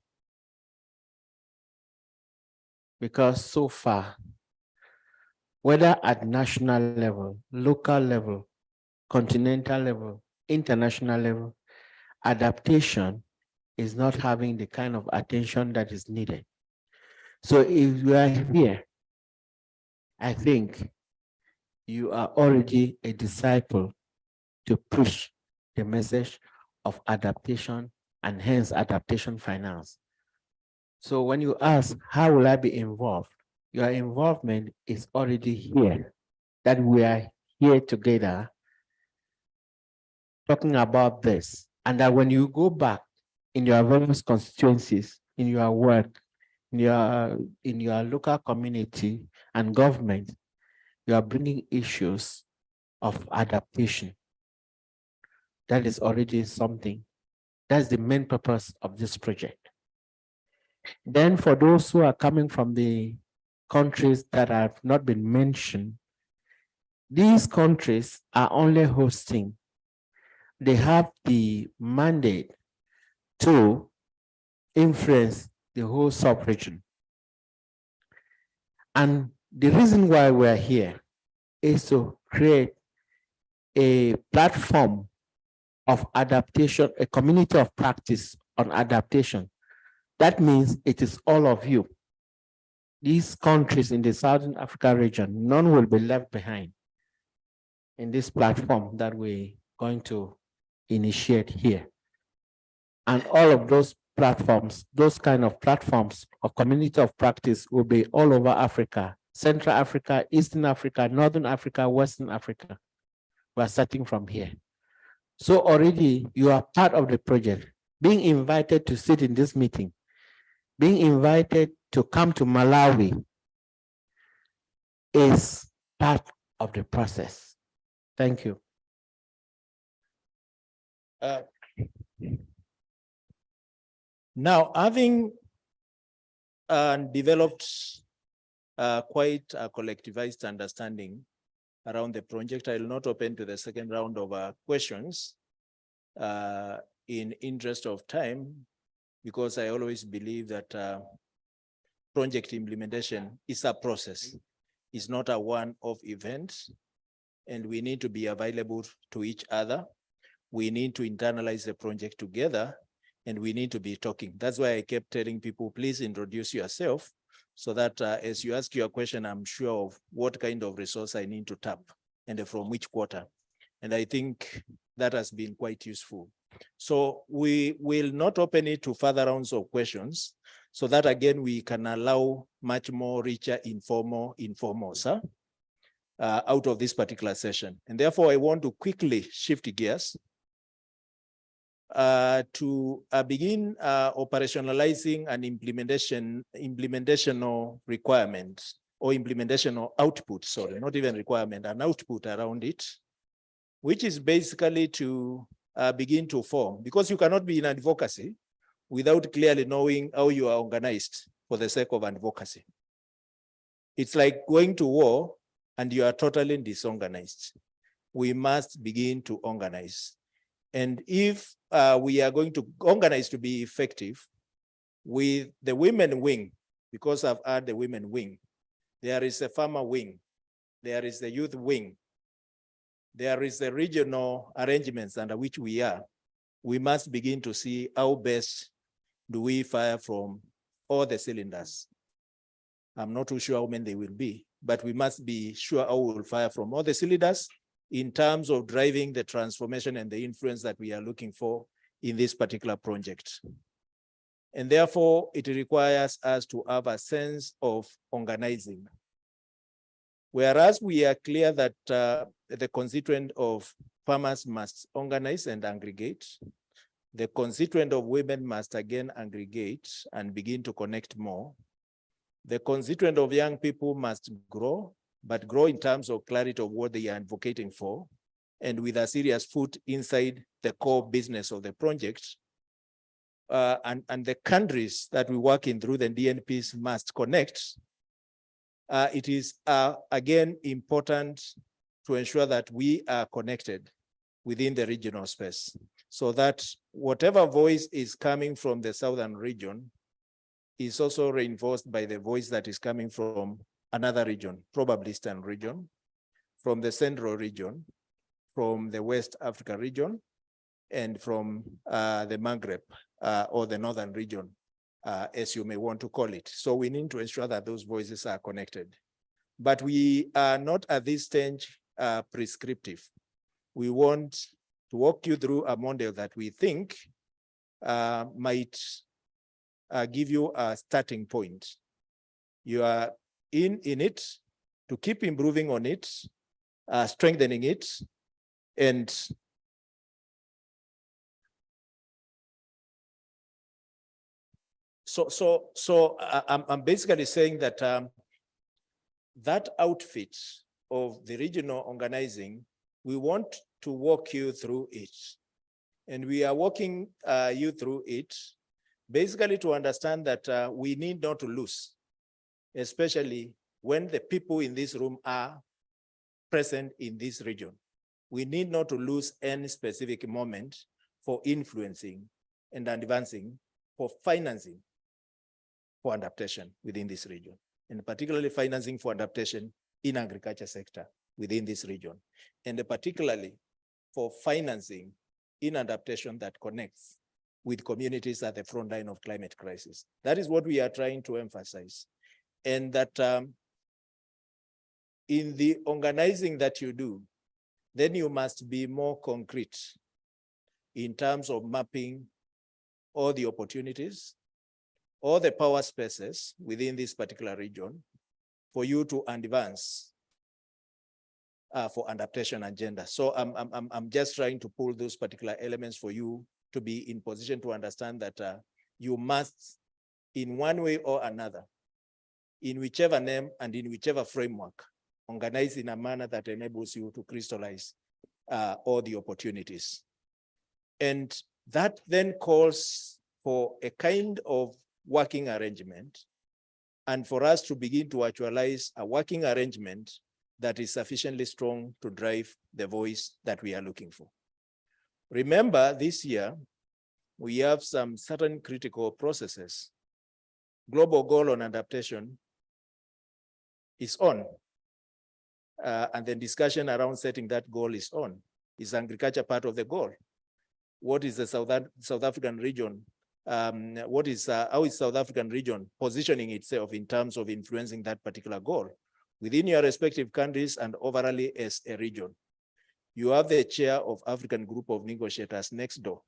Because so far, whether at national level, local level, continental level, international level, adaptation is not having the kind of attention that is needed. So if you are here, I think you are already a disciple to push the message of adaptation and hence adaptation finance. So when you ask, how will I be involved? Your involvement is already here, that we are here together talking about this. And that when you go back in your various constituencies, in your work, in your local community and government, you are bringing issues of adaptation. That is already something. That's the main purpose of this project. Then for those who are coming from the countries that have not been mentioned, these countries are only hosting. They have the mandate to influence the whole sub-region. And the reason why we're here is to create a platform of adaptation, a community of practice on adaptation. That means it is all of you. These countries in the Southern Africa region, none will be left behind in this platform that we're going to initiate here. And all of those platforms, those kind of platforms of community of practice will be all over Africa, Central Africa, Eastern Africa, Northern Africa, Western Africa. We're starting from here. So already you are part of the project, being invited to sit in this meeting, being invited to come to Malawi is part of the process. Thank you. Now, having developed quite a collectivized understanding around the project, I will not open to the second round of questions in interest of time, because I always believe that project implementation is a process. It's not a one-off event, and we need to be available to each other. We need to internalize the project together, and we need to be talking. That's why I kept telling people, please introduce yourself, so that as you ask your question, I'm sure of what kind of resource I need to tap and from which quarter. And I think that has been quite useful. So we will not open it to further rounds of questions, so that again, we can allow much more richer informal, sir, out of this particular session. And therefore, I want to quickly shift gears to begin operationalizing an implementational requirement or implementational output, sorry, not even requirement, an output around it, which is basically to begin to form, because you cannot be in advocacy without clearly knowing how you are organized for the sake of advocacy. It's like going to war and you are totally disorganized. We must begin to organize. And if we are going to organize to be effective with the women wing, because I've had the women wing, there is a farmer wing, there is the youth wing, there is the regional arrangements under which we are. We must begin to see how best do we fire from all the cylinders. I'm not too sure how many they will be, but we must be sure how we will fire from all the cylinders in terms of driving the transformation and the influence that we are looking for in this particular project. And therefore, it requires us to have a sense of organizing. Whereas we are clear that the constituent of farmers must organize and aggregate, the constituent of women must again aggregate and begin to connect more. The constituent of young people must grow, but grow in terms of clarity of what they are advocating for, and with a serious foot inside the core business of the project. And the countries that we work in through the DNPs must connect. It is, again, important to ensure that we are connected within the regional space, so that whatever voice is coming from the southern region is also reinforced by the voice that is coming from another region, probably Eastern region, from the Central region, from the West Africa region, and from the Maghreb or the Northern region, as you may want to call it. So we need to ensure that those voices are connected. But we are not at this stage prescriptive. We want to walk you through a model that we think might give you a starting point. You are in it to keep improving on it, strengthening it, and so I'm basically saying that that outfit of the regional organizing, we want to walk you through it. And we are walking you through it, basically to understand that we need not to lose, especially when the people in this room are present in this region. We need not to lose any specific moment for influencing and advancing, for financing for adaptation within this region, and particularly financing for adaptation in agriculture sector within this region, and particularly for financing in adaptation that connects with communities at the front line of climate crisis. That is what we are trying to emphasize. And that in the organizing that you do, then you must be more concrete in terms of mapping all the opportunities, all the power spaces within this particular region for you to advance for adaptation agenda. So I'm just trying to pull those particular elements for you to be in position to understand that you must, in one way or another, in whichever name and in whichever framework, organize in a manner that enables you to crystallize all the opportunities. And that then calls for a kind of working arrangement, and for us to begin to actualize a working arrangement that is sufficiently strong to drive the voice that we are looking for. Remember, this year, we have some certain critical processes. Global goal on adaptation is on, and the discussion around setting that goal is on. Is agriculture part of the goal? What is the South African region? How is South African region positioning itself in terms of influencing that particular goal within your respective countries and overall as a region? You have the chair of African Group of Negotiators next door.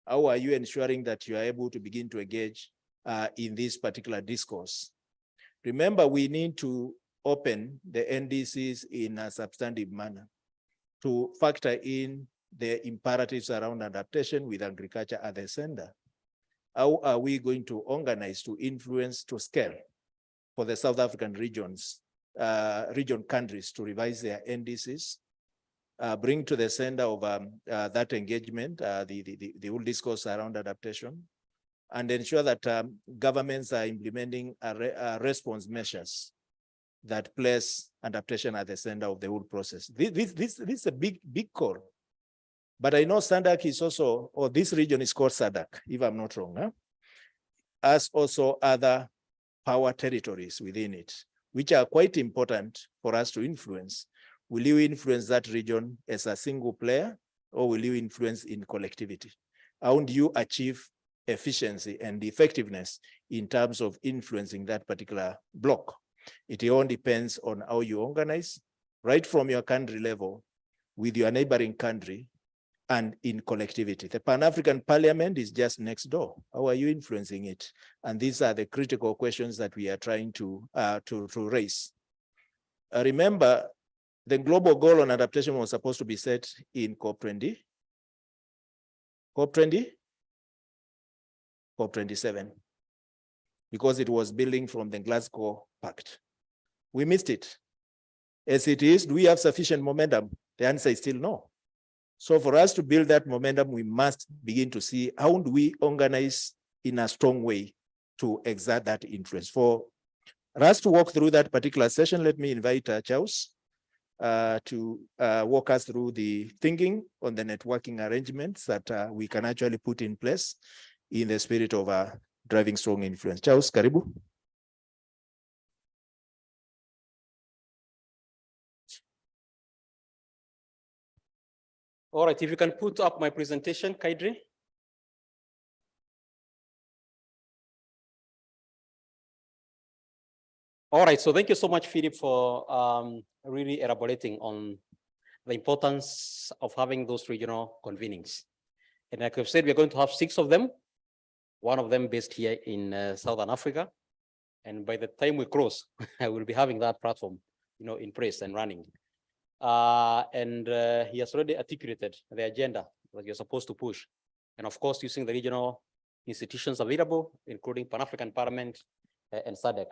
How are you ensuring that you are able to begin to engage in this particular discourse? Remember, we need to open the NDCs in a substantive manner to factor in the imperatives around adaptation with agriculture at the center. How are we going to organize to influence to scale for the South African regions, region countries to revise their NDCs, bring to the center of that engagement, the whole discourse around adaptation, and ensure that governments are implementing response measures that place adaptation at the center of the whole process. This is a big call. But I know SADC is also, or this region is called SADC, if I'm not wrong, as also other power territories within it, which are quite important for us to influence. Will you influence that region as a single player, or will you influence in collectivity? How do you achieve efficiency and effectiveness in terms of influencing that particular block? It all depends on how you organize, right from your country level, with your neighboring country, and in collectivity. The Pan-African Parliament is just next door. How are you influencing it? And these are the critical questions that we are trying to raise. Remember, the global goal on adaptation was supposed to be set in COP20. COP20? COP27. Because it was building from the Glasgow Pact. We missed it. As it is, do we have sufficient momentum? The answer is still no. So for us to build that momentum, we must begin to see how do we organize in a strong way to exert that influence. For us to walk through that particular session, let me invite Charles to walk us through the thinking on the networking arrangements that we can actually put in place in the spirit of driving strong influence. Charles, karibu. All right, if you can put up my presentation, Kaidri. All right, so thank you so much, Philip, for really elaborating on the importance of having those regional convenings. And like I've said, we're going to have 6 of them, one of them based here in Southern Africa. And by the time we cross, I will be having that platform, in place and running. He has already articulated the agenda that you're supposed to push. And of course, using the regional institutions available, including Pan-African Parliament and SADC.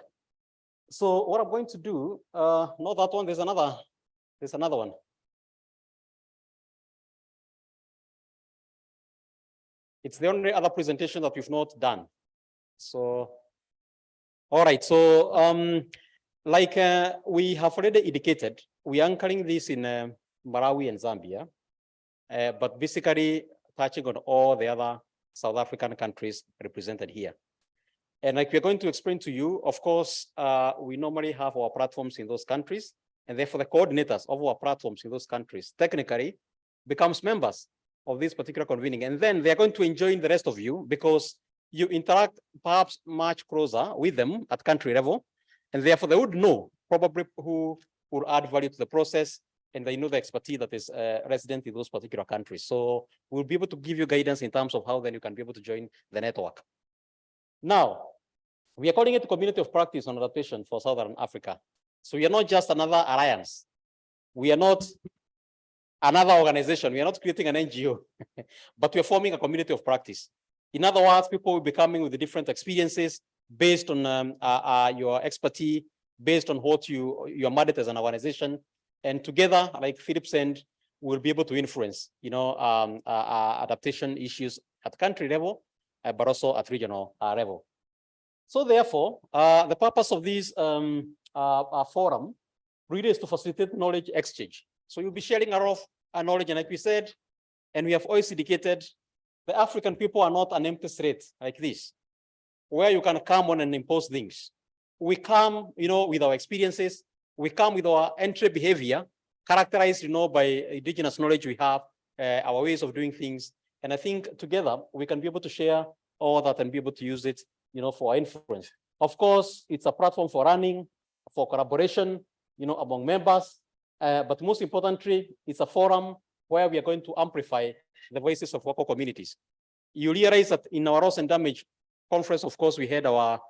So what I'm going to do, not that one, there's another one. It's the only other presentation that we've not done. So, all right, so like we have already indicated, we are anchoring this in Malawi and Zambia, but basically touching on all the other South African countries represented here. And like we're going to explain to you, of course, we normally have our platforms in those countries, and therefore the coordinators of our platforms in those countries technically becomes members of this particular convening. And then they're going to enjoin the rest of you because you interact perhaps much closer with them at country level. And therefore they would know probably who will add value to the process, and they know the expertise that is resident in those particular countries. So we'll be able to give you guidance in terms of how then you can be able to join the network. Now, we are calling it a community of practice on adaptation for Southern Africa. So we are not just another alliance. We are not another organization. We are not creating an NGO, but we are forming a community of practice. In other words, people will be coming with the different experiences based on your expertise, based on what your mandate as an organization. And together, like Philip said, we'll be able to influence, adaptation issues at country level, but also at regional level. So therefore, the purpose of this forum really is to facilitate knowledge exchange. So you'll be sharing a lot of knowledge, and like we said, and we have always indicated, the African people are not an empty threat like this, where you can come on and impose things. We come, with our experiences, we come with our entry behavior, characterized, by indigenous knowledge we have, our ways of doing things. And I think together we can be able to share all that and be able to use it, for our influence. Of course, it's a platform for running, for collaboration, among members. But most importantly, it's a forum where we are going to amplify the voices of local communities. You realize that in our loss and damage conference, of course, we had our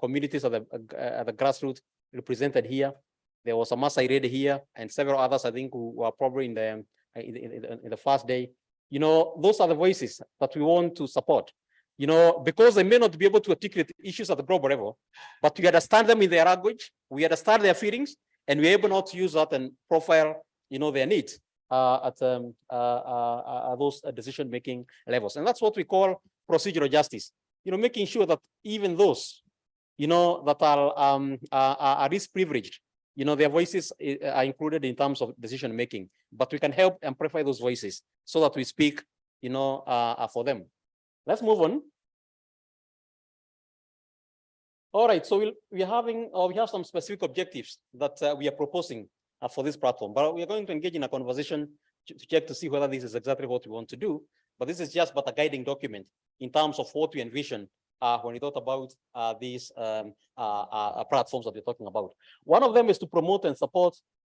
communities at the grassroots represented here. There was a Maasai Red here and several others, I think, who were probably in the first day. Those are the voices that we want to support. Because they may not be able to articulate issues at the global level, but we understand them in their language, we understand their feelings, and we're able not to use that and profile, their needs at those decision-making levels. And that's what we call procedural justice. Making sure that even those, that are least privileged, their voices are included in terms of decision-making, but we can help amplify those voices so that we speak, for them. Let's move on. All right, so we have some specific objectives that we are proposing for this platform, but we are going to engage in a conversation to check to see whether this is exactly what we want to do. But this is just but a guiding document in terms of what we envision when we thought about these platforms that we're talking about. One of them is to promote and support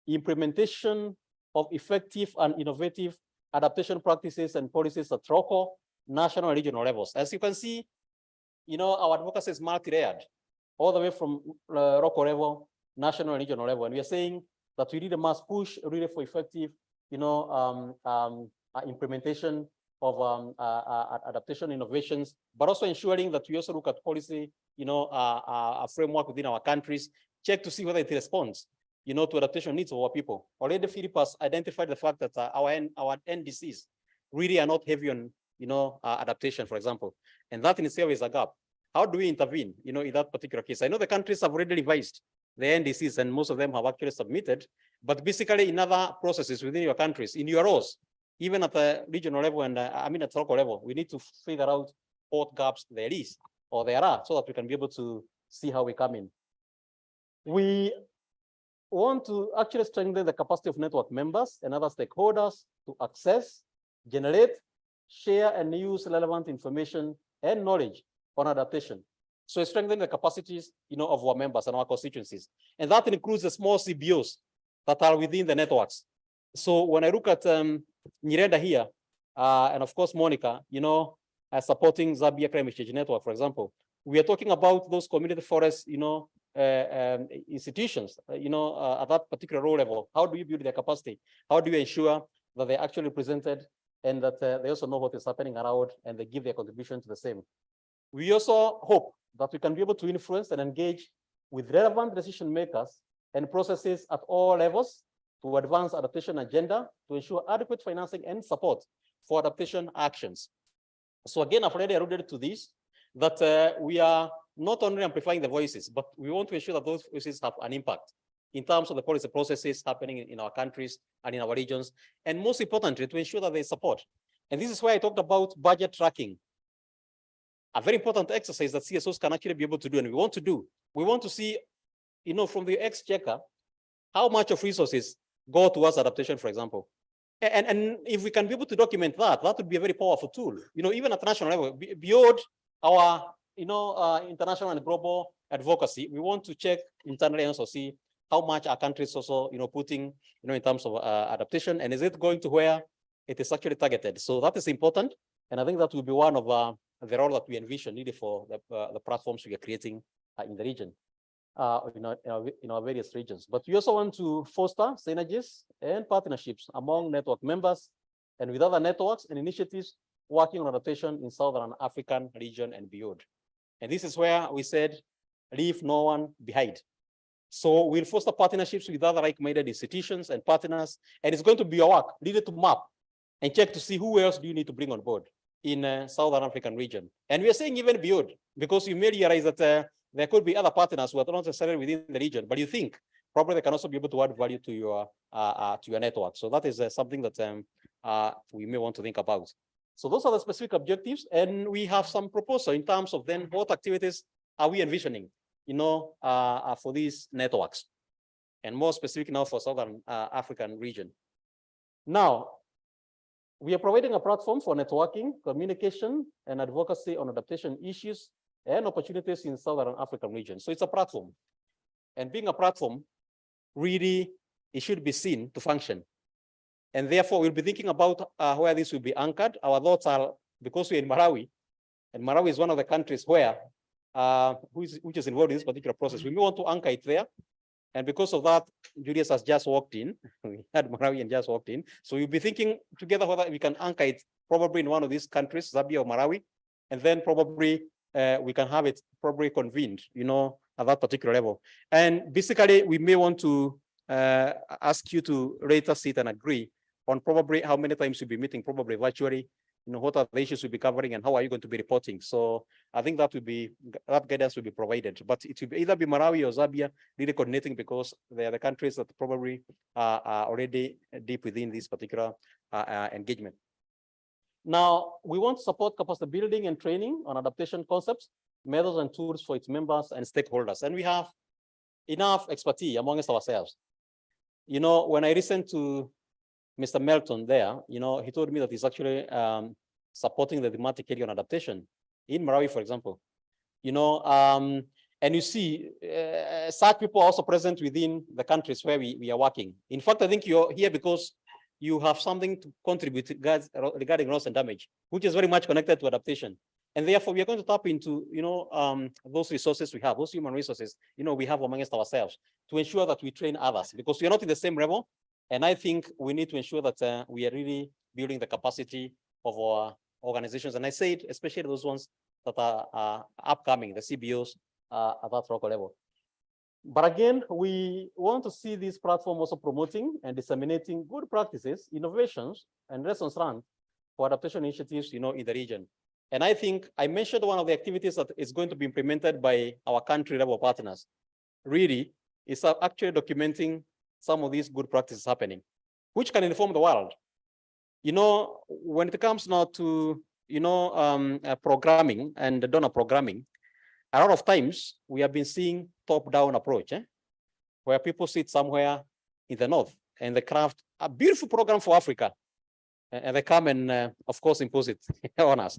implementation of effective and innovative adaptation practices and policies at local, national, and regional levels. As you can see, our advocacy is multi-layered, all the way from local level, national, and regional level. And we are saying that we really must push really for effective, implementation of adaptation innovations, but also ensuring that we also look at policy, a framework within our countries, check to see whether it responds, to adaptation needs of our people. Already Philip has identified the fact that our NDCs really are not heavy on, adaptation, for example, and that in itself is a gap. How do we intervene, in that particular case? I know the countries have already revised the NDCs, and most of them have actually submitted, but basically in other processes within your countries, in your roles, even at the regional level and at local level, we need to figure out what gaps there is or there are so that we can be able to see how we come in. We want to actually strengthen the capacity of network members and other stakeholders to access, generate, share, and use relevant information and knowledge on adaptation. So strengthen the capacities, of our members and our constituencies. And that includes the small CBOs that are within the networks. So when I look at Nyirenda here, and of course, Monica, supporting Zambia Climate Change Network, for example, we are talking about those community forest, institutions, at that particular role level. How do you build their capacity? How do you ensure that they're actually presented and that they also know what is happening around and they give their contribution to the same? We also hope that we can be able to influence and engage with relevant decision makers and processes at all levels to advance adaptation agenda to ensure adequate financing and support for adaptation actions. So again, I've already alluded to this, that we are not only amplifying the voices, but we want to ensure that those voices have an impact in terms of the policy processes happening in our countries and in our regions, and most importantly, to ensure that they support. And this is why I talked about budget tracking, a very important exercise that CSOs can actually be able to do, and we want to do. We want to see, from the exchequer, how much of resources go towards adaptation, for example. And if we can be able to document that, that would be a very powerful tool. Even at national level, beyond our, international and global advocacy, we want to check internally and also see how much our countries also, putting, in terms of adaptation, and is it going to where it is actually targeted? So that is important, and I think that will be one of the role that we envision needed for the platforms we are creating in the region. in our various regions. But we also want to foster synergies and partnerships among network members and with other networks and initiatives working on adaptation in Southern African region and beyond. And this is where we said, leave no one behind. So we'll foster partnerships with other like-minded institutions and partners, and it's going to be your work, needed to map and check to see who else do you need to bring on board in Southern African region. And we are saying even beyond, because you may realize that there could be other partners who are not necessarily within the region, but you think probably they can also be able to add value to your network. So that is something that we may want to think about. So those are the specific objectives, and we have some proposal in terms of then what activities are we envisioning, for these networks, and more specific now for Southern African region. Now, we are providing a platform for networking, communication, and advocacy on adaptation issues and opportunities in Southern African region. So it's a platform, and being a platform, really, it should be seen to function. And therefore, we'll be thinking about where this will be anchored. Our thoughts are, because we're in Malawi, and Malawi is one of the countries where, which is involved in this particular process, we may want to anchor it there. And because of that, Julius has just walked in. We had Malawi and just walked in. So we'll be thinking together whether we can anchor it probably in one of these countries, Zambia or Malawi, and then probably we can have it probably convened, at that particular level. And basically, we may want to ask you to later sit and agree on probably how many times you'll be meeting, probably virtually, what are the issues we'll be covering and how are you going to be reporting. So I think that guidance will be provided, but it will be either be Malawi or Zambia really coordinating, because they are the countries that probably are already deep within this particular engagement. Now, we want to support capacity building and training on adaptation concepts, methods and tools for its members and stakeholders. And we have enough expertise amongst ourselves. When I listened to Mr. Melton there, he told me that he's actually supporting the thematic area on adaptation in Malawi, for example. And you see, such people are also present within the countries where we are working. In fact, I think you're here because you have something to contribute regarding loss and damage, which is very much connected to adaptation. And therefore, we are going to tap into, those resources we have, those human resources, we have amongst ourselves to ensure that we train others, because we are not in the same level. And I think we need to ensure that we are really building the capacity of our organizations. And I say it, especially those ones that are upcoming, the CBOs at that local level. But again, we want to see this platform also promoting and disseminating good practices, innovations, and lessons learned for adaptation initiatives, in the region. And I think I mentioned one of the activities that is going to be implemented by our country level partners. Really, is actually documenting some of these good practices happening, which can inform the world. When it comes now to, programming and donor programming, a lot of times we have been seeing top-down approach, where people sit somewhere in the north and they craft a beautiful program for Africa, and they come and, of course, impose it on us.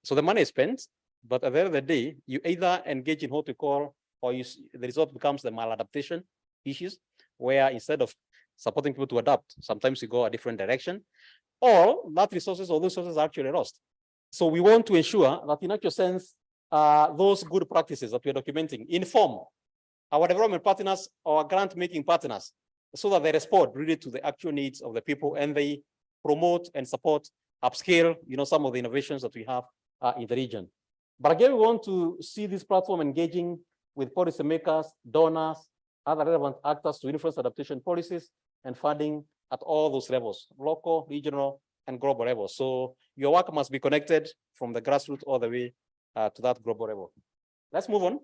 So the money is spent, but at the end of the day, you either engage in what we call, or the result becomes the maladaptation issues, where instead of supporting people to adapt, sometimes you go a different direction, or that resources or those resources are actually lost. So we want to ensure that in actual sense, those good practices that we're documenting inform our development partners or grant-making partners, so that they respond really to the actual needs of the people and they promote and support, upscale, some of the innovations that we have in the region. But again, we want to see this platform engaging with policymakers, donors, other relevant actors to influence adaptation policies and funding at all those levels, local, regional, and global levels. So your work must be connected from the grassroots all the way to that global level. Let's move on.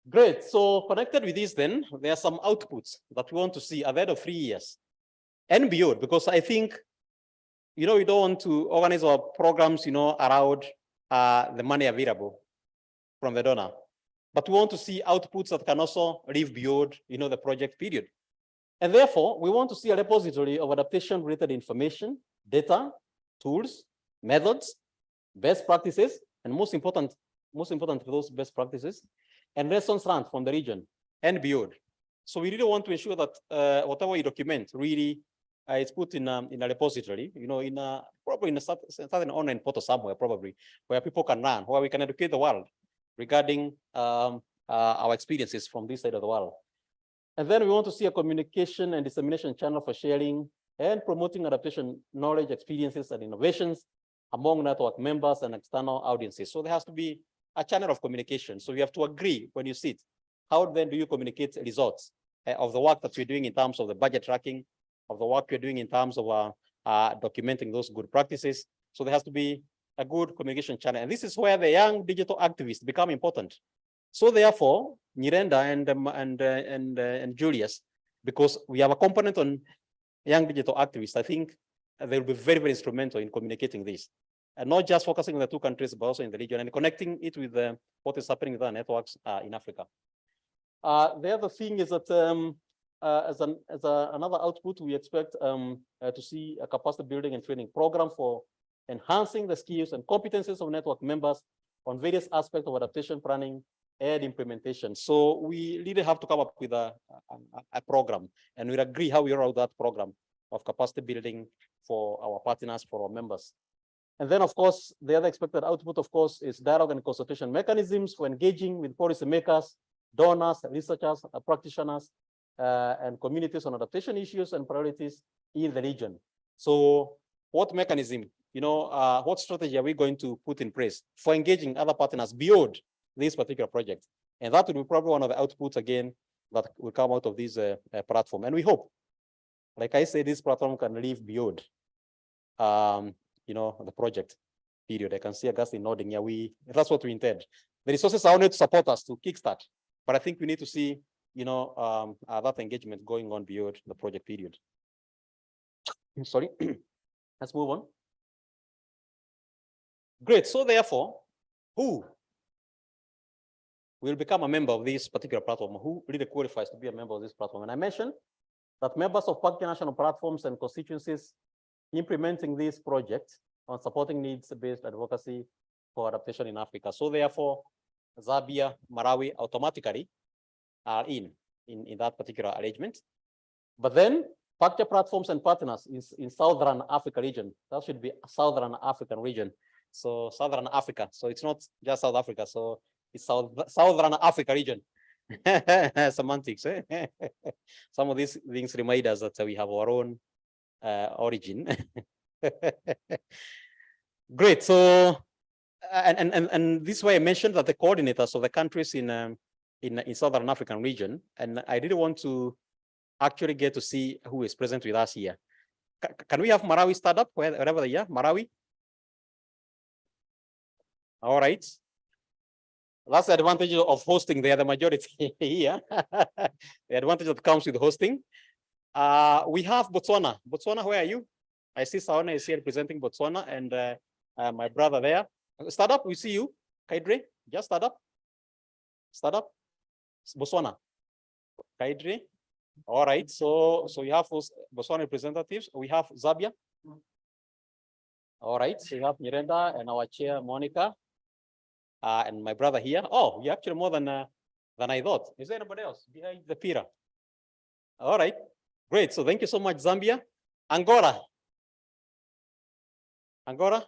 Great. So connected with this, then, there are some outputs that we want to see at the end of 3 years and beyond, because I think, we don't want to organize our programs, around the money available from the donor. But we want to see outputs that can also live beyond, the project period. And therefore, we want to see a repository of adaptation-related information, data, tools, methods, best practices, and most important of those best practices, and lessons learned from the region and beyond. So we really want to ensure that whatever you document really is put in a repository, probably in a certain online portal somewhere, probably, where people can learn, where we can educate the world regarding our experiences from this side of the world. And then we want to see a communication and dissemination channel for sharing and promoting adaptation knowledge, experiences, and innovations among network members and external audiences. So there has to be a channel of communication. So you have to agree when you sit, how then do you communicate results of the work that we're doing in terms of the budget tracking, of the work we're doing in terms of documenting those good practices. So there has to be a good communication channel. And this is where the young digital activists become important. So therefore, Nyirenda and Julius, because we have a component on young digital activists, I think they will be very, very instrumental in communicating this. And not just focusing on the two countries, but also in the region and connecting it with what is happening with our networks in Africa. The other thing is that another output, we expect to see a capacity building and training program for enhancing the skills and competencies of network members on various aspects of adaptation planning and implementation. So we really have to come up with a program, and we'll agree how we roll out that program of capacity building for our partners, for our members. And then, of course, the other expected output, of course, is dialogue and consultation mechanisms for engaging with policymakers, donors, researchers, practitioners, and communities on adaptation issues and priorities in the region. So what mechanism, what strategy are we going to put in place for engaging other partners beyond this particular project? And that will be probably one of the outputs, again, that will come out of this platform. And we hope, like I said, this platform can live beyond the project period. I can see Augustine nodding. Yeah, that's what we intend. The resources are only to support us to kickstart, but I think we need to see, that engagement going on beyond the project period. Sorry, let's move on. Great. So therefore, who will become a member of this particular platform? Who really qualifies to be a member of this platform? And I mentioned that members of national platforms and constituencies implementing this project on supporting needs-based advocacy for adaptation in Africa. So therefore, Zambia, Malawi automatically are in that particular arrangement. But then partner platforms and partners in Southern Africa region, that should be Southern African region. So Southern Africa. So it's not just South Africa. So it's Southern Africa region. Semantics. Eh? Some of these things remind us that we have our own origin. Great. So, and this way I mentioned that the coordinators of the countries in Southern African region, and I really want to actually get to see who is present with us here. Can we have Malawi start up wherever they are? Malawi? All right. That's the advantage of hosting. They are the majority here. The advantage that comes with hosting. We have Botswana. Botswana, where are you? I see Saona is here representing Botswana, and my brother there. Start up, we see you. Kaidre, just start up. Start up. Botswana. Kaidre. All right, so you have Botswana representatives. We have Zambia. All right, so you have Nyirenda and our chair, Monica, and my brother here. Oh, you're actually more than I thought. Is there anybody else behind the pillar? All right, great. So thank you so much, Zambia. Angola. Angola?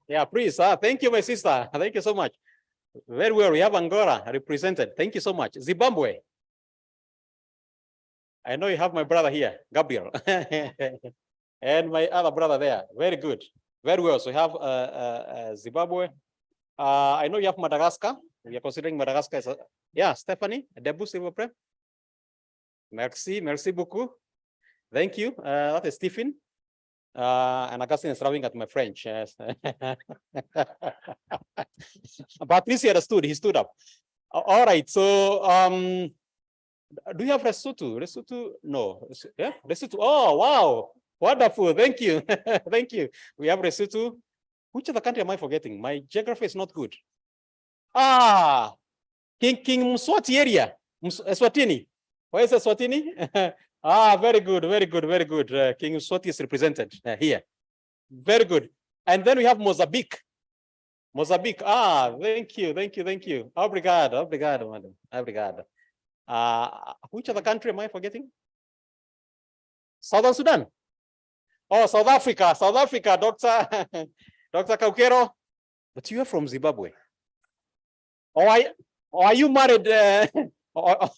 Yeah, please. Thank you, my sister. Thank you so much. Very well. We have Angola represented. Thank you so much. Zimbabwe. I know you have my brother here, Gabriel, and my other brother there. Very good. Very well. So you have Zimbabwe. I know you have Madagascar. We are considering Madagascar as yeah, Stephanie, debout, s'il vous plaît. Merci beaucoup. Thank you. That is Stephen. And Augustine is laughing at my French. Yes. But at least he understood. He stood up. All right. So, do you have Lesotho? Lesotho? No. Yeah, Lesotho. Oh, wow. Wonderful. Thank you. Thank you. We have Lesotho. Which other country am I forgetting? My geography is not good. King Mswati area. Eswatini. Where is Eswatini? Very good, very good, very good. King Mswati is represented here. Very good. And then we have Mozambique. Mozambique. Thank you, thank you, thank you. Obrigado, obrigado, madam. Obrigado. Which other country am I forgetting? Southern Sudan. Oh, South Africa, Dr. Dr. Kaukero. But you are from Zimbabwe. Or are you married? Or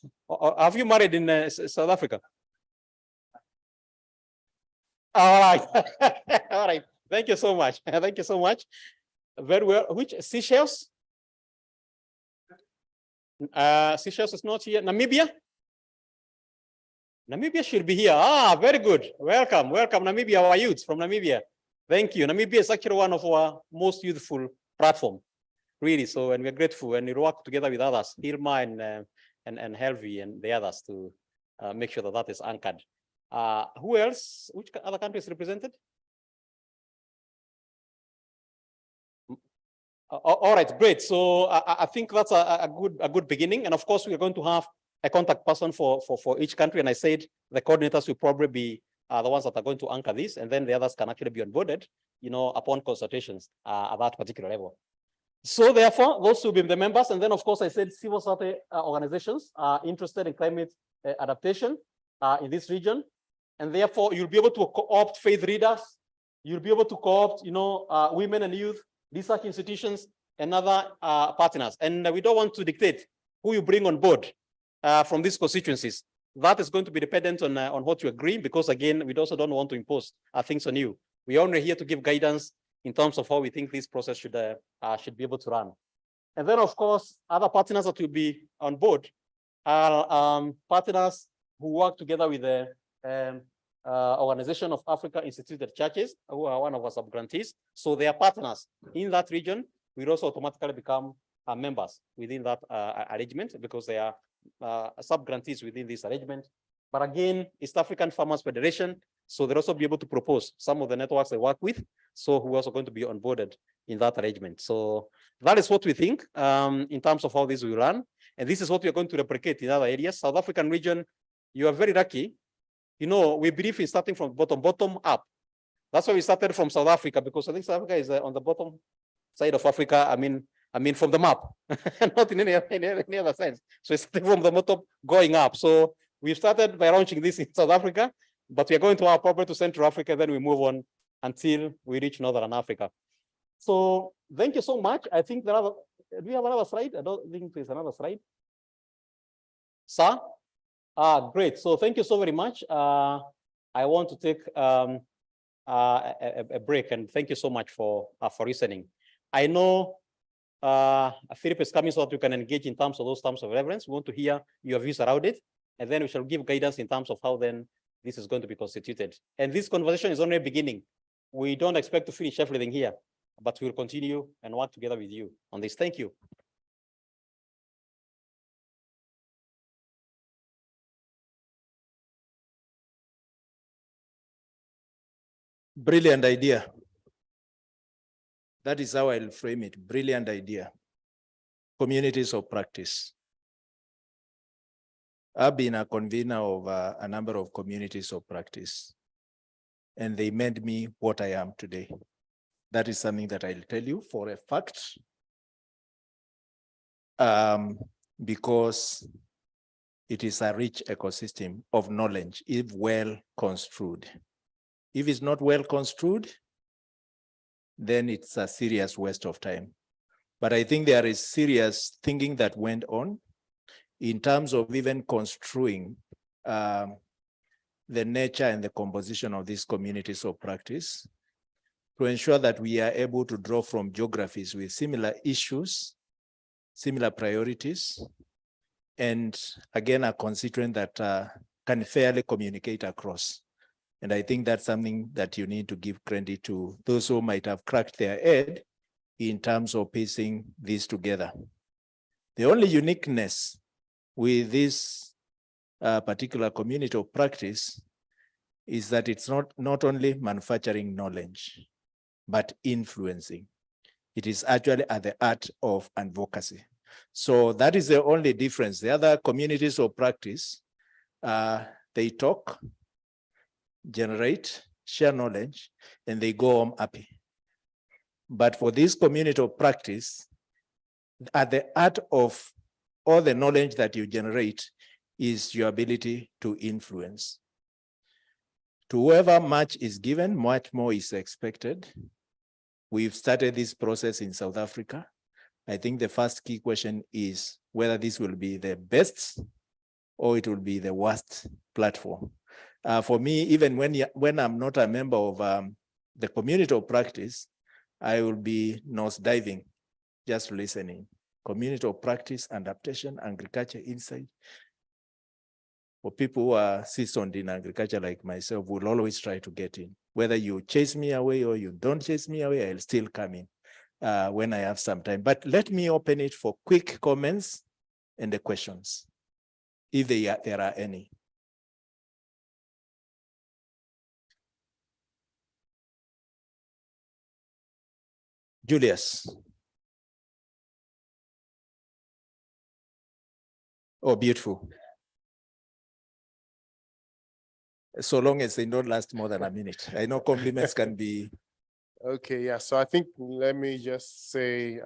have you married in South Africa? All right. All right. Thank you so much. Thank you so much. Very well. Which Seychelles? Seychelles is not here. Namibia? Namibia should be here. Ah, very good. Welcome. Welcome, Namibia. Our youths from Namibia. Thank you. Namibia is actually one of our most youthful platform. Really. So, and we're grateful, and we work together with others, Irma and Helvi and the others to make sure that that is anchored. Who else? Which other country is represented? All right, great. So I think that's a good beginning. And of course, we're going to have a contact person for each country. And I said the coordinators will probably be the ones that are going to anchor this, and then the others can actually be onboarded, upon consultations at that particular level. So therefore, those will be the members. And then, of course, I said civil society organizations are interested in climate adaptation in this region. And therefore, you'll be able to co-opt faith leaders. You'll be able to co-opt, women and youth, research institutions, and other partners. And we don't want to dictate who you bring on board from these constituencies. That is going to be dependent on what you agree, because again, we also don't want to impose things on you. We're only here to give guidance in terms of how we think this process should be able to run. And then, of course, other partners that will be on board are partners who work together with the Organization of Africa Instituted Churches, who are one of our sub-grantees. So they are partners in that region. We also automatically become members within that arrangement, because they are sub-grantees within this arrangement. But again, East African Farmers Federation, so they'll also be able to propose some of the networks they work with, so who are also going to be onboarded in that arrangement. So that is what we think in terms of how this will run. And this is what we are going to replicate in other areas. South African region, you are very lucky. We believe in starting from bottom up. That's why we started from South Africa, because I think South Africa is on the bottom side of Africa. I mean from the map, not in any other sense. So it's from the bottom going up. So we started by launching this in South Africa, but we are going to our proper to Central Africa, then we move on until we reach Northern Africa. So thank you so much. I think do we have another slide? I don't think there's another slide. Sir? Great. So thank you so very much. I want to take a break, and thank you so much for listening. I know Philip is coming so that we can engage in terms of those terms of reference. We want to hear your views around it, and then we shall give guidance in terms of how then this is going to be constituted. And this conversation is only beginning. We don't expect to finish everything here, but we'll continue and work together with you on this. Thank you. Brilliant idea. That is how I'll frame it. Brilliant idea. Communities of practice. I've been a convener of a number of communities of practice, and they made me what I am today. That is something that I'll tell you for a fact, because it is a rich ecosystem of knowledge, if well construed. If it's not well construed, then it's a serious waste of time. But I think there is serious thinking that went on in terms of even construing the nature and the composition of these communities of practice to ensure that we are able to draw from geographies with similar issues, similar priorities, and again, a constituent that can fairly communicate across. And I think that's something that you need to give credit to those who might have cracked their head in terms of piecing this together. The only uniqueness with this particular community of practice is that it's not only manufacturing knowledge, but influencing. It is actually at the art of advocacy. So that is the only difference. The other communities of practice, they talk, generate, share knowledge, and they go home happy. But for this community of practice, at the heart of all the knowledge that you generate is your ability to influence. To whoever much is given, much more is expected. We've started this process in South Africa. I think the first key question is whether this will be the best or it will be the worst platform. For me, even when I'm not a member of the community of practice, I will be nose diving, just listening. Community of practice, adaptation, agriculture insight. For people who are seasoned in agriculture like myself, will always try to get in. Whether you chase me away or you don't chase me away, I'll still come in when I have some time. But let me open it for quick comments and the questions, if there are any. Julius. Oh, beautiful. So long as they don't last more than a minute. I know compliments can be. Okay, yeah, so I think let me just say,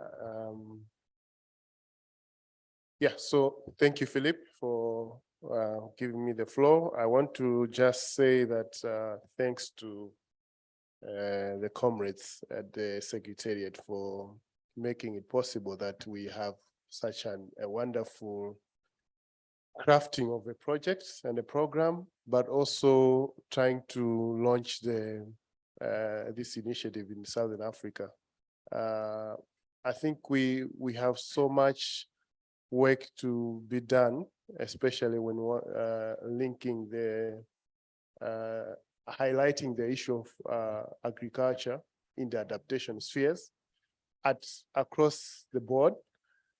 yeah, so thank you, Philip, for giving me the floor. I want to just say that thanks to the comrades at the Secretariat for making it possible that we have such a wonderful crafting of a project and a program, but also trying to launch this initiative in Southern Africa. I think we have so much work to be done, especially when linking highlighting the issue of agriculture in the adaptation spheres across the board,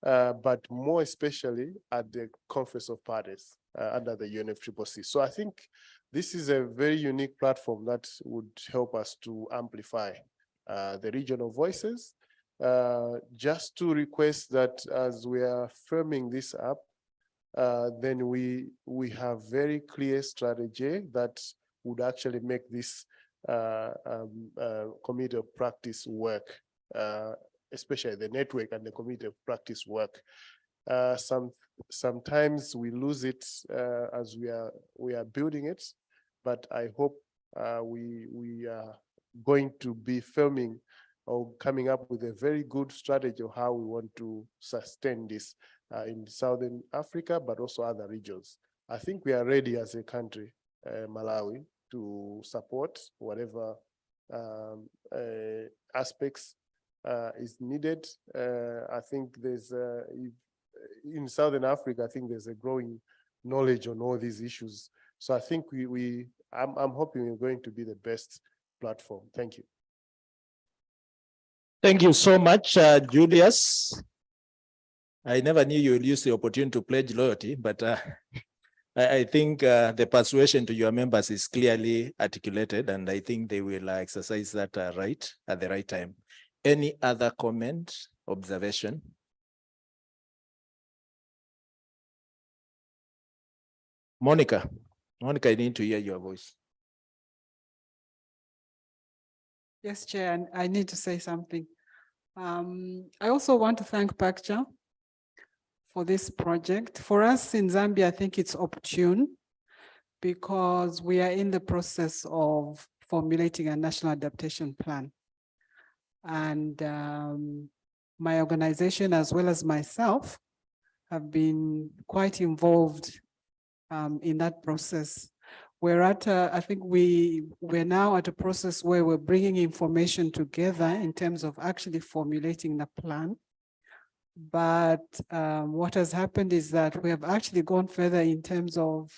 but more especially at the Conference of Parties under the UNFCCC. So I think this is a very unique platform that would help us to amplify the regional voices. Just to request that as we are firming this up, then we have very clear strategy that would actually make this committee of practice work, especially the network and the committee of practice work. Sometimes we lose it as we are building it, but I hope we are going to be filming or coming up with a very good strategy of how we want to sustain this in Southern Africa, but also other regions. I think we are ready as a country, Malawi, to support whatever aspects is needed. I think there's in Southern Africa, I think there's a growing knowledge on all these issues. So I think I'm hoping we're going to be the best platform. Thank you. Thank you so much, Julius. I never knew you would use the opportunity to pledge loyalty, but I think the persuasion to your members is clearly articulated, and I think they will exercise that right at the right time. Any other comment, observation? Monica, I need to hear your voice. Yes, Chair, and I need to say something. I also want to thank PACJA for this project. For us in Zambia, I think it's opportune because we are in the process of formulating a national adaptation plan. And my organization, as well as myself, have been quite involved in that process. We're at, I think we're now at a process where we're bringing information together in terms of actually formulating the plan. But what has happened is that we have actually gone further in terms of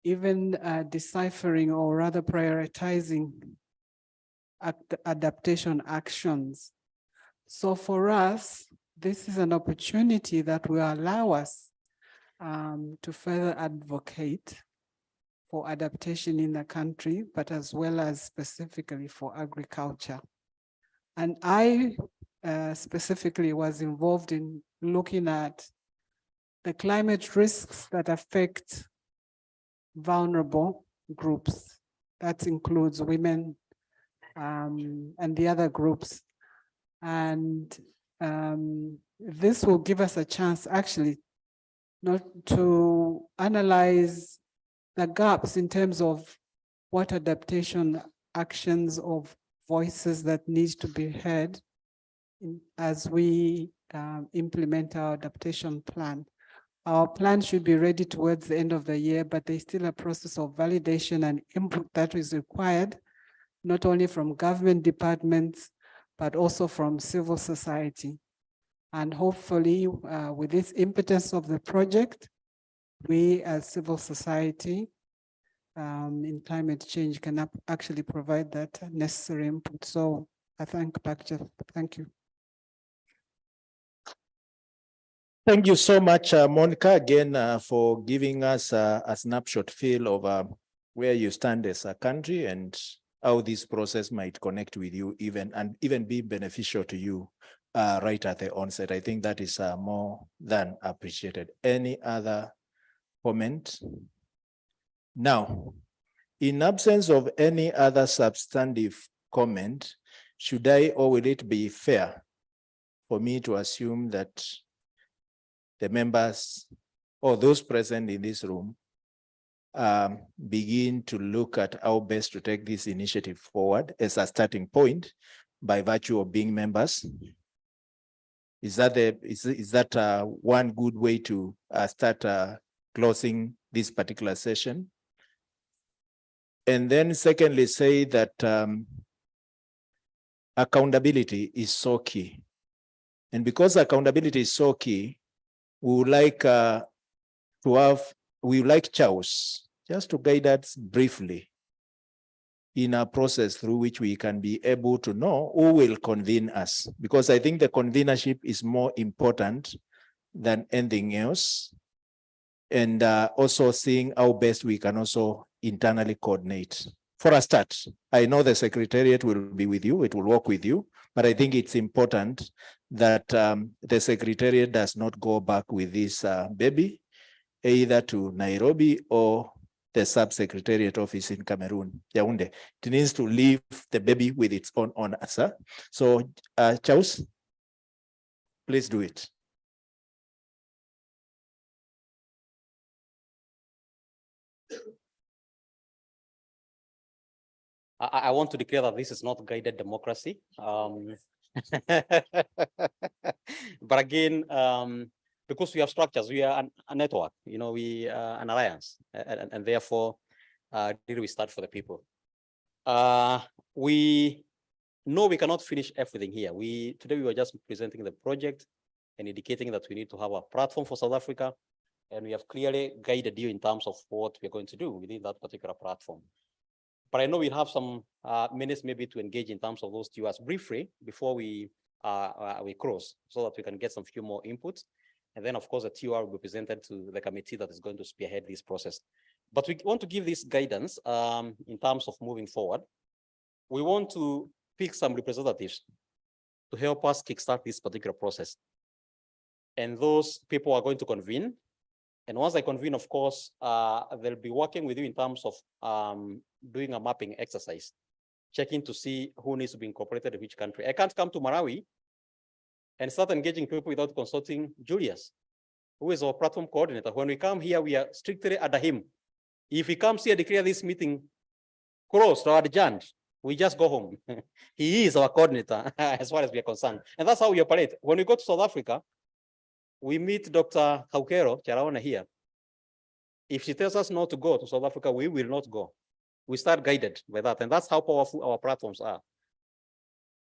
even deciphering or rather prioritizing adaptation actions. So for us, this is an opportunity that will allow us to further advocate for adaptation in the country, but as well as specifically for agriculture. And I specifically was involved in looking at the climate risks that affect vulnerable groups. That includes women and the other groups. And this will give us a chance actually not to analyze the gaps in terms of what adaptation actions of voices that need to be heard as we implement our adaptation plan. Our plan should be ready towards the end of the year, but there's still a process of validation and input that is required, not only from government departments, but also from civil society. And hopefully, with this impetus of the project, we as civil society in climate change can actually provide that necessary input. So I thank Pakja. Thank you. Thank you so much, Monica, again, for giving us a snapshot feel of where you stand as a country and how this process might connect with you and even be beneficial to you right at the onset. I think that is more than appreciated. Any other comment? Now, in absence of any other substantive comment, should I or will it be fair for me to assume that the members or those present in this room begin to look at how best to take this initiative forward as a starting point by virtue of being members? Is that one good way to start closing this particular session? And then secondly, say that accountability is so key. And because accountability is so key, we would like Charles just to guide us briefly in a process through which we can be able to know who will convene us, because I think the convenership is more important than anything else. And also seeing how best we can also internally coordinate. For a start, I know the Secretariat will be with you, it will work with you, but I think it's important that the Secretariat does not go back with this baby, either to Nairobi or the Sub-Secretariat office in Cameroon, Yaoundé. It needs to leave the baby with its own owners. So, Charles, please do it. I want to declare that this is not guided democracy. But again, because we have structures, we are a network, you know, we are an alliance, and therefore, did we start for the people? We know we cannot finish everything here. Today we were just presenting the project and indicating that we need to have a platform for South Africa, and we have clearly guided you in terms of what we're going to do within that particular platform. But I know we'll have some minutes maybe to engage in terms of those TURs briefly before we close, so that we can get some few more inputs. And then, of course, the TUR will be presented to the committee that is going to spearhead this process. But we want to give this guidance in terms of moving forward. We want to pick some representatives to help us kickstart this particular process. And those people are going to convene. And once I convene, of course, they'll be working with you in terms of doing a mapping exercise, checking to see who needs to be incorporated in which country. I can't come to Malawi and start engaging people without consulting Julius, who is our platform coordinator. When we come here, we are strictly under him. If he comes here, declare this meeting closed or adjourned, we just go home. He is our coordinator as far as we are concerned. And that's how we operate. When we go to South Africa, we meet Dr. Haukero Charaona here. If she tells us not to go to South Africa, we will not go. We start guided by that. And that's how powerful our platforms are.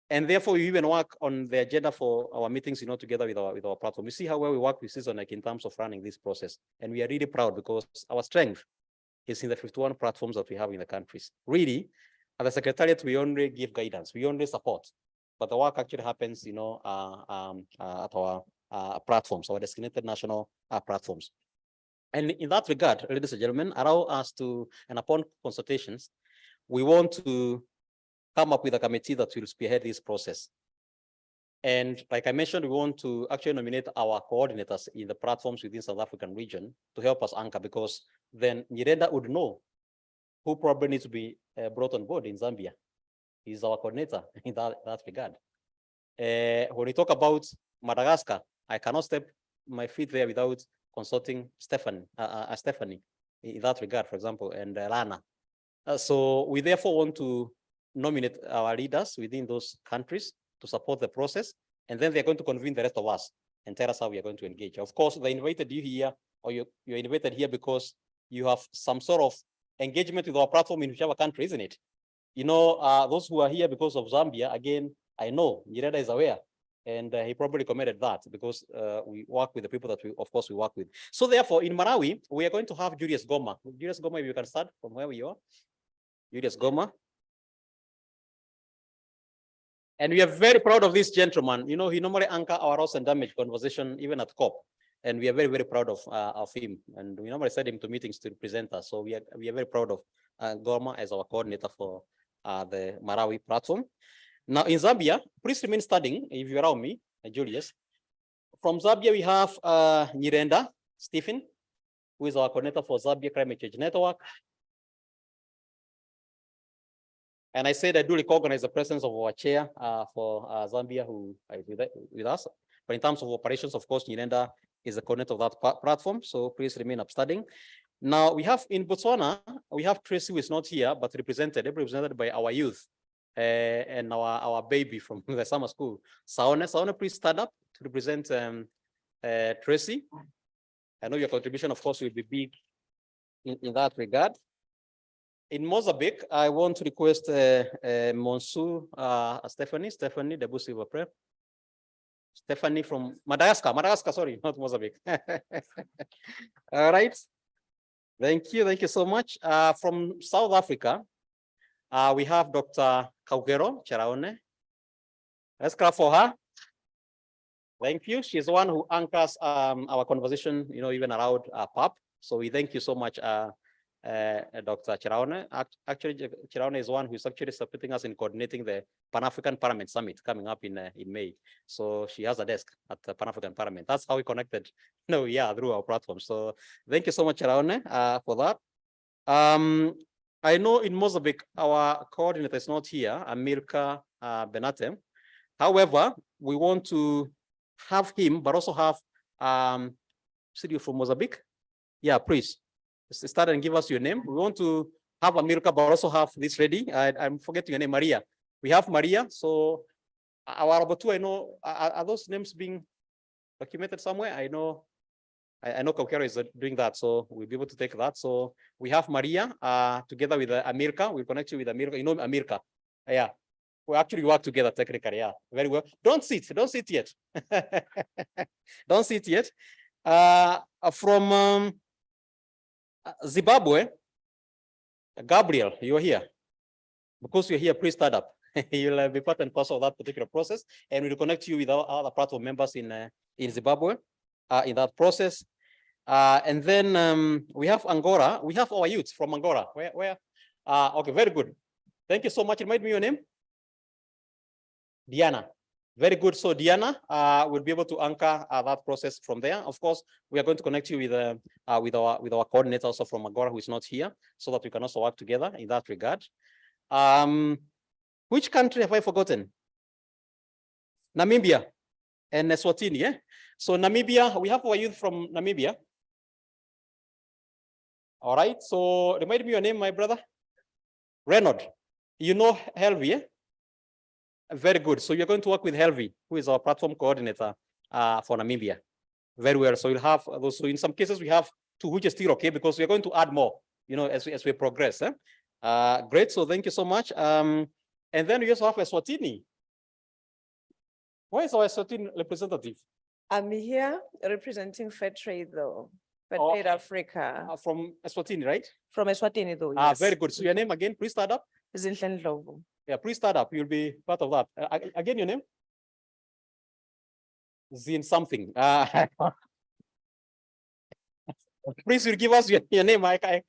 And therefore, we even work on the agenda for our meetings, you know, together with our platform. You see how well we work with Season in terms of running this process. And we are really proud because our strength is in the 51 platforms that we have in the countries. Really, at the Secretariat, we only give guidance, we only support. But the work actually happens, you know, at our platforms, our designated national platforms. And in that regard, ladies and gentlemen, allow us to, and upon consultations, we want to come up with a committee that will spearhead this process. And like I mentioned, we want to actually nominate our coordinators in the platforms within South African region to help us anchor, because then Nyirenda would know who probably needs to be brought on board in Zambia. He's our coordinator in that regard. When we talk about Madagascar, I cannot step my feet there without consulting Stephanie in that regard, for example, and Lana. So we therefore want to nominate our leaders within those countries to support the process And then they're going to convene the rest of us and tell us how we are going to engage. Of course, they invited you here, or you're invited here because you have some sort of engagement with our platform in whichever country, isn't it? You know, those who are here because of Zambia, again, I know Nyirenda is aware, and he probably recommended that because we work with the people that we work with. So therefore, in Malawi, we are going to have Julius Goma. Julius Goma, if you can start from where we are. Julius Goma. And we are very proud of this gentleman. You know, he normally anchor our loss and damage conversation, even at COP. And we are very, very proud of him. And we normally send him to meetings to present us. So we are very proud of Goma as our coordinator for the Malawi platform. Now in Zambia, please remain standing if you allow me, Julius. From Zambia, we have Nyirenda Stephen, who is our coordinator for Zambia Climate Change Network. And I said I do recognize the presence of our chair for Zambia, who is with us. But in terms of operations, of course, Nyirenda is the coordinator of that platform. So please remain upstanding. Now we have in Botswana, we have Tracy, who is not here, but represented by our youth and our baby from the summer school. Saone, please stand up to represent Tracy. I know your contribution, of course, will be big in that regard. In Mozambique, I want to request Monsu Stephanie Debussy Vapre. Stephanie from Madagascar, sorry, not Mozambique. All right. Thank you so much. From South Africa, we have Dr. Kaugero Cheraone. Let's clap for her. Thank you. She's the one who anchors our conversation, you know, even around PAP. So we thank you so much, Dr. Cheraone. Actually, Cheraone is one who is actually supporting us in coordinating the Pan-African Parliament Summit coming up in May. So she has a desk at the Pan-African Parliament. That's how we connected, you know, yeah, through our platform. So thank you so much, Cheraone, for that. I know in Mozambique, our coordinator is not here, Amirka Benate. However, we want to have him, but also have City from Mozambique. Yeah, please start and give us your name. We want to have Amirka, but also have this ready. I'm forgetting your name, Maria. We have Maria. So our about two, I know, are those names being documented somewhere? I know Kaukero is doing that, so we'll be able to take that. So we have Maria together with Amirka. We'll connect you with Amirka. You know Amirka. Yeah. We actually work together technically. Yeah, very well. Don't sit yet. Don't sit yet. From Zimbabwe, Gabriel, you're here. Because you're here, please start up. You'll be part and parcel of that particular process, and we'll connect you with our other platform members in Zimbabwe in that process. And then we have Angola. We have our youth from Angola. Where? Okay, very good. Thank you so much. Remind me your name. Diana. Very good. So Diana will be able to anchor that process from there. Of course, we are going to connect you with our coordinator also from Angola, who is not here, so that we can also work together in that regard. Which country have I forgotten? Namibia and Eswatini. Yeah. So Namibia, we have our youth from Namibia. All right. So remind me your name, my brother. Reynolds. You know Helvi, yeah? Very good. So you're going to work with Helvi, who is our platform coordinator for Namibia. Very well. So you'll have those. So in some cases we have two, which is still okay because we're going to add more, you know, as we progress. Great. So thank you so much. And then we also have Eswatini. Where is our Eswatini representative? I'm here representing Fair Trade though. Fair Trade Africa. From Eswatini, right? From Eswatini though, yes. Very good. So your name again, please start up. Zinhle Ndlovu. Yeah, please start up. You'll be part of that. Again, your name? Zin something. Please, you give us your name. I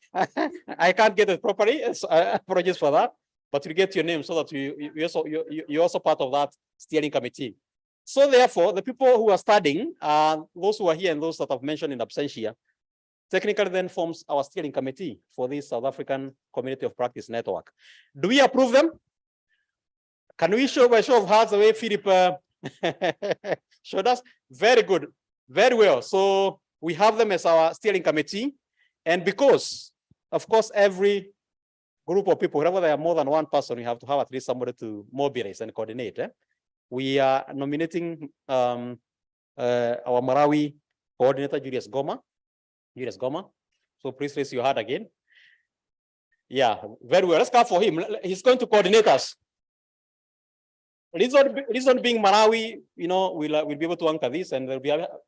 can't get it properly. So, apologies for that. But you get your name so that you're also part of that steering committee. So therefore, the people who are studying, those who are here and those that I've mentioned in absentia, technically then forms our steering committee for this South African Community of Practice Network. Do we approve them? Can we show by show of hands the way Philip showed us? Very good, very well. So we have them as our steering committee. And because, of course, every group of people, whenever there are more than one person, we have to have at least somebody to mobilize and coordinate. we are nominating our Marawi coordinator, Julius Goma. So please raise your hand again. Yeah, very well. Let's clap for him. He's going to coordinate us. Reason being Marawi, we'll be able to anchor this, and they'll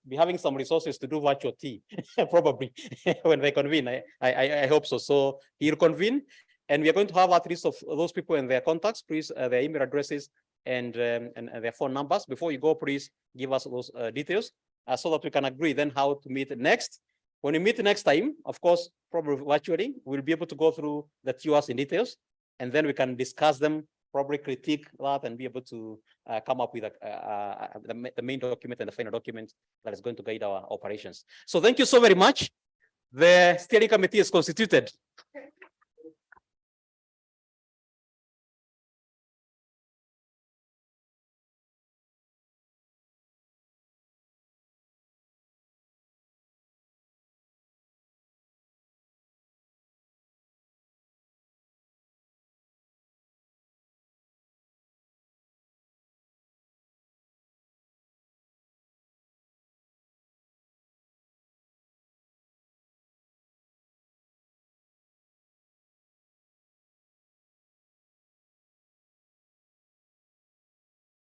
be having some resources to do virtual tea, probably when they convene. I hope so. So he'll convene, and we are going to have at least of those people and their contacts, please, their email addresses and their phone numbers. Before you go, please give us those details so that we can agree then how to meet next. When we meet next time, of course, probably virtually, we'll be able to go through the TUS in details, and then we can discuss them, probably critique that, and be able to come up with the main document and the final document that is going to guide our operations. So thank you so very much. The steering committee is constituted.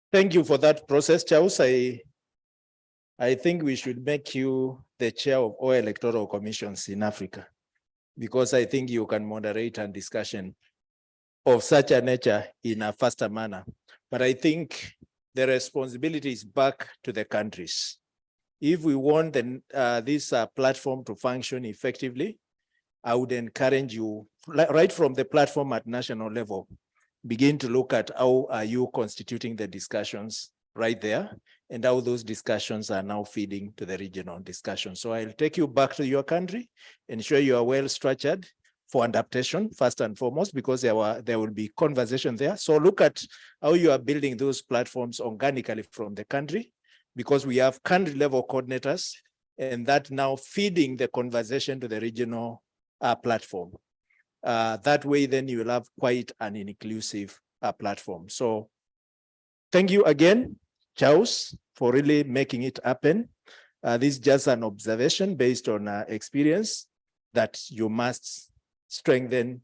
Thank you for that process, Charles. I think we should make you the chair of all electoral commissions in Africa, because I think you can moderate a discussion of such a nature in a faster manner. But I think the responsibility is back to the countries. If we want this platform to function effectively, I would encourage you, right from the platform at national level, begin to look at how are you constituting the discussions right there, and how those discussions are now feeding to the regional discussion. So I'll take you back to your country, ensure you are well structured for adaptation, first and foremost, because there will be conversation there. So look at how you are building those platforms organically from the country, because we have country level coordinators, and that now feeding the conversation to the regional platform. That way, then you will have quite an inclusive platform. So thank you again, Charles, for really making it happen. This is just an observation based on experience that you must strengthen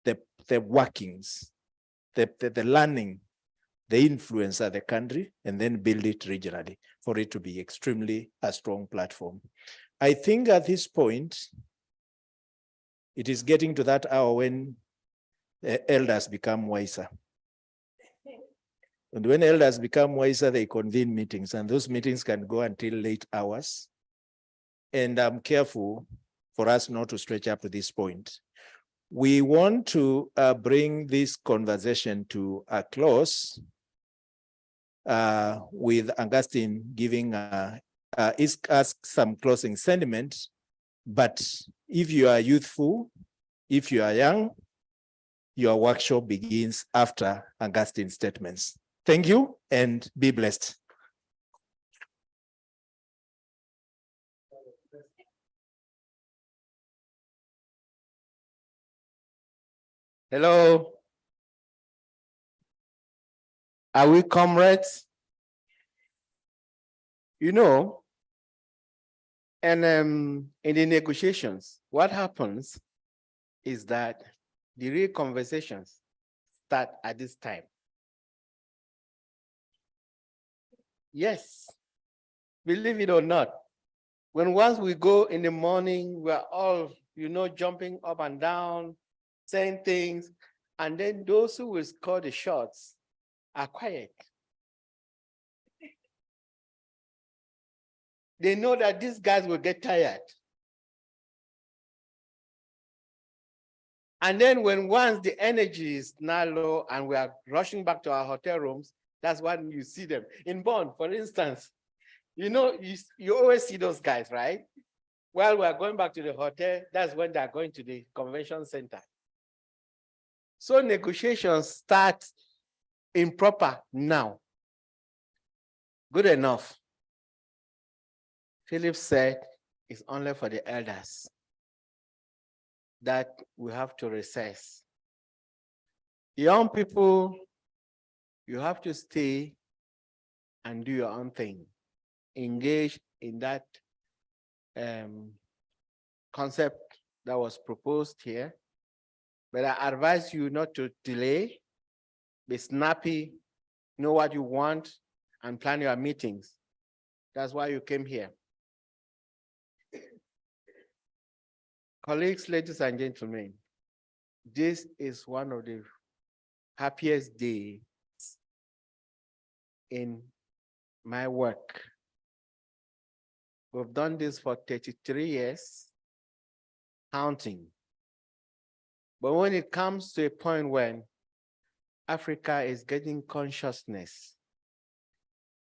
the workings, the learning, the influence of the country, and then build it regionally for it to be extremely a strong platform. I think at this point, it is getting to that hour when the elders become wiser. And when elders become wiser, they convene meetings, and those meetings can go until late hours. And I'm careful for us not to stretch up to this point. We want to bring this conversation to a close with Augustine giving us some closing sentiment. But if you are youthful, if you are young, your workshop begins after Augustine's statements. Thank you and be blessed. Hello. Are we comrades? You know, and in the negotiations, what happens is that the real conversations start at this time. Yes, believe it or not, once we go in the morning, we're all, jumping up and down, saying things, and then those who will score the shots are quiet. They know that these guys will get tired. And then once the energy is now low and we are rushing back to our hotel rooms, that's when you see them. In Bonn, for instance, you always see those guys, right? While we are going back to the hotel, that's when they are going to the convention center. So negotiations start improper now. Good enough. Philip said it's only for the elders that we have to recess. Young people, you have to stay and do your own thing. Engage in that concept that was proposed here. But I advise you not to delay, be snappy, know what you want, and plan your meetings. That's why you came here. Colleagues, ladies and gentlemen, this is one of the happiest days in my work. We've done this for 33 years, counting. But when it comes to a point when Africa is getting consciousness,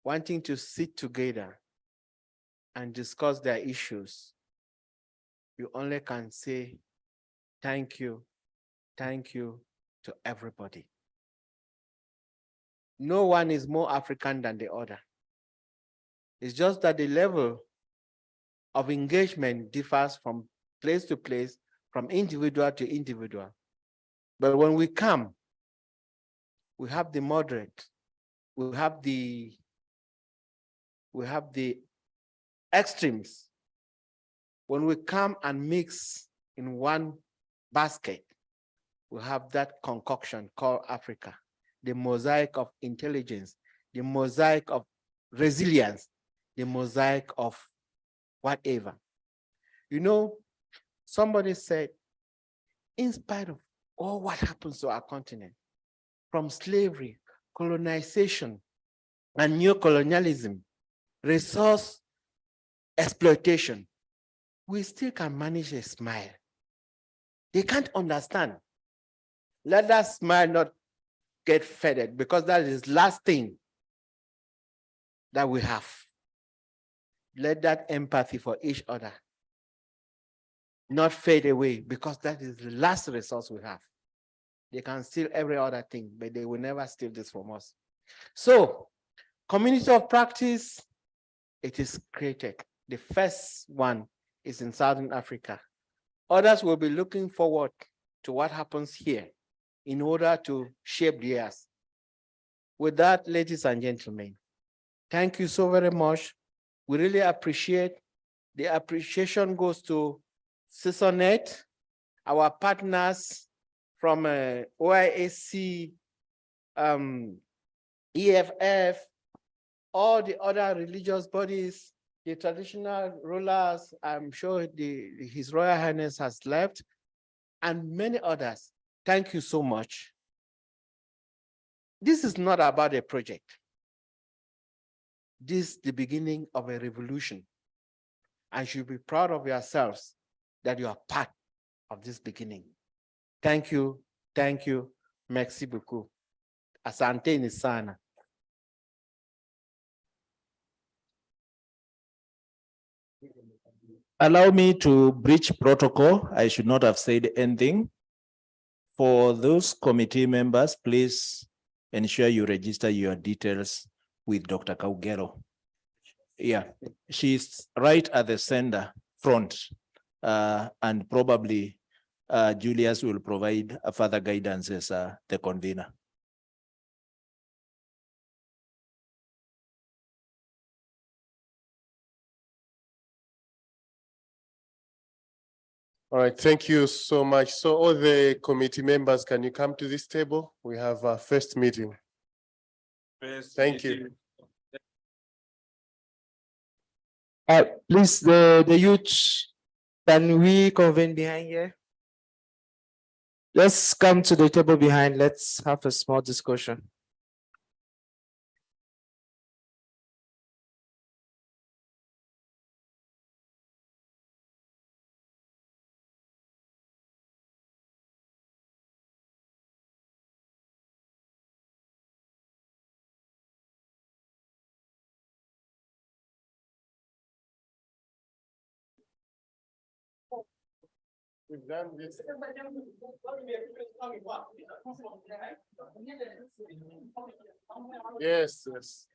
wanting to sit together and discuss their issues, you only can say thank you to everybody. No one is more African than the other. It's just that the level of engagement differs from place to place, from individual to individual. But when we come, we have the moderate, we have the extremes. When we come and mix in one basket, we have that concoction called Africa, the mosaic of intelligence, the mosaic of resilience, the mosaic of whatever. You know, somebody said, in spite of all what happens to our continent, from slavery, colonization, and neocolonialism, resource exploitation, we still can manage a smile. They can't understand. Let that smile not get faded, because that is the last thing that we have. Let that empathy for each other not fade away, because that is the last resource we have. They can steal every other thing, but they will never steal this from us. So, community of practice, it is created. The first one is in Southern Africa. Others will be looking forward to what happens here in order to shape theirs. With that, ladies and gentlemen, thank you so very much. We really appreciate. The appreciation goes to CISONET, our partners from OIAC, EFF, all the other religious bodies, the traditional rulers. I'm sure His Royal Highness has left, and many others. Thank you so much. This is not about a project. This is the beginning of a revolution. And you should be proud of yourselves that you are part of this beginning. Thank you, merci beaucoup. Asanteni sana. Allow me to breach protocol. I should not have said anything. For those committee members, please ensure you register your details with Dr. Kaugero. Yeah, she's right at the center front, and probably Julius will provide a further guidance as the convener. All right, thank you so much. So all the committee members, can you come to this table? We have our first meeting. Thank you. Please, the youth, can we convene behind here? Let's come to the table behind. Let's have a small discussion. We've done this. Yes, yes.